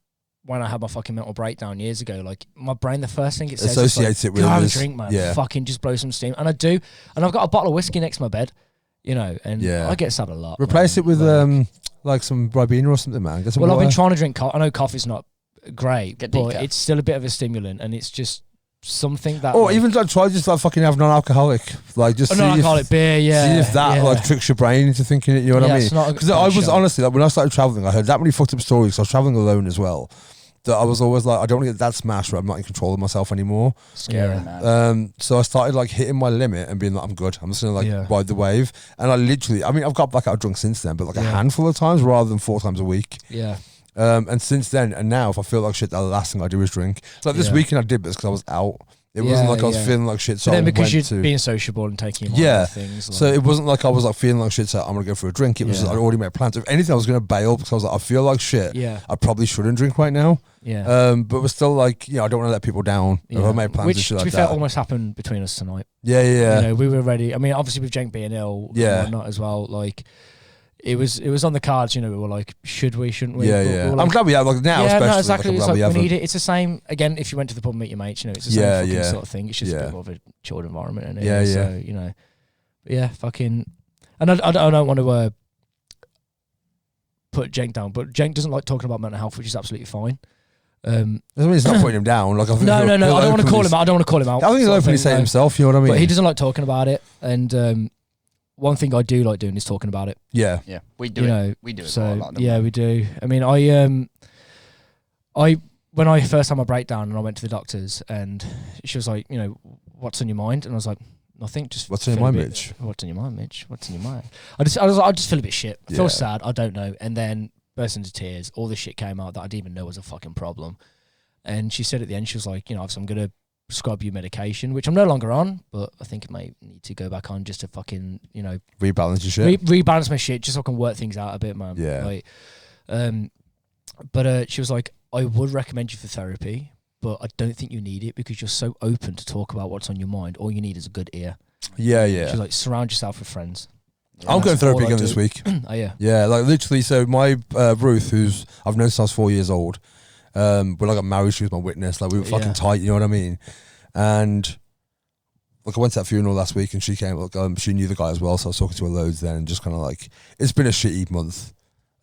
when I had my fucking mental breakdown years ago. Like my brain, the first thing it says Associates is like, it with go have a this- drink, man. yeah. Fucking just blow some steam. And I do. And I've got a bottle of whiskey next to my bed, you know, and Yeah. I get sad a lot. Replace man. it with Like, like some Ribena or something, man. Get some well, I've been water. trying to drink I know coffee's not great, Get but decaf. it's still a bit of a stimulant, and it's just something that. Or like, even like try just like fucking have non-alcoholic, like just see non-alcoholic beer, yeah. see if that yeah. like tricks your brain into thinking it. You know what Yeah, I it's mean? not a Because bad I was show. honestly like when I started traveling, I heard that many fucked up stories. 'Cause I was traveling alone as well. That I was always like, I don't want to get that smashed where I'm not in control of myself anymore. Scary, Yeah. man. So I started like hitting my limit and being like, I'm good. I'm just gonna like Yeah. ride the wave. And I literally, I mean, I've got back out drunk since then, but like a Yeah. handful of times rather than 4 times a week. Yeah. And since then, and now, if I feel like shit, the last thing I do is drink. So like this Yeah. weekend I did this because I was out. It wasn't Yeah, like I was yeah. feeling like shit. So But then I because went you're to, being sociable and taking your mind Yeah. off things. Like, so it wasn't like I was like feeling like shit. So I'm gonna go for a drink. It was Yeah. just, I'd already made plans. If anything, I was gonna bail because I was like, I feel like shit. yeah. I probably shouldn't drink right now. Yeah. But we're still like, you know, I don't want to let people down. If I made plans and Which, shit to like be fair, that. almost happened between us tonight. Yeah. You know, we were ready. I mean, obviously with Cenk being ill Yeah. and whatnot as well, like it was on the cards. You know, we were like, should we? Shouldn't we? Yeah, But yeah. we were I'm like, glad we have like now, yeah, especially. no, exactly. Like, I'm It's glad we like we have need it. It's the same again. If you went to the pub and meet your mates, you know, it's the same Yeah, fucking yeah. sort of thing. It's just a Yeah. bit more of a chilled environment, and Yeah, yeah. So you know, but yeah, fucking. And I don't want to put Cenk down, but Cenk doesn't like talking about mental health, which is absolutely fine. I mean, it's not putting him down. Like, I think No. he'll I don't want to openly call him out. I don't want to call him out. I think he'll sort of openly thing, say no. himself. You know what I mean? But he doesn't like talking about it, and one thing I do like doing is talking about it. Yeah. Yeah, we do You it. know, We do it so quite a lot. don't yeah, we do. I mean, I when I first had my breakdown and I went to the doctors, and she was like, you know, what's on your mind? And I was like, nothing. Just What's on your feel a mind, bit- Mitch? What's on your mind, Mitch? What's on your mind? I just feel a bit shit. I Yeah. feel sad. I don't know. And then burst into tears. All this shit came out that I didn't even know was a fucking problem. And she said at the end, she was like, you know, I'm going to prescribe you medication, which I'm no longer on, but I think I may need to go back on just to fucking, you know, Rebalance your shit. rebalance my shit, just so I can work things out a bit, man. Yeah. Like, but she was like, I would recommend you for therapy, but I don't think you need it because you're so open to talk about what's on your mind. All you need is a good ear. Yeah, She yeah. was like, surround yourself with friends. I'm going that's therapy all I again do. this week. Oh yeah. Yeah, like literally. So my Ruth, who's I've known since I was 4 years old. When I got married, she was my witness. Like we were fucking Yeah. tight. You know what I mean? And like I went to that funeral last week, and she came. Like she knew the guy as well, so I was talking to her loads then, and just kind of like it's been a shitty month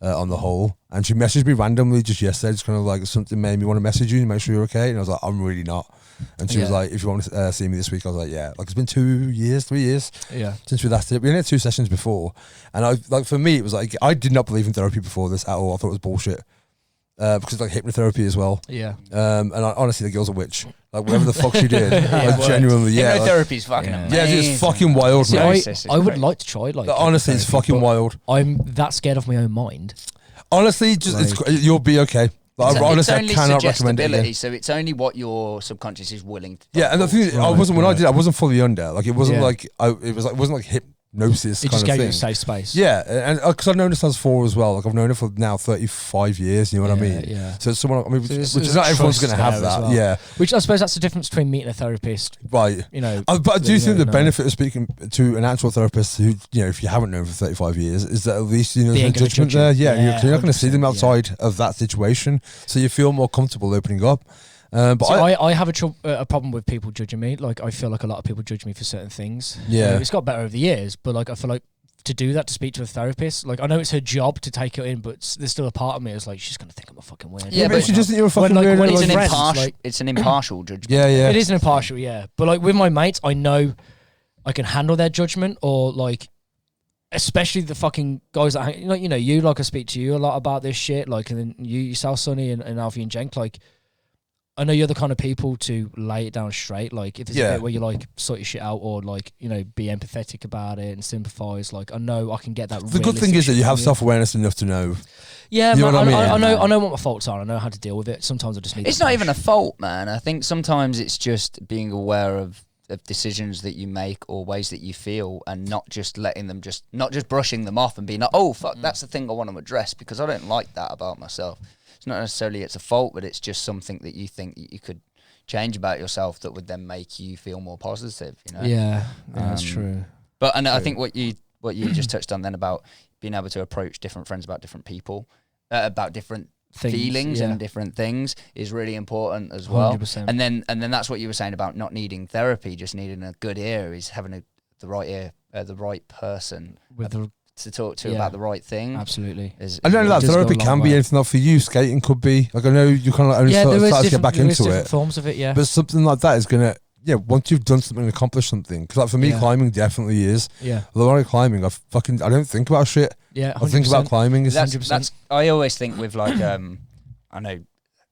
on the whole. And she messaged me randomly just yesterday, just kind of like something made me want to message you and make sure you're okay. And I was like, I'm really not. And she was Yeah. like, if you want to see me this week, I was like, yeah. Like it's been 3 years Yeah. since we last did it. We only had 2 sessions before, and I like for me it was like I did not believe in therapy before this at all. I thought it was bullshit because it's like hypnotherapy as well. Yeah. And honestly, the girl's a witch. Like whatever the fuck she did, It like worked. genuinely, yeah. Like, Hypnotherapy's fucking Yeah. yeah, amazing. it's fucking wild, See, man. Process is I would great. like to try. Like, Honestly, it's therapy, fucking but wild. I'm that scared of my own mind. Honestly, just you'll be okay. Like, It's honestly, I only cannot recommend it. suggestibility, Again. so it's only what your subconscious is willing to. Yeah, and the thing is, I Right, wasn't when I right. did. I wasn't fully under. Like it wasn't Yeah. like it wasn't like hypnosis It kind just of gave you thing. a safe space. Yeah, and because I've known this as 4 as well. Like I've known it for now 35 years. You know what I Yeah, mean? yeah. So it's someone. I mean, So which there's is not a everyone's trust going to have there as that. well. Yeah, Which I suppose that's the difference between meeting a therapist. right. You know, But I do you think don't the know. benefit of speaking to an actual therapist who, you know, if you haven't known for 35 years, is that at least, you know, They there's ain't no gonna judgment judge you. there. Yeah, Yeah, you're not going to see them 100%, outside of that situation. So you feel more comfortable opening up. But so I have a problem with people judging me. Like I feel like a lot of people judge me for certain things. Yeah. It's got better over the years, but like I feel like to do that, to speak to a therapist, like I know it's her job to take it in, but there's still a part of me that's like she's gonna think I'm a fucking weird. Yeah, but but she doesn't. You're a fucking like, weirdo. when It's like- an friends, impartial. like- It's an impartial judgment. yeah, yeah. It is an impartial, yeah. But like with my mates, I know I can handle their judgment, or like, especially the fucking guys that hang, you know, you like I speak to you a lot about this shit, like, and then you yourself, Sonny, and Alfie and Cenk, like, I know you're the kind of people to lay it down straight. Like, if there's a Yeah. bit where you like sort your shit out, or like, you know, be empathetic about it and sympathise. Like, I know I can get that. The good thing realistic is that shit you have from self-awareness enough to know. Yeah, You know man, what I mean? I know what my faults are. I know how to deal with it. Sometimes I just need. It's to not push. even a fault, man. I think sometimes it's just being aware of of decisions that you make or ways that you feel, and not just letting them not just brushing them off and being like, oh fuck, that's the thing I want to address, because I don't like that about myself. It's not necessarily it's a fault, but it's just something that you think that you could change about yourself that would then make you feel more positive, you know? Yeah, that's true. But I think what you just touched on then about being able to approach different friends about different people, about different feelings and different things is really important as well. 100%. And then that's what you were saying about not needing therapy, just needing a good ear, is having the right ear, the right person to talk to about the right thing. Absolutely. I know that therapy can be anything. Like for you, skating could be like, I know you kind of only start to get back into it. Forms of it, yeah. But something like that is gonna, once you've done something and accomplished something, because like for me, climbing definitely is. Yeah. Although when I'm climbing, I don't think about shit. Yeah, 100%. I think about climbing. That's I always think with like I know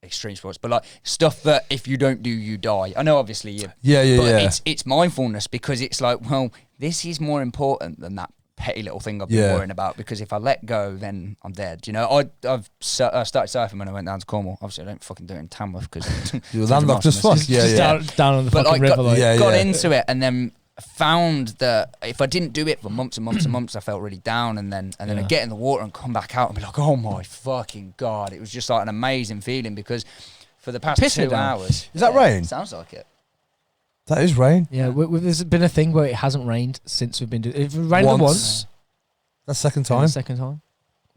extreme sports, but like stuff that if you don't do, you die. I know obviously but it's mindfulness, because it's like, well, this is more important than that petty little thing I've been worrying about, because if I let go, then I'm dead. You know, I started surfing when I went down to Cornwall. Obviously, I don't fucking do it in Tamworth because you're landlocked as fuck. Down on the fucking river. Got into it, and then found that if I didn't do it for months and months and months, I felt really down, and then I'd get in the water and come back out and be like, oh my fucking god, it was just like an amazing feeling, because for the past 2 hours, is that rain? Sounds like it. That is rain. Yeah, there's been a thing where it hasn't rained since we've been doing it. It rained once. That's second time. Second time.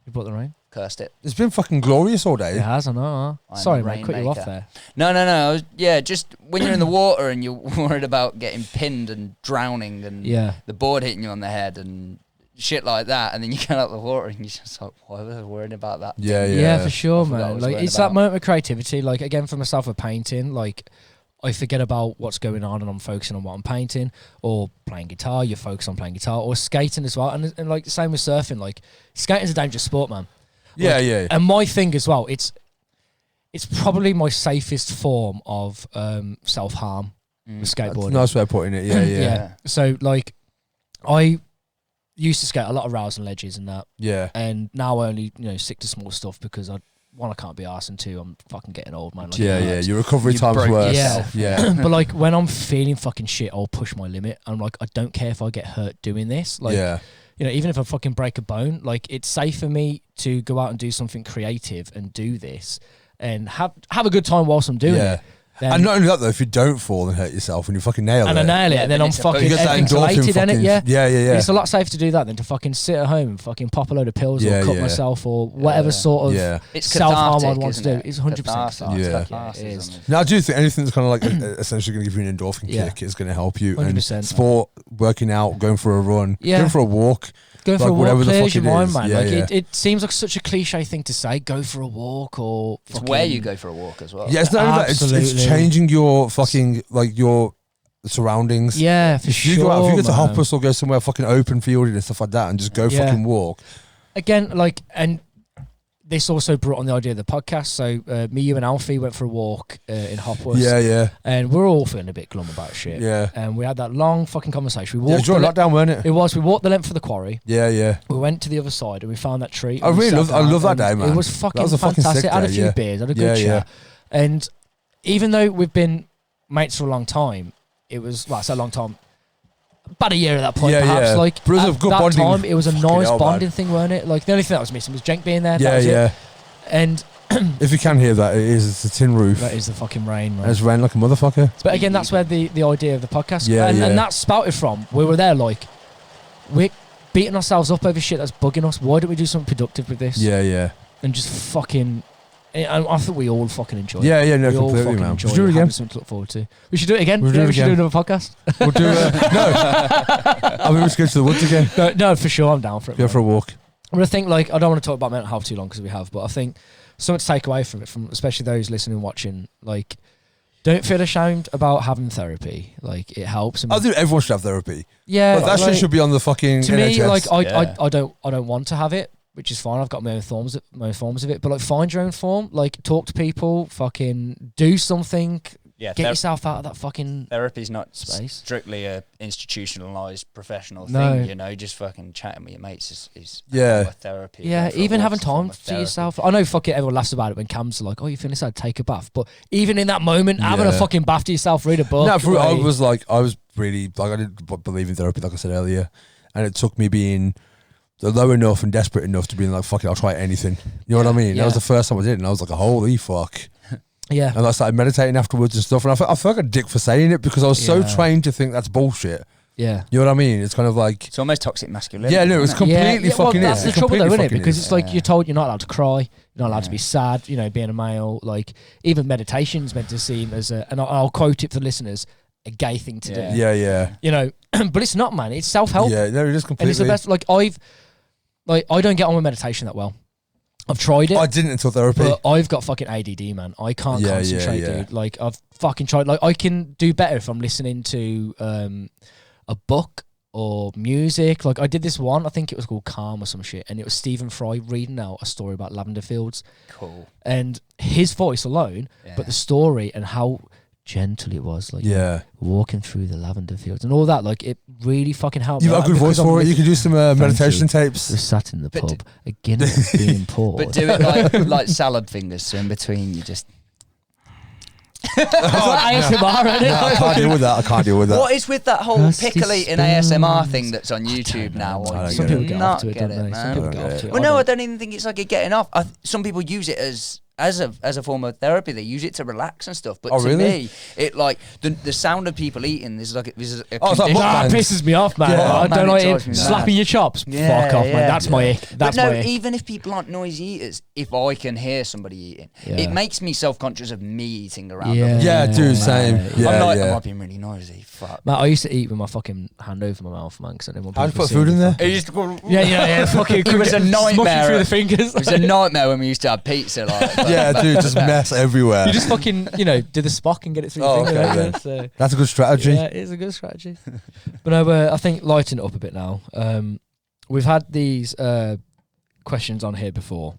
We brought the rain. Cursed it. It's been fucking glorious all day. It has, I know. Sorry, mate, cut you off there. No. Just when you're in the water and you're worried about getting pinned and drowning and the board hitting you on the head and shit like that, and then you get out of the water and you're just like, why was I worried about that? Yeah, for sure, man. Like, it's that moment of creativity. Like, again, for myself with painting, like, I forget about what's going on and I'm focusing on what I'm painting, or playing guitar, you focus on playing guitar, or skating as well. And like, same with surfing. Like, skating's a dangerous sport, man. Yeah. And my thing as well, it's probably my safest form of self-harm with skateboarding. That's a nice way of putting it. Yeah. So, like, I used to skate a lot of rails and ledges and that. Yeah. And now I only, stick to small stuff because I can't be arsed, and 2, I'm fucking getting old, man. Like, your recovery time's worse. Yeah. But like, when I'm feeling fucking shit, I'll push my limit. I'm like, I don't care if I get hurt doing this. Like, even if I fucking break a bone, like, it's safe for me to go out and do something creative and do this and have a good time whilst I'm doing it. And not only that though, if you don't fall and hurt yourself and you fucking nail it, and I nail it, and then I'm fucking elated in it. Yeah. It's a lot safer to do that than to fucking sit at home and fucking pop a load of pills or cut myself or whatever sort of self-harm I'd want to do. It's 100%. It is. Now I do think anything that's kind of like essentially going to give you an endorphin kick is going to help you. 100%. And sport, working out, going for a run, going for a walk. Going for a walk clears your mind, man. Yeah, it seems like such a cliche thing to say. Go for a walk, or it's where you go for a walk as well. Yeah, it's not only that. It's changing your fucking your surroundings. Yeah, for sure. If you go to Hoppus or go somewhere fucking open field and stuff like that, and just go fucking walk. Again, and this also brought on the idea of the podcast. So me, you, and Alfie went for a walk in Hopworth. Yeah. And we're all feeling a bit glum about shit. Yeah. And we had that long fucking conversation. We walked during lockdown, weren't it? It was. We walked the length of the quarry. Yeah. We went to the other side and we found that tree. I love that day, man. It was fucking fantastic. I had a few beers, had a good chat. And even though we've been mates for a long time, it was, it's a long time. About a year at that point, perhaps. Yeah. Like, but it was at a good that bonding. time, it was a nice bonding thing, weren't it? Like, the only thing that was missing was Jenk being there. Yeah. And if you can hear that, it's a tin roof. That is the fucking rain, man. And it's raining like a motherfucker. But again, that's where the idea of the podcast and that spouted from. We were there like, we're beating ourselves up over shit that's bugging us. Why don't we do something productive with this? Yeah. And just fucking... I think we all fucking enjoy it. Yeah, no, we completely, man. We should do it again. Something to look forward to. We should do it again. We should do another podcast. We'll do no. I mean, we should go to the woods again. No, for sure, I'm down for it. Go for a walk. But I think, like, I don't want to talk about mental health too long because we have, but I think something to take away from it, from especially those listening and watching, like, don't feel ashamed about having therapy. Like, it helps. I think everyone should have therapy. Yeah, but that shit should be on the fucking to NHS. me, like, I don't want to have it, which is fine. I've got my own forms of it. But like, find your own form. Like, talk to people. Fucking do something. Yeah, get yourself out of that fucking therapy's not space. Strictly a institutionalized professional thing. You know, just fucking chatting with your mates is therapy. Yeah, even having time for yourself. I know fucking everyone laughs about it when Cam's like, "Oh, you feeling sad? Take a bath." But even in that moment, having a fucking bath to yourself, read a book. No, I was really like I didn't believe in therapy, like I said earlier, and it took me being low enough and desperate enough to be like, fuck it, I'll try anything. You know what I mean? Yeah. That was the first time I did it, and I was like, holy fuck. Yeah. And I started meditating afterwards and stuff, and I felt like a dick for saying it because I was so Yeah. trained to think that's bullshit. Yeah. You know what I mean? It's kind of like, It's almost toxic masculinity. yeah, no, it's isn't it? completely fucking well, that's is. the trouble though, Completely isn't it? fucking Because is. it's like Yeah. you're told you're not allowed to cry, you're not allowed to be sad, you know, being a male. Like, even meditation's meant to seem as a, and I'll quote it for the listeners, a gay thing to Yeah. do. Yeah. You know, but it's not, man. It's self-help. Yeah, no, it is And completely. it's the best. I don't get on with meditation that well. I've tried it. I didn't until therapy. But I've got fucking ADD, man. I can't Yeah, concentrate, yeah. dude. Like, I've fucking tried. Like, I can do better if I'm listening to a book or music. Like, I did this one, I think it was called Calm or some shit, and it was Stephen Fry reading out a story about lavender fields. Cool. And his voice alone, Yeah. but the story and how gentle it was, like Yeah. walking through the lavender fields and all that, like, it really fucking helped You've me got a out good voice because I'm for it. You can do some meditation you. tapes. We're sat in the But pub, a Guinness being poured. But do it like salad fingers, so in between you just... It's like ASMR, isn't it? No, I can't deal with that. I can't deal with that. What is with that whole Rusty pickle eating spoons. ASMR thing that's on YouTube now? I don't Some get people it. get Not off to it, get don't they? Some man. people I get don't off get to it. Well, no, I don't. don't even think it's like a getting off. Some people use it as a form of therapy. They use it to relax and stuff. But Oh, to really? me, it like the sound of people eating is like this is a Oh, it's like condition- That mukbangs. pisses me off, man. Yeah. I Man, don't it like drives it. me mad. Slapping your chops. Yeah, Fuck off, yeah. man. That's my ick. That's but no, my ick. even if people aren't noisy eaters, if I can hear somebody eating, Yeah. it makes me self-conscious of me eating around Yeah. them. Yeah, dude, same. Yeah, I'm like, yeah. am I being really noisy? Fuck. Man, I used to eat with my fucking hand over my mouth, man, because I didn't want How'd you people put to see food in me. there? It used to go, Yeah. Fucking, It was a smushing nightmare. through the fingers. It was a nightmare when we used to have pizza. Like, Yeah, dude, just mess everywhere. You just fucking, do the Spock and get it through Oh, your finger. okay, don't you? then. So, That's a good strategy. yeah, it is a good strategy. But no, I think lighten it up a bit now. We've had these questions on here before,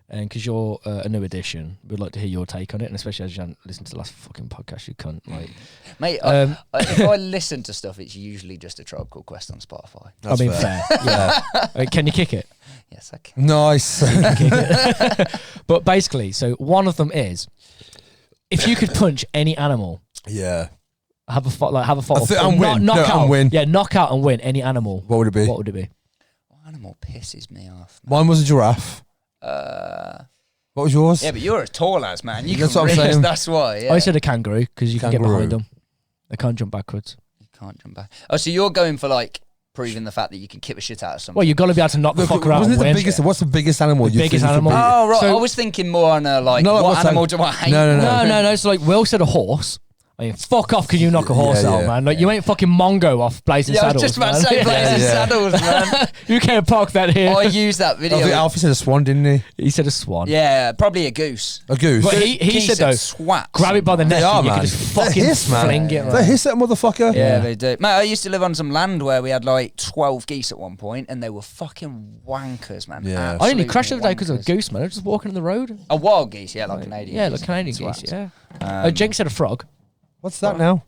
and because you're a new addition, we'd like to hear your take on it, and especially as you haven't listened to the last fucking podcast, you cunt. Like, mate, if I listen to stuff, it's usually just a Tribe Called Quest on Spotify. That's I mean, fair. fair. Yeah. Can you kick it? Yes, I can. Nice. But basically, so one of them is, if you could punch any animal, Yeah. have a fight, And win. knock No, out, and win. yeah, knock out and win any animal. What would it be? What would it be? Animal pisses me off. Mine was a giraffe. What was yours? Yeah, but you're a tall ass man. You That's can what I'm really, saying. that's why. Yeah. I said a kangaroo because you can get Kangaroo. behind them. They can't jump backwards. You can't jump back. Oh, so you're going for like proving the fact that you can kick the shit out of someone. Well, you've got to be able to knock the Look, fucker out wasn't and it the win. biggest? What's the biggest animal? The you biggest think you could animal. beat? Oh right, So- I was thinking more on a like No, like, what what's animal like- do I hate? No. No. So like Will said a horse. I mean, fuck off! Can you knock a horse Yeah, out, yeah. man? Like you ain't fucking Mongo off Blazing Yeah, I Saddles. was just about to man. say Blazing Yeah. Saddles, man. You can't park that here. I used that I video. think Alfie said a swan, didn't he? He said a swan. Yeah, probably a goose. A goose. But he Geese said though, and swats. grab it by the neck They are, and you man. can just They fucking hiss, man. fling it. They Right. hiss that motherfucker. Yeah, Yeah. they do. Mate, I used to live on some land where we had like 12 geese at one point, and they were fucking wankers, man. Yeah. I nearly Absolute crashed the other day because of a wankers. goose, man. I was just walking on the road. A wild geese, yeah, like Canadian. Yeah, geese. like Canadian Swats. geese. Yeah. Um, Jenks said a frog. What's that now?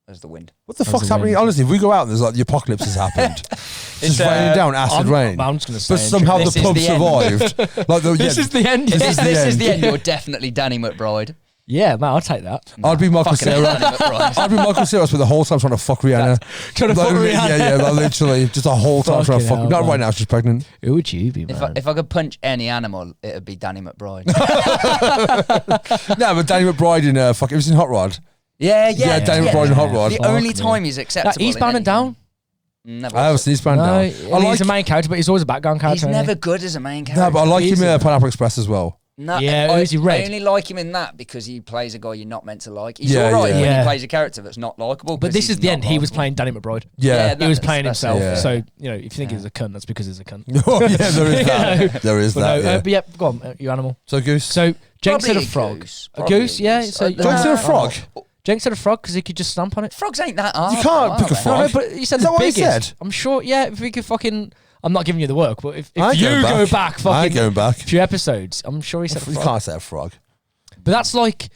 There's the wind. What the That's fuck's the happening? wind. Honestly, if we go out and there's like the apocalypse has happened, it's just raining down acid rain. I'm just gonna say. But somehow This the is pub the end. survived. Like this is the end. This This, is the this is end. the end. You're definitely Danny McBride. Yeah, man, I'll take that. I'd be Michael Fucking Cera. Danny McBride. I'd be Michael Cera, but the whole time trying to fuck Rihanna. Trying to Like, fuck Rihanna. Yeah, like, literally, just the whole time trying to Fucking fuck. hell, Not right man. now, she's pregnant. Who would you be, man? If I could punch any animal, it'd be Danny McBride. No, but Danny McBride in fuck. It was in Hot Rod. Yeah, Danny McBride in Hot Rod. The Fuck only me. time he's acceptable. in Eastbound and anything. Down? Never. I haven't seen Eastbound No, Down. he's a main character, but he's always a background He's character. never good as a main character. No, but I like him Easy. in Pineapple Express as well. No, Yeah, I, who's he, Red? I only like him in that because he plays a guy you're not meant to like. He's Yeah, alright yeah. when Yeah. he plays a character that's not likable. But 'cause this he's is the not end. He was likeable. playing Danny McBride. Yeah. He was That's- playing that's himself. it. Yeah. So, if you think Yeah. he's a cunt, that's because he's a cunt. Oh yeah, there is that. You know. There is But that. no, Yeah. but yeah, go on, you animal. So goose. So, Jenks said Probably a frog. goose. A Probably goose, yeah. So, Jenks said a frog. Jenks said a frog because he could just stamp on it. Frogs ain't that hard. You can't though, pick a are they? frog. No, but he said Is the that what he biggest. said? I'm sure, yeah, if we could fucking... I'm not giving you the work, but if I ain't you going go back I ain't fucking going back. a few episodes, I'm sure he said a You frog. can't say a frog. But that's like...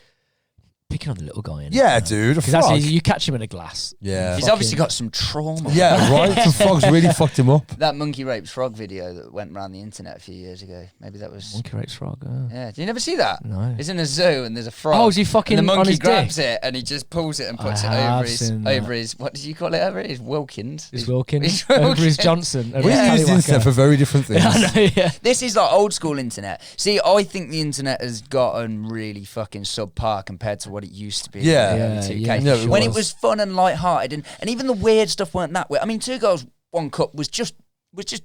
picking on the little guy. Yeah, dude. A Because that's frog. you catch him in a glass. Yeah. He's obviously got some trauma. Yeah, right. Some frogs really fucked him up. That monkey rapes frog video that went around the internet a few years ago. Maybe that was. Monkey rapes frog. Yeah. Did you never see that? No. It's in a zoo and there's a frog. Oh, is he fucking and the on monkey his grabs dick? it and he just pulls it and puts I it have over his seen that. what did you call it? Over his Wilkins. His Wilkins. His Over his Wilkins. Johnson. Over We his use the internet Tallywhacker. for very different things. I know, yeah. This is like old school internet. See, I think the internet has gotten really fucking subpar compared to what it used to be. Yeah. in the early Yeah, 2K. yeah. No, it when it was. was fun and light-hearted, and even the weird stuff weren't that weird. I mean, Two Girls, One Cup was just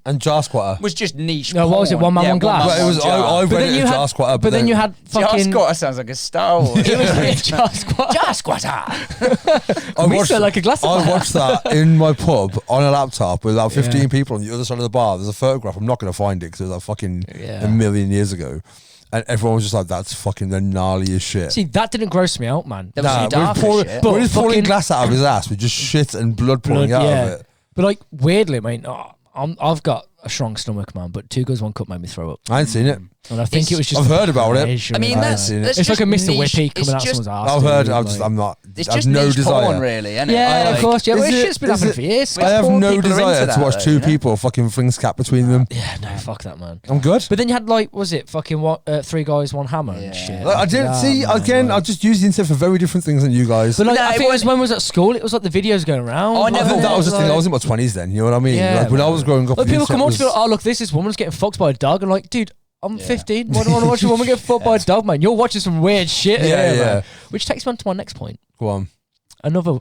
And Jar Squatter. niche. No, what was it? porn. One Man, Yeah, One Glass? Well, it was. I But read then it you as had- Jar Squatter, But then you had Jar fucking. Squatter sounds like a Star Wars. It was Jar Squatter. Jar Squatter. I We smell like a glass of I wine. watched that in my pub on a laptop with about 15 Yeah. people on the other side of the bar. There's a photograph. I'm not going to find it because it was like fucking Yeah. a million years ago. And everyone was just like, that's fucking the gnarliest shit. See, that didn't gross me out, man. That was Nah, your darker shit. But when he's pulling fucking- glass out of his ass with just shit and blood pouring out of it. But like weirdly, mate, I've got a strong stomach, man. But Two Girls, One Cup made me throw up, I ain't seen it. and I think it was just. I've heard about it. pleasure I mean, in I it. ain't seen it. that's It's like a just Mr. niche- Whippy coming out it's just- someone's ass. I've heard. dude, I'm like- not. It's I have just no niche desire. porn, really, isn't it? Yeah, Like- of course. Yeah, Is well, it- shit's been is happening it- for years. I have poor no people are desire into to that, watch though, two you know? people fucking fling scat between them. Yeah, no, fuck that, man. I'm good. But then you had like, was it fucking what? Three Guys, One Hammer Yeah. and shit. Like, I didn't Yeah, see man, again. like- I just used the internet for very different things than you guys. But like, No, I it think it was wasn't- when I was at school. It was like the videos going around. I I never- think that was the thing. I like- was in my 20s then. You know what I mean? Yeah, Like when I man. was growing up, Like the people come internet on to be was- like, oh look, this woman's getting fucked by a dog, and like, dude, I'm Yeah. 15. Why do I want to watch a woman get fucked by a dog, man? You're watching some weird shit. Yeah, here, yeah. man. Which takes me on to my next point. Go on. Another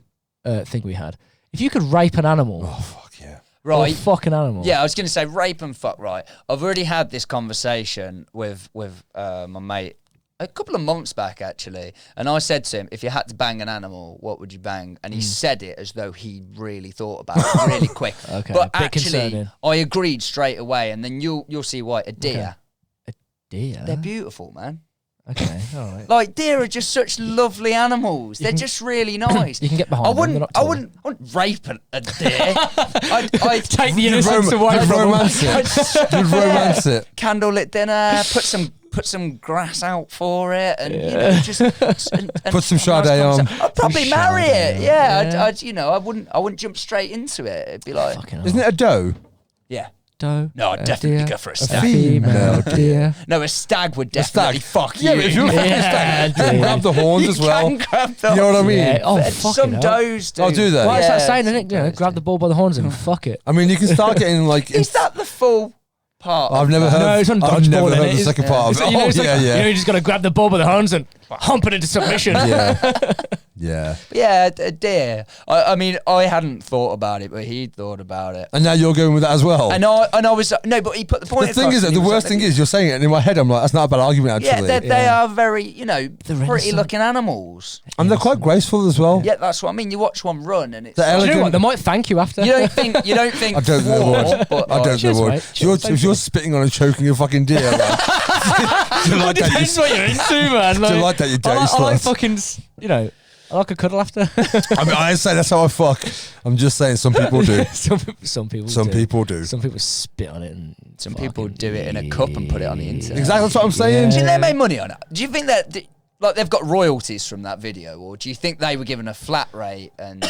thing we had. If you could rape an animal, Oh fuck yeah. or Right. fuck an animal. Yeah, I was going to say rape and fuck, right. I've already had this conversation with my mate a couple of months back, actually. And I said to him, if you had to bang an animal, what would you bang? And he said it as though he really thought about it really quick. Okay, But bit actually, concerning. I agreed straight away. And then you'll see why. A deer. Dear. They're beautiful, man. Okay, all right. Like, deer are just such lovely animals. They're can- just really nice. You can get behind I them, they're wouldn't. not I tall. wouldn't rape a deer. I'd Take the You'd innocence away you'd from them. romance it. You'd romance it. candlelit dinner. Put some grass out for it, and you know, just and Put some have a nice Sade on. conversation. I'd probably Some marry Sade, it. Yeah, yeah. I'd you know, I wouldn't jump straight into it. It'd be like, Fucking hell. Isn't it a doe? yeah. Doe, No, I'd a definitely deer, go for a a stag. female deer. No, a stag would A stag. definitely fuck Yeah, you. but if you're Yeah, a stag, you can dude. grab the horns as well. You can grab the You know what I mean? Yeah. Oh, But fucking some hell. does do. Oh, do they? Well, it's Yeah, that saying, isn't some it? You know, does grab do. the ball by the horns and fuck it. I mean, you can start getting like. Is that the full part? I've of never that? heard. No, it's on I've dodgeball, never then heard it the is. second part of So, it. you know, Oh it's like, yeah, you know, yeah, you just got to grab the ball by the horns and hump it into submission. yeah, yeah. Yeah, a deer. I mean, I hadn't thought about it, but he thought about it. And now you're going with that as well. And I was no, but he put the point. The thing across is, and the he was worst like, thing is, you're saying it, and in my head, I'm like, that's not a bad argument yeah, actually. they are very, you know, pretty Renaissance. looking animals. And they're quite graceful as well. Yeah, that's what I mean. You watch one run, and it's. The like- Do you know elegant- what? They might thank you after. you don't think. I don't know war, what. but I don't cheers, know what. mate. If you're, Cheers, if you're spitting on and choking a fucking deer, like, do you like that? Depends You, what you're into, man. do you like that? You dirty I like slut. fucking, you know, I like a cuddle after. I mean, I ain't saying that's how I fuck. I'm just saying some people do. some people Some do. people do. Some people spit on it and some people fucking- do it in a cup and put it on the internet. Exactly, that's what I'm saying. Do you think they made money on it? Do you think that like they've got royalties from that video, or do you think they were given a flat rate and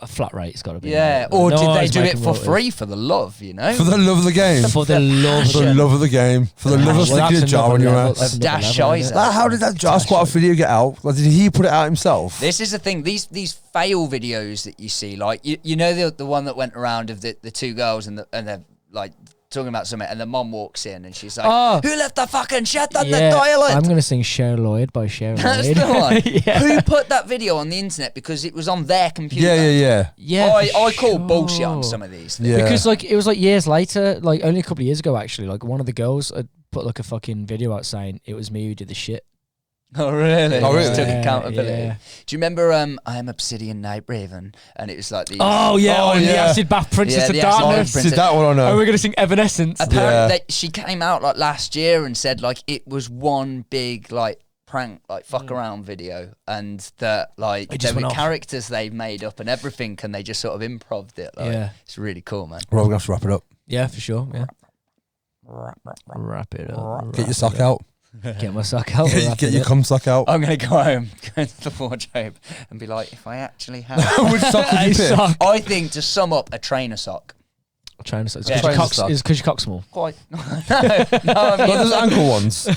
A flat rate, it's got to be. yeah, No or did they one's do it making for royalties. free for the love? You know, For the love of the game. For the love For the love of the game. For the love of Well, sticking a that's jar another on your level. ass. That's another Dash level, isn't Shizer. it? Like, how did that Jar Squatter video get out? Like, did he put it out himself? this is the thing. These fail videos that you see, like you know the one that went around of the two girls and they're like talking about something, and the mum walks in and she's like, Oh. "Who left the fucking shit on Yeah, the toilet?" I'm gonna sing Cher Lloyd by Cher That's Lloyd. the one. Yeah. Who put that video on the internet because it was on their computer? Yeah, yeah, yeah. Yeah, I for call bullshit on sure. some of these things. Yeah. Because like it was like years later, like only a couple of years ago actually, like one of the girls had put like a fucking video out saying it was me who did the shit. Oh really? Oh, really? Just took Yeah, accountability. yeah. Do you remember I am Obsidian Night Raven, and it was like the Oh yeah, Oh, and the yeah. acid bath princess Yeah, of the acid bath darkness. princess. See, that one I Oh, know. we're gonna sing Evanescence. apparently Yeah. that she came out like last year and said like it was one big like prank, like fuck around video, and that like It just there were went off. characters they made up and everything, and they just sort of improv'd it. Like, Yeah. it's really cool, man. Right, we're going to have to wrap it up. Yeah, for sure. Yeah. Wrap it up. Get your sock out. Get my sock out. Get your cum sock out. I'm going to go home, go into the wardrobe, and be like, if I actually had. Which sock would you A pick? sock. I think to sum up, a trainer sock. Trying to Yeah. is because your cock's small. Quite. no, I Like mean, those ankle ones.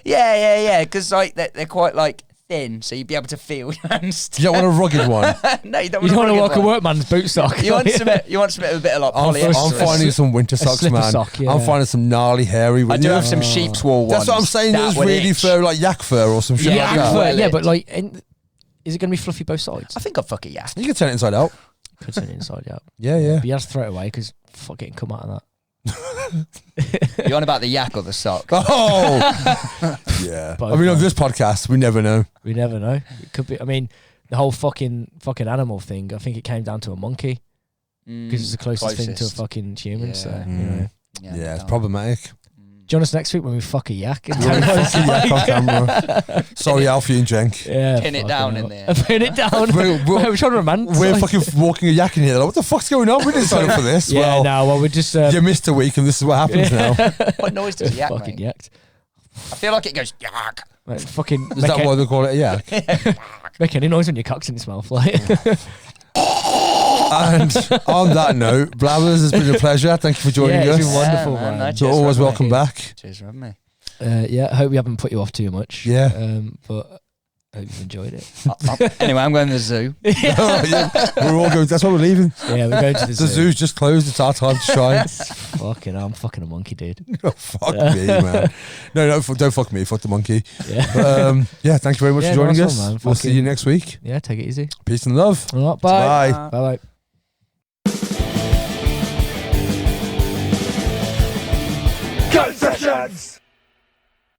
yeah. Because like they're quite like thin, so you'd be able to feel your hands. You don't want a rugged one. No, you don't You don't want to walk walk a workman's boot sock. You want some with a bit of like I'm polyester. finding some winter socks, slipper man. sock, yeah. I'm finding some gnarly, hairy. I do have some sheep's wool ones. That's what I'm saying. That There's would really itch. fur, like yak fur or some shit Yeah, like yak that. fur. yeah, it. but like, is it going to be fluffy both sides? I think I'd fuck a yak. You can turn it inside out. Could turn it inside, yeah. Yeah, yeah. But you have to throw it away because fuck getting come out of that. You on about the yak or the sock? Oh, yeah. Both, I mean, on man. this podcast, we never know. We never know. It could be. I mean, the whole fucking animal thing. I think it came down to a monkey because it's the closest thing to a fucking human. So Yeah. you know. Yeah, it's no. problematic. Join us next week when we fuck a yak. Yak on camera. Sorry, Alfie and Jenk. Yeah, Pin it fucking down hell. in there. Pin it down. We're trying to romanticize. We're fucking walking a yak in here. Like, what the fuck's going on? We didn't sign up for this. Yeah, well, no, well, we're just you missed a week, and this is what happens now. What noise does a yak fucking make? yacked. I feel like it goes yak. Like, fucking Is that why they call it a yak? make any noise when your cock's in its mouth, like. And on that note, Blabbers, it's been a pleasure. Thank you for joining Yeah, it's us. been wonderful, Yeah, man. no, You're cheers for always having welcome me. back. Cheers for having me. Yeah, I hope we haven't put you off too much. Yeah. But I hope you've enjoyed it. Anyway, I'm going to the zoo. Yeah, we're all going. That's why we're leaving. Yeah, we're going to the The zoo. zoo's just closed. It's our time to shine. Fucking, I'm fucking a monkey, dude. Oh, fuck me, man. No, don't fuck me. Fuck the monkey. Yeah. But, yeah, thank you very much Yeah, for joining nice us. one, man. We'll see you next week. Yeah, take it easy. Peace and love. All right, bye. Bye. Bye. Concessions!